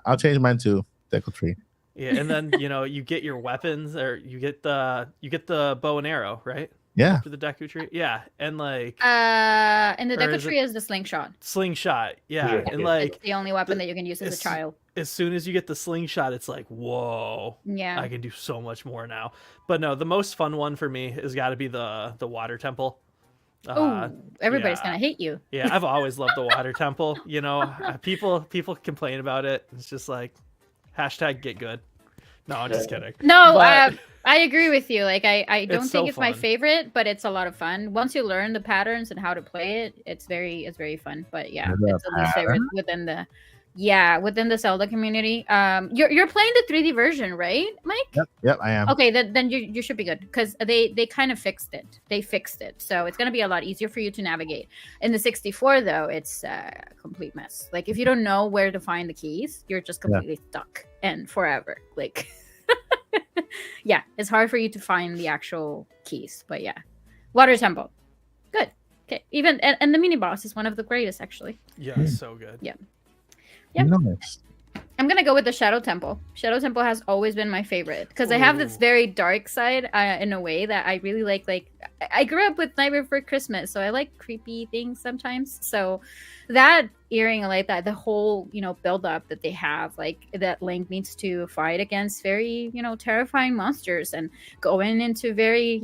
I'll change mine to Deku Tree. Yeah, and then you get your weapons, or you get the bow and arrow, right? Yeah. For the Deku Tree, yeah, and like and the Deku Tree is the slingshot. Slingshot, yeah, and like it's the only weapon that you can use as a child. As soon as you get the slingshot, it's like, whoa, yeah, I can do so much more now. But no, the most fun one for me has got to be the water temple. Oh, everybody's gonna hate you. Yeah, I've always loved the water temple. People complain about it. It's just like hashtag get good. No, I'm just kidding. No, I agree with you. Like I don't think it's my fun. favorite, but it's a lot of fun. Once you learn the patterns and how to play it, it's very fun. But yeah, it's the least favorite within the Zelda community. You're playing the 3D version, right, Mike? Yep, I am. Okay, then you should be good, because they kind of fixed it. They fixed it, so it's gonna be a lot easier for you to navigate. In the 64, though, it's a complete mess. Like if you don't know where to find the keys, you're just completely stuck and forever. Like, yeah, it's hard for you to find the actual keys. But yeah, Water Temple, good. Okay, even and the mini boss is one of the greatest, actually. Yeah, so good. Yeah. Yep. Nice. I'm gonna go with the Shadow Temple. Shadow Temple has always been my favorite, because I have this very dark side in a way that I really like. Like I grew up with Nightmare Before Christmas, so I like creepy things sometimes. So that earring, I like that, the whole build up that they have, like that Link needs to fight against very terrifying monsters and going into very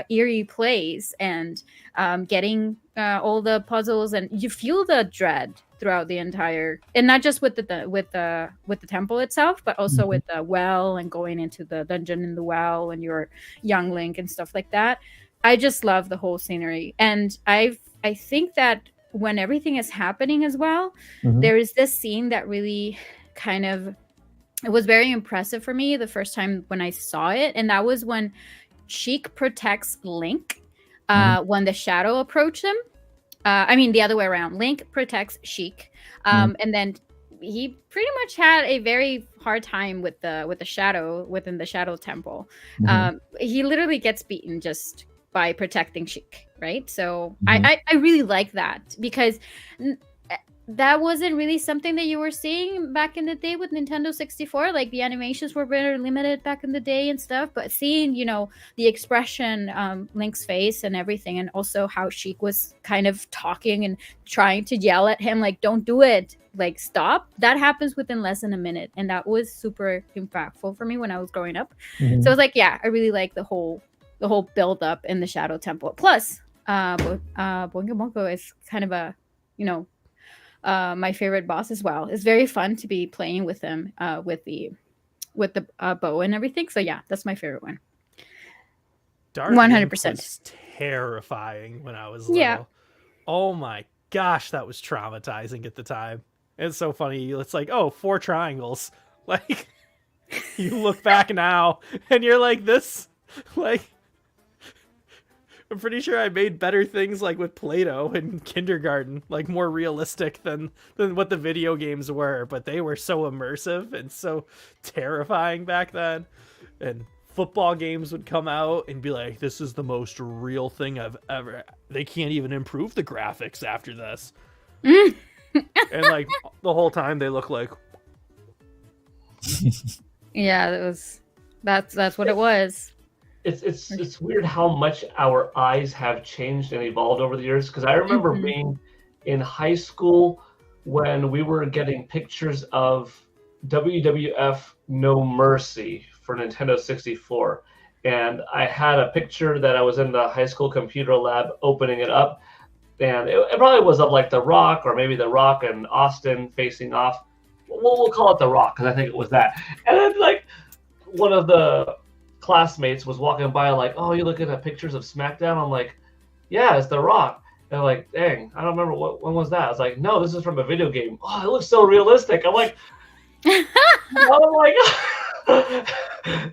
eerie plays and getting all the puzzles, and you feel the dread throughout the entire, and not just with the temple itself, but also with the well and going into the dungeon in the well and your young Link and stuff like that. I just love the whole scenery, and I think that when everything is happening as well, there is this scene that really it was very impressive for me the first time when I saw it, and that was when Sheik protects Link when the shadow approached him. I mean, the other way around. Link protects Sheik, and then he pretty much had a very hard time with the shadow within the Shadow Temple. He literally gets beaten just by protecting Sheik, right? So I really like that, because that wasn't really something that you were seeing back in the day with Nintendo 64. Like the animations were very limited back in the day and stuff, but seeing the expression, Link's face and everything, and also how Sheik was kind of talking and trying to yell at him like, don't do it, like stop, that happens within less than a minute, and that was super impactful for me when I was growing up. So I was like, yeah, I really like the whole build up in the Shadow Temple. Plus Boingo Bongo is kind of a my favorite boss as well. It's very fun to be playing with him with the bow and everything. So yeah, that's my favorite one. 100%. Was terrifying when I was little. Yeah. Oh my gosh, that was traumatizing at the time. It's so funny. It's like, oh, 4 triangles. Like you look back now and you're like, this, like, I'm pretty sure I made better things like with Play-Doh in kindergarten, like more realistic than what the video games were, but they were so immersive and so terrifying back then. And football games would come out and be like, this is the most real thing I've ever, they can't even improve the graphics after this. And like the whole time they look like, yeah, that's what it was. It's weird how much our eyes have changed and evolved over the years. Because I remember being in high school when we were getting pictures of WWF No Mercy for Nintendo 64. And I had a picture that I was in the high school computer lab opening it up. And it probably was of like The Rock, or maybe The Rock and Austin facing off. We'll call it The Rock, because I think it was that. And then like one of the classmates was walking by like, oh, you looking at pictures of SmackDown? I'm like, yeah, it's The Rock. They're like, dang, I don't remember when was that. I was like, no, this is from a video game. Oh, it looks so realistic. I'm like,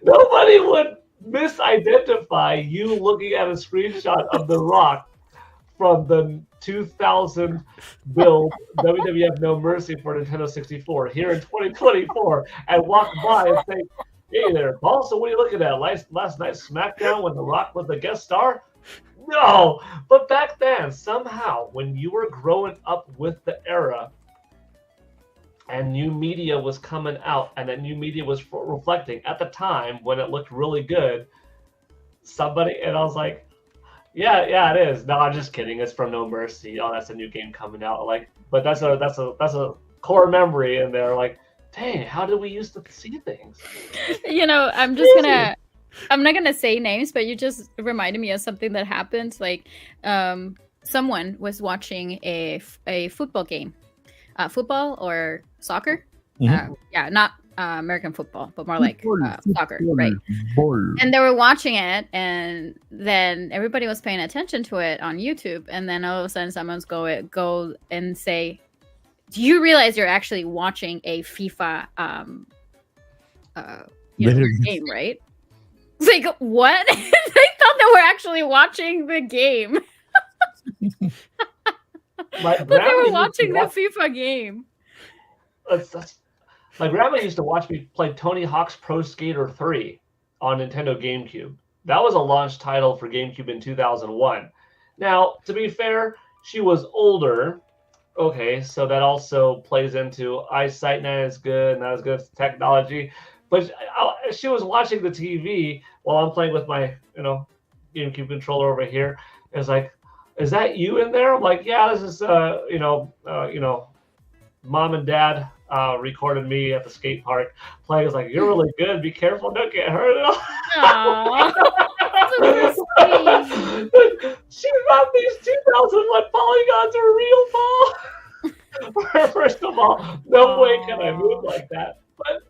nobody would misidentify you looking at a screenshot of The Rock from the 2000 build WWF No Mercy for Nintendo 64 here in 2024 and walk by and say, hey there, Paul, so what are you looking at? Last night's SmackDown when The Rock was the guest star? No, but back then, somehow, when you were growing up with the era and new media was coming out and that new media was reflecting at the time when it looked really good, and I was like, yeah, it is. No, I'm just kidding. It's from No Mercy. Oh, that's a new game coming out. Like, but that's a core memory, and they're like, dang, how did we used to see things? I'm not gonna say names, but you just reminded me of something that happened. Like, someone was watching a football game, football or soccer. Not American football, but more like soccer, right? And they were watching it, and then everybody was paying attention to it on YouTube, and then all of a sudden, someone's go and say, "Do you realize you're actually watching a FIFA game, right?" It's like, what? They thought they were actually watching the game. But they were watching the FIFA game. My grandma used to watch me play Tony Hawk's Pro Skater 3 on Nintendo GameCube. That was a launch title for GameCube in 2001. Now, to be fair, she was older. Okay, so that also plays into eyesight not as good, not as good as technology. But she was watching the TV while I'm playing with my, GameCube controller over here. It was like, is that you in there? I'm like, yeah, this is, Mom and Dad recorded me at the skate park playing. It's like, you're really good. Be careful, don't get hurt. Aww. She thought these 2001 polygons were real, ball. First of all, no way can I move like that. But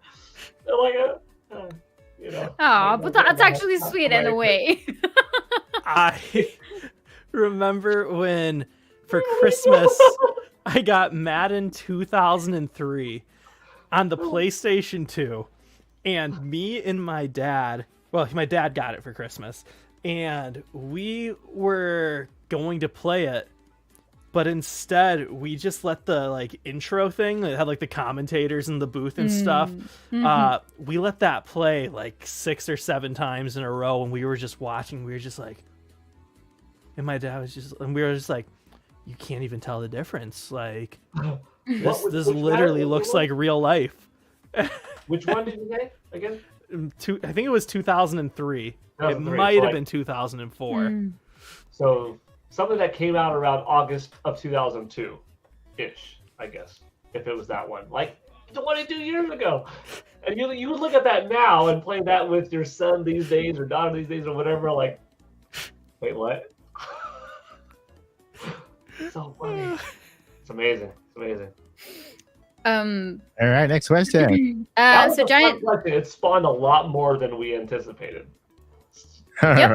they're like but that's actually sweet in a way. I remember when for Christmas I got Madden 2003 on the PlayStation 2, and me and my dad, my dad got it for Christmas, and we were going to play it, but instead we just let the intro thing that had the commentators in the booth and stuff. We let that play 6 or 7 times in a row, and we were just watching. We were just like, and my dad was just, and we were just like, you can't even tell the difference. This literally looks like real life. Which one did you say again? I think it was 2003. It might have been 2004. So something that came out around August of 2002-ish, I guess, if it was that one. 22 years ago. And you would look at that now and play that with your son these days or daughter these days or whatever, wait, what? So funny. It's amazing. All right, next question. So Giant, it spawned a lot more than we anticipated. Yep.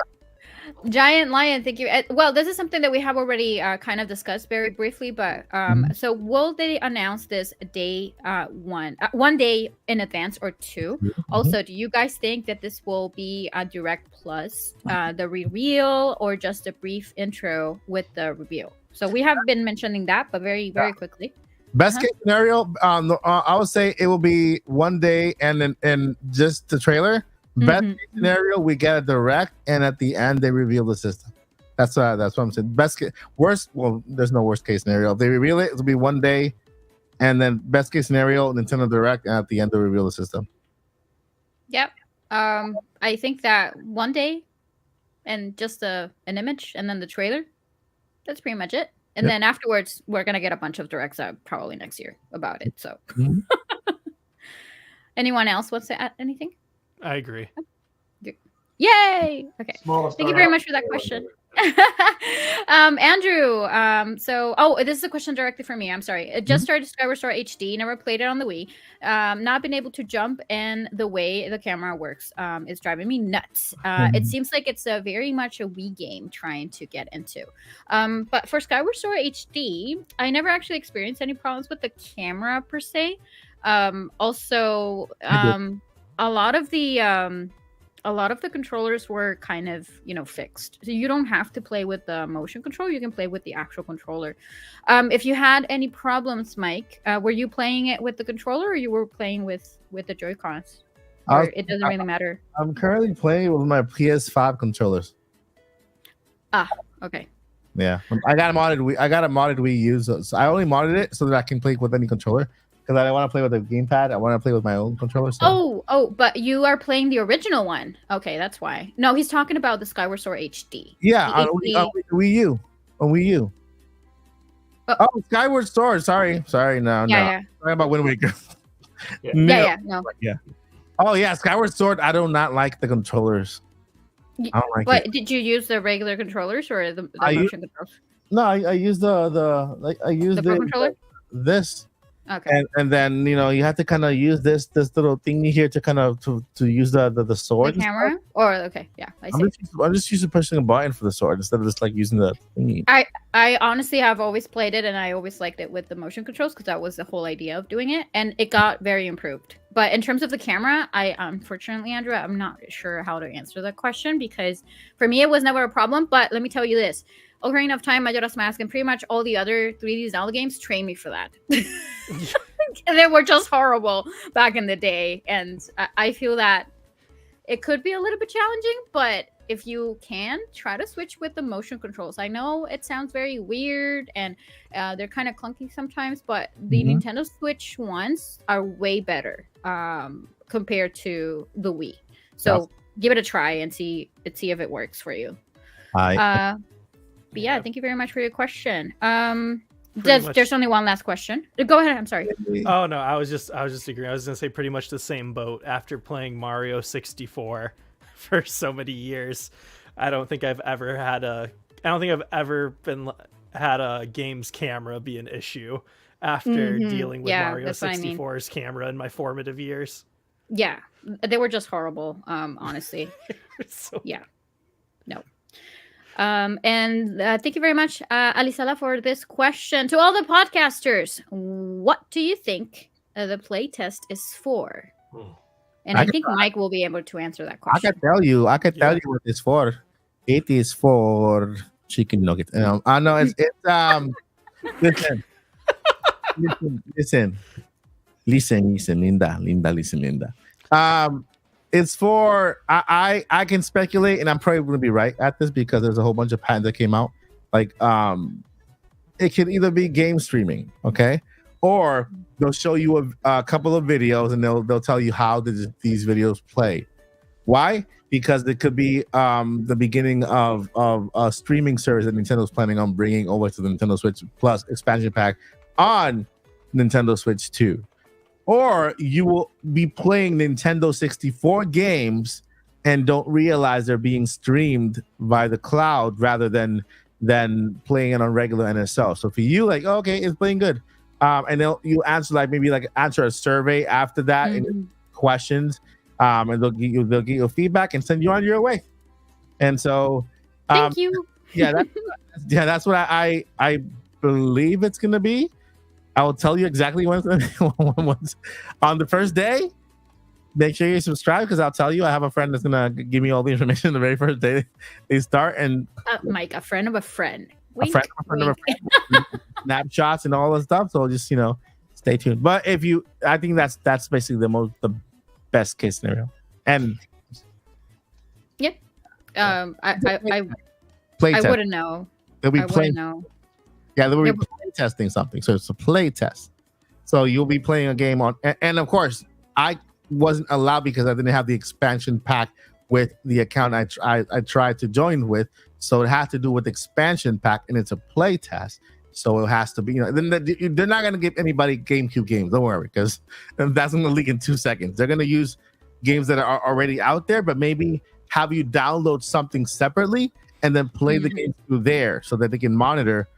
Giant Lion, thank you. Well, this is something that we have already kind of discussed very briefly, but so will they announce this day one day in advance or two? Also, do you guys think that this will be a direct plus the reveal or just a brief intro with the reveal? So we have been mentioning that, but very quickly. Best case scenario, I would say it will be one day and just the trailer. Best case scenario, we get a direct, and at the end they reveal the system. That's what I'm saying. Worst, well, there's no worst case scenario. If they reveal it, it'll be one day, and then best case scenario, Nintendo Direct, and at the end they reveal the system. Yep. I think that one day, and just an image, and then the trailer. That's pretty much it. And then afterwards, we're gonna get a bunch of directs out probably next year about it. So, anyone else wants to add anything? I agree. Yay! Okay. Thank you very much for that question. Andrew, this is a question directly for me. I'm sorry. It just started Skyward Sword HD, never played it on the Wii. Not been able to jump, and the way the camera works is driving me nuts. It seems like it's a very much a Wii game trying to get into. But for Skyward Sword HD, I never actually experienced any problems with the camera per se. Also, a lot of the controllers were kind of, fixed. So you don't have to play with the motion control. You can play with the actual controller. If you had any problems, Mike, were you playing it with the controller, or you were playing with the Joy-Cons? Or it doesn't really matter? I'm currently playing with my PS5 controllers. Ah, okay. Yeah, I got a modded Wii U. So I only modded it so that I can play with any controller. Because I don't want to play with the gamepad. I want to play with my own controller. So. Oh, but you are playing the original one. Okay, that's why. No, he's talking about the Skyward Sword HD. Yeah, on Wii U. On Wii U. Oh, Skyward Sword. Sorry. No. Sorry about Wind Waker. No. Yeah. Oh, yeah, Skyward Sword. I do not like the controllers. I don't like it. Did you use the regular controllers or the motion controls? No, I use the Pro controller? This. Okay. And then you have to kind of use this little thingy here to kind of to use the sword. The camera? Or okay, yeah, I see. I'm just using pushing a button for the sword instead of just like using the thingy. I honestly have always played it, and I always liked it with the motion controls because that was the whole idea of doing it, and it got very improved. But in terms of the camera, I unfortunately, Andrew, I'm not sure how to answer that question because for me it was never a problem. But let me tell you this. Ocarina of Time, Majora's Mask, and pretty much all the other 3D Zelda games trained me for that. And they were just horrible back in the day. And I feel that it could be a little bit challenging, but if you can, try to switch with the motion controls. I know it sounds very weird and they're kind of clunky sometimes, but the Nintendo Switch ones are way better compared to the Wii. So give it a try and see if it works for you. But yeah, thank you very much for your question. There's only one last question. Go ahead. I'm sorry. Oh no, I was just agreeing. I was gonna say pretty much the same boat after playing Mario 64 for so many years. I don't think I've ever had a game's camera be an issue after dealing with Mario 64's camera in my formative years. Yeah, they were just horrible. Honestly. No. And thank you very much, Alisala, for this question. To all the podcasters, what do you think the playtest is for? And I think Mike will be able to answer that question. I can tell you what it's for. It is for chicken nugget. I know it's listen, Linda. It's for I can speculate, and I'm probably going to be right at this because there's a whole bunch of patents that came out. Like it can either be game streaming, okay, or they'll show you a couple of videos and they'll tell you how these videos play. Why? Because it could be the beginning of a streaming service that Nintendo's planning on bringing over to the Nintendo Switch Plus expansion pack on Nintendo Switch 2. Or you will be playing Nintendo 64 games and don't realize they're being streamed by the cloud rather than playing it on regular NSL. So for you, like, okay, it's playing good. And you answer answer a survey after that and questions. And they'll get you feedback and send you on your way. And so thank you. That's what I believe it's gonna be. I will tell you exactly when it's on the first day. Make sure you subscribe because I'll tell you. I have a friend that's gonna give me all the information the very first day they start. And Mike, a friend of a friend. Wink, a friend of a friend. Snapshots and all that stuff. So just stay tuned. But I think that's basically the best case scenario. And yep. I wouldn't know. They'll be wouldn't know. Yeah, they will be play testing something. So it's a play test. So you'll be playing a game on, and of course, I wasn't allowed because I didn't have the expansion pack with the account I tried to join with. So it has to do with expansion pack, and it's a play test. So it has to be, they're not going to give anybody GameCube games. Don't worry, because that's going to leak in 2 seconds. They're going to use games that are already out there, but maybe have you download something separately and then play the games through there so that they can monitor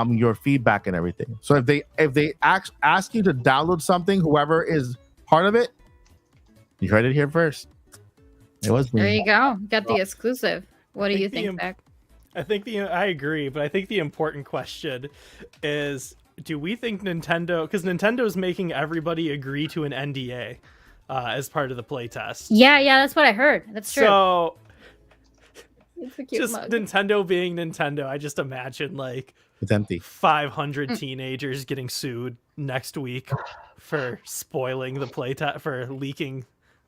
your feedback and everything. So if they ask you to download something, whoever is part of it, you heard it here first. It was me. There you go. Got the exclusive. What do you think, Zach? I agree, but I think the important question is, do we think Nintendo, because Nintendo is making everybody agree to an NDA as part of the playtest. Yeah, that's what I heard. That's true. So it's a cute just mug. Nintendo being Nintendo, I just imagine like it's empty. 500 teenagers getting sued next week for spoiling the playtest, for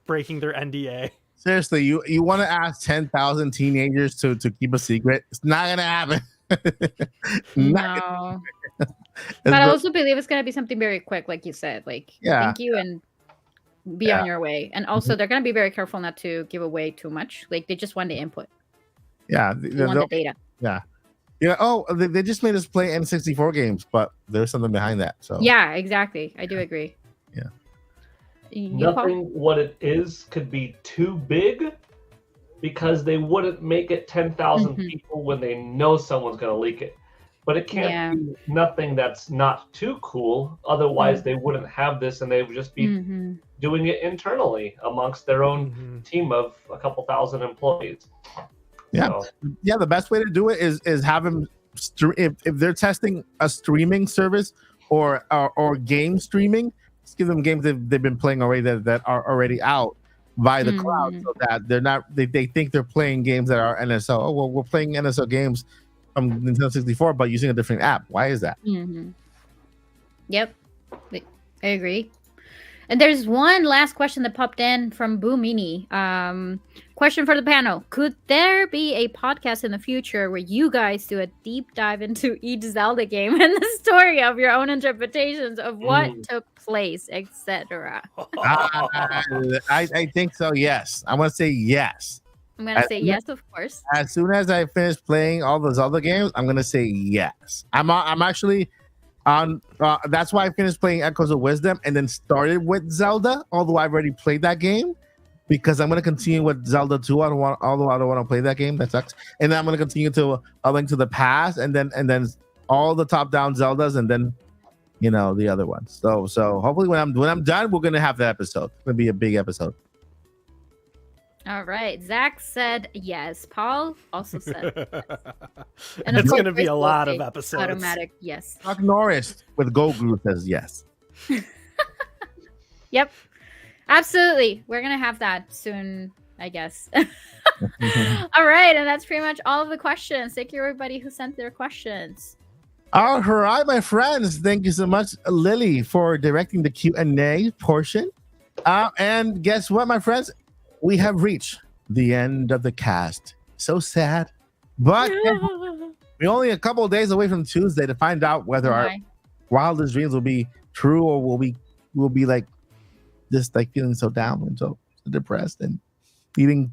breaking their NDA. Seriously, you want to ask 10,000 teenagers to keep a secret? It's not gonna happen. No. But I also believe it's gonna be something very quick, like you said. Like, thank you and be on your way. And also, they're gonna be very careful not to give away too much. Like, they just want the input. Yeah, they want the data. Yeah. Yeah. Oh, they just made us play N64 games, but there's something behind that. So yeah, exactly. I do agree. Yeah. Nothing what it is could be too big, because they wouldn't make it 10,000 people when they know someone's going to leak it. But it can't be nothing that's not too cool. Otherwise, they wouldn't have this, and they would just be doing it internally amongst their own team of a couple thousand employees. Yeah, yeah. The best way to do it is have them if they're testing a streaming service or game streaming. Just give them games they've been playing already that are already out via the cloud, so that they're not they think they're playing games that are NSO. Oh well, we're playing NSO games from Nintendo 64, but using a different app. Why is that? Yep, I agree. And there's one last question that popped in from Boo Mini. Question for the panel: could there be a podcast in the future where you guys do a deep dive into each Zelda game and the story of your own interpretations of what took place, etc.? I think so. Yes, I want to say yes. I'm gonna say yes, of course. As soon as I finish playing all those other games, I'm gonna say yes. I'm actually on. That's why I finished playing Echoes of Wisdom and then started with Zelda. Although I've already played that game, because I'm gonna continue with Zelda 2. Although I don't want to play that game. That sucks. And then I'm gonna continue to A Link to the Past, and then all the top-down Zeldas, and then the other ones. So hopefully when I'm done, we're gonna have that episode. It's gonna be a big episode. All right. Zach said yes. Paul also said yes. And it's going to be a lot of episodes. Automatic yes. Chuck Norris with Goguru says yes. Yep. Absolutely. We're going to have that soon, I guess. All right. And that's pretty much all of the questions. Thank you, everybody who sent their questions. All right, my friends. Thank you so much, Lily, for directing the Q&A portion. And guess what, my friends? We have reached the end of the cast. So sad, but we're only a couple of days away from Tuesday to find out whether our wildest dreams will be true, or will be like just like feeling so down and so depressed and eating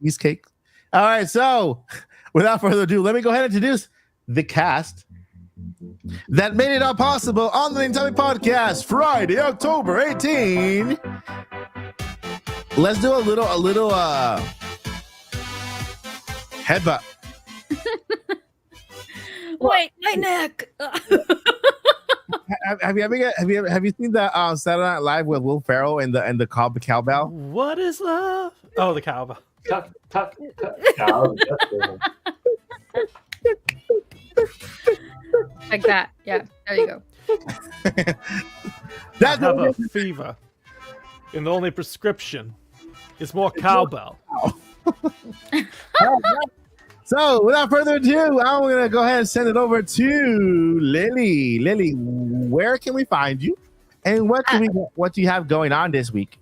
cheesecake. All right, so without further ado, let me go ahead and introduce the cast that made it all possible on the Nintopics Podcast, Friday, October 18. Let's do a little headbutt. Wait, my neck. Have you seen the Saturday Night Live with Will Ferrell and the cowbell? What is love? Oh, the cowbell. Tuck. Like that. Yeah. There you go. I have a fever, and the only prescription is more cowbell. So, without further ado, I'm going to go ahead and send it over to Lily. Lily, where can we find you? And what do you have going on this week?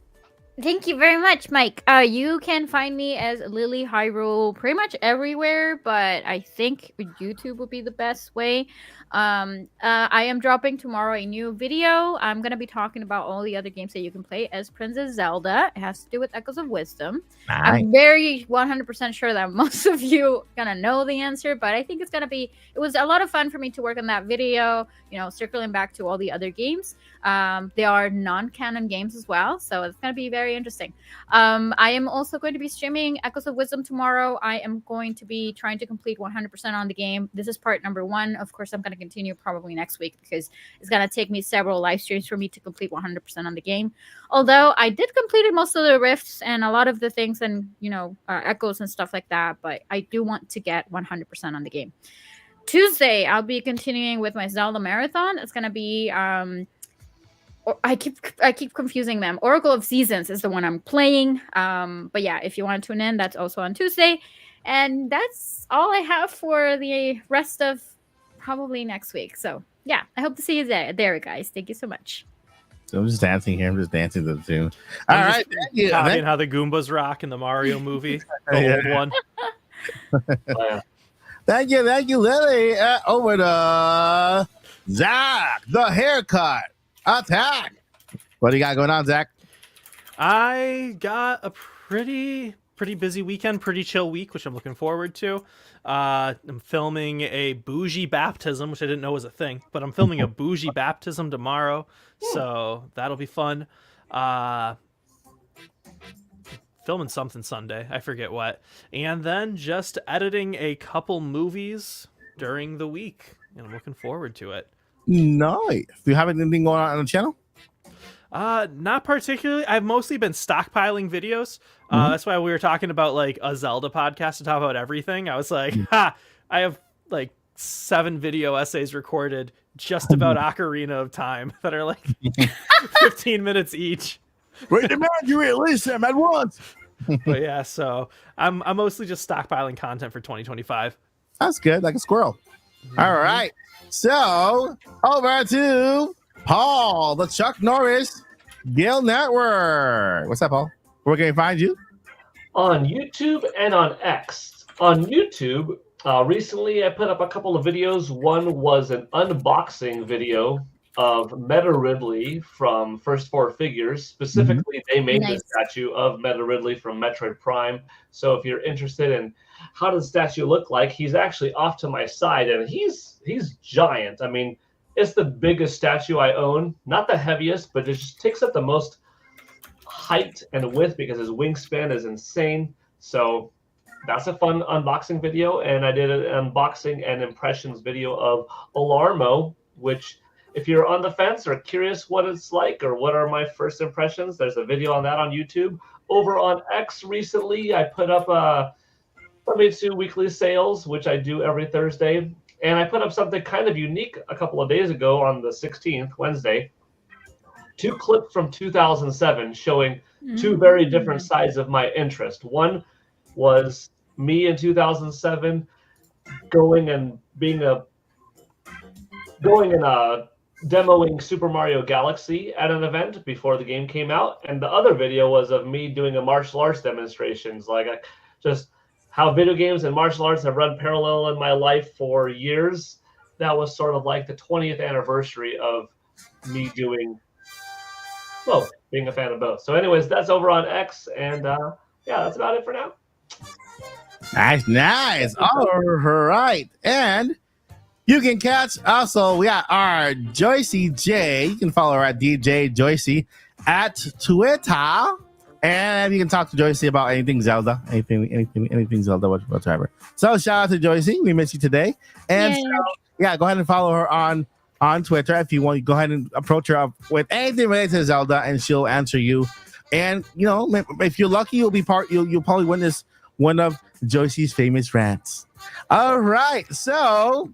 Thank you very much, Mike. You can find me as Lilly Hyrule pretty much everywhere, but I think YouTube would be the best way. I am dropping tomorrow a new video. I'm going to be talking about all the other games that you can play as Princess Zelda. It has to do with Echoes of Wisdom. Nice. I'm very 100% sure that most of you are going to know the answer, but I think it was a lot of fun for me to work on that video, circling back to all the other games. They are non-canon games as well, so it's going to be very very interesting. I am also going to be streaming Echoes of Wisdom tomorrow. I am going to be trying to complete 100% on the game. This is part number 1. Of course, I'm going to continue probably next week because it's going to take me several live streams for me to complete 100% on the game. Although I did complete most of the rifts and a lot of the things and, echoes and stuff like that, but I do want to get 100% on the game. Tuesday, I'll be continuing with my Zelda marathon. It's going to be... I keep confusing them. Oracle of Seasons is the one I'm playing. But yeah, if you want to tune in, that's also on Tuesday. And that's all I have for the rest of probably next week. So yeah, I hope to see you there, guys. Thank you so much. So I'm just dancing here. I'm just dancing to the tune. All right. Thank you. Copying how the Goombas rock in the Mario movie. The old one. Thank you, Lily. Over to Zach, the haircut. Attack. What do you got going on, Zach? I got a pretty busy weekend, pretty chill week, which I'm looking forward to. I'm filming a bougie baptism, which I didn't know was a thing, but I'm filming a bougie baptism tomorrow, so that'll be fun. Filming something Sunday, I forget what, and then just editing a couple movies during the week, and I'm looking forward to it. Nice. Do you have anything going on the channel? Not particularly. I've mostly been stockpiling videos. That's why we were talking about like a Zelda podcast to talk about everything. I was like, I have like 7 video essays recorded just about Ocarina of Time that are like 15 minutes each. Wait a minute, you release them at once. But yeah, so I'm mostly just stockpiling content for 2025. That's good, like a squirrel. All right. So, over to Paul, the Chuck Norris Guild Network. What's up, Paul? Where can we find you? On YouTube and on X. On YouTube, recently I put up a couple of videos. One was an unboxing video of Meta Ridley from First Four Figures. Specifically, they made the statue of Meta Ridley from Metroid Prime. So if you're interested in how does the statue look like, he's actually off to my side, and he's giant. I mean, it's the biggest statue I own. Not the heaviest, but it just takes up the most height and width because his wingspan is insane. So that's a fun unboxing video. And I did an unboxing and impressions video of Alarmo, which if you're on the fence or curious what it's like or what are my first impressions, there's a video on that on YouTube. Over on X recently, I put up Famitsu weekly sales, which I do every Thursday. And I put up something kind of unique a couple of days ago on the 16th, Wednesday. 2 clips from 2007 showing 2 very different sides of my interest. One was me in 2007 going and demoing Super Mario Galaxy at an event before the game came out. And the other video was of me doing a martial arts demonstrations, just how video games and martial arts have run parallel in my life for years. That was sort of like the 20th anniversary of me doing both, being a fan of both. So anyways, that's over on X. And yeah, that's about it for now. Nice. All right. And you can catch also, we got our Joycey J. You can follow her at DJ Joycey at Twitter. And you can talk to Joycey about anything Zelda, anything Zelda whatsoever. So shout out to Joycey. We miss you today. And so, yeah, go ahead and follow her on Twitter. If you want, go ahead and approach her with anything related to Zelda, and she'll answer you. And if you're lucky, you'll probably win this one of Joycey's famous rants. All right, so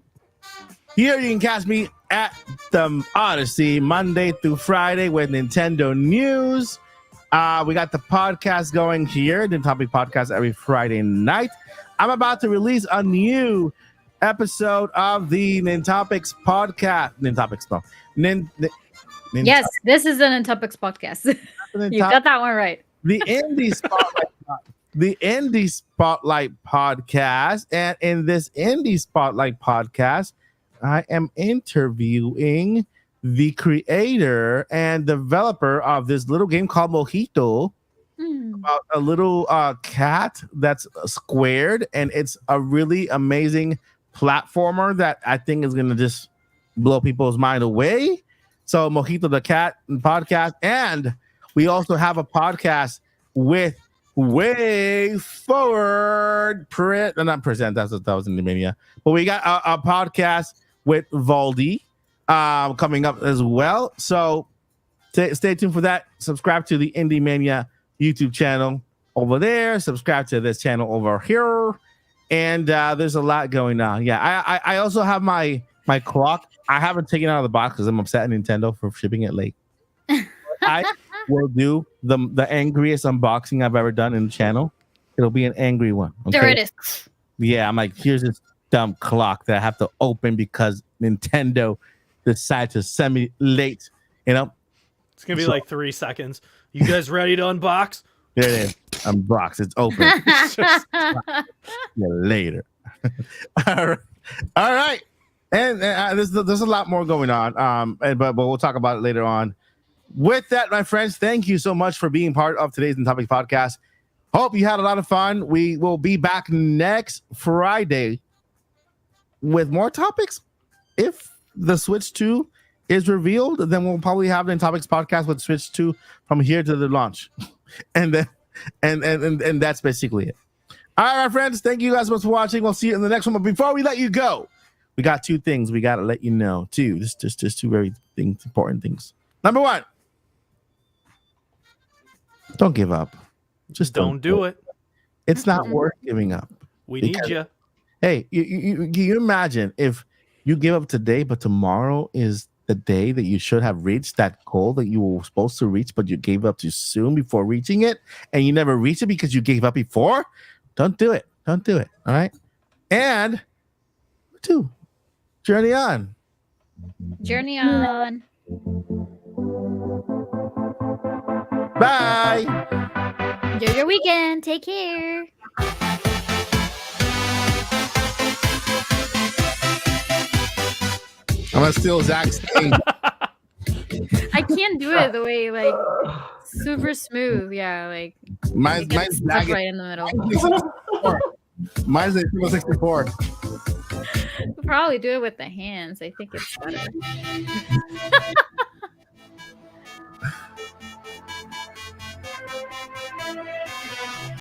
here you can catch me at the Odyssey Monday through Friday with Nintendo news. We got the podcast going here, the Nintopics podcast every Friday night. I'm about to release a new episode of the Nintopics podcast. Yes, this is the Nintopics podcast. You got that one right. The Indie Spotlight podcast. And in this Indie Spotlight podcast, I am interviewing the creator and developer of this little game called Mojito, about a little cat that's squared, and it's a really amazing platformer that I think is going to just blow people's mind away. So Mojito the cat podcast, and We also have a podcast with Way Forward not present. That was in the mania. But we got a podcast with Valdi coming up as well. So stay tuned for that. Subscribe to the Indie Mania YouTube channel over there. Subscribe to this channel over here. And there's a lot going on. Yeah, I also have my clock. I haven't taken it out of the box because I'm upset at Nintendo for shipping it late. I will do the angriest unboxing I've ever done in the channel. It'll be an angry one. Okay? There it is. Yeah, I'm like, here's this dumb clock that I have to open because Nintendo decided to send me late. You know, it's gonna be like 3 seconds. You guys ready to unbox? There it is. Unbox. It's open. Later. All right. And there's a lot more going on. But we'll talk about it later on. With that, my friends, thank you so much for being part of today's Nintopics podcast. Hope you had a lot of fun. We will be back next Friday with more topics. If the Switch 2 is revealed, then we'll probably have the Nintopics podcast with Switch 2 from here to the launch. And then and that's basically it. All right, my friends, thank you guys so much for watching. We'll see you in the next one. But before we let you go, we got 2 things we got to let you know too. Just 2 very important things. Number 1, don't give up. Just don't do it. It's not worth giving up. We need you. Hey, you imagine if you give up today, but tomorrow is the day that you should have reached that goal that you were supposed to reach, but you gave up too soon before reaching it, and you never reached it because you gave up before? Don't do it. Don't do it. All right. And 2, journey on. Journey on. Bye. Enjoy your weekend. Take care. I'm gonna steal Zach's thing. I can't do it the way like super smooth. Yeah, like mine's stuck right in the middle. Mine's a 64. We'll probably do it with the hands. I think it's better.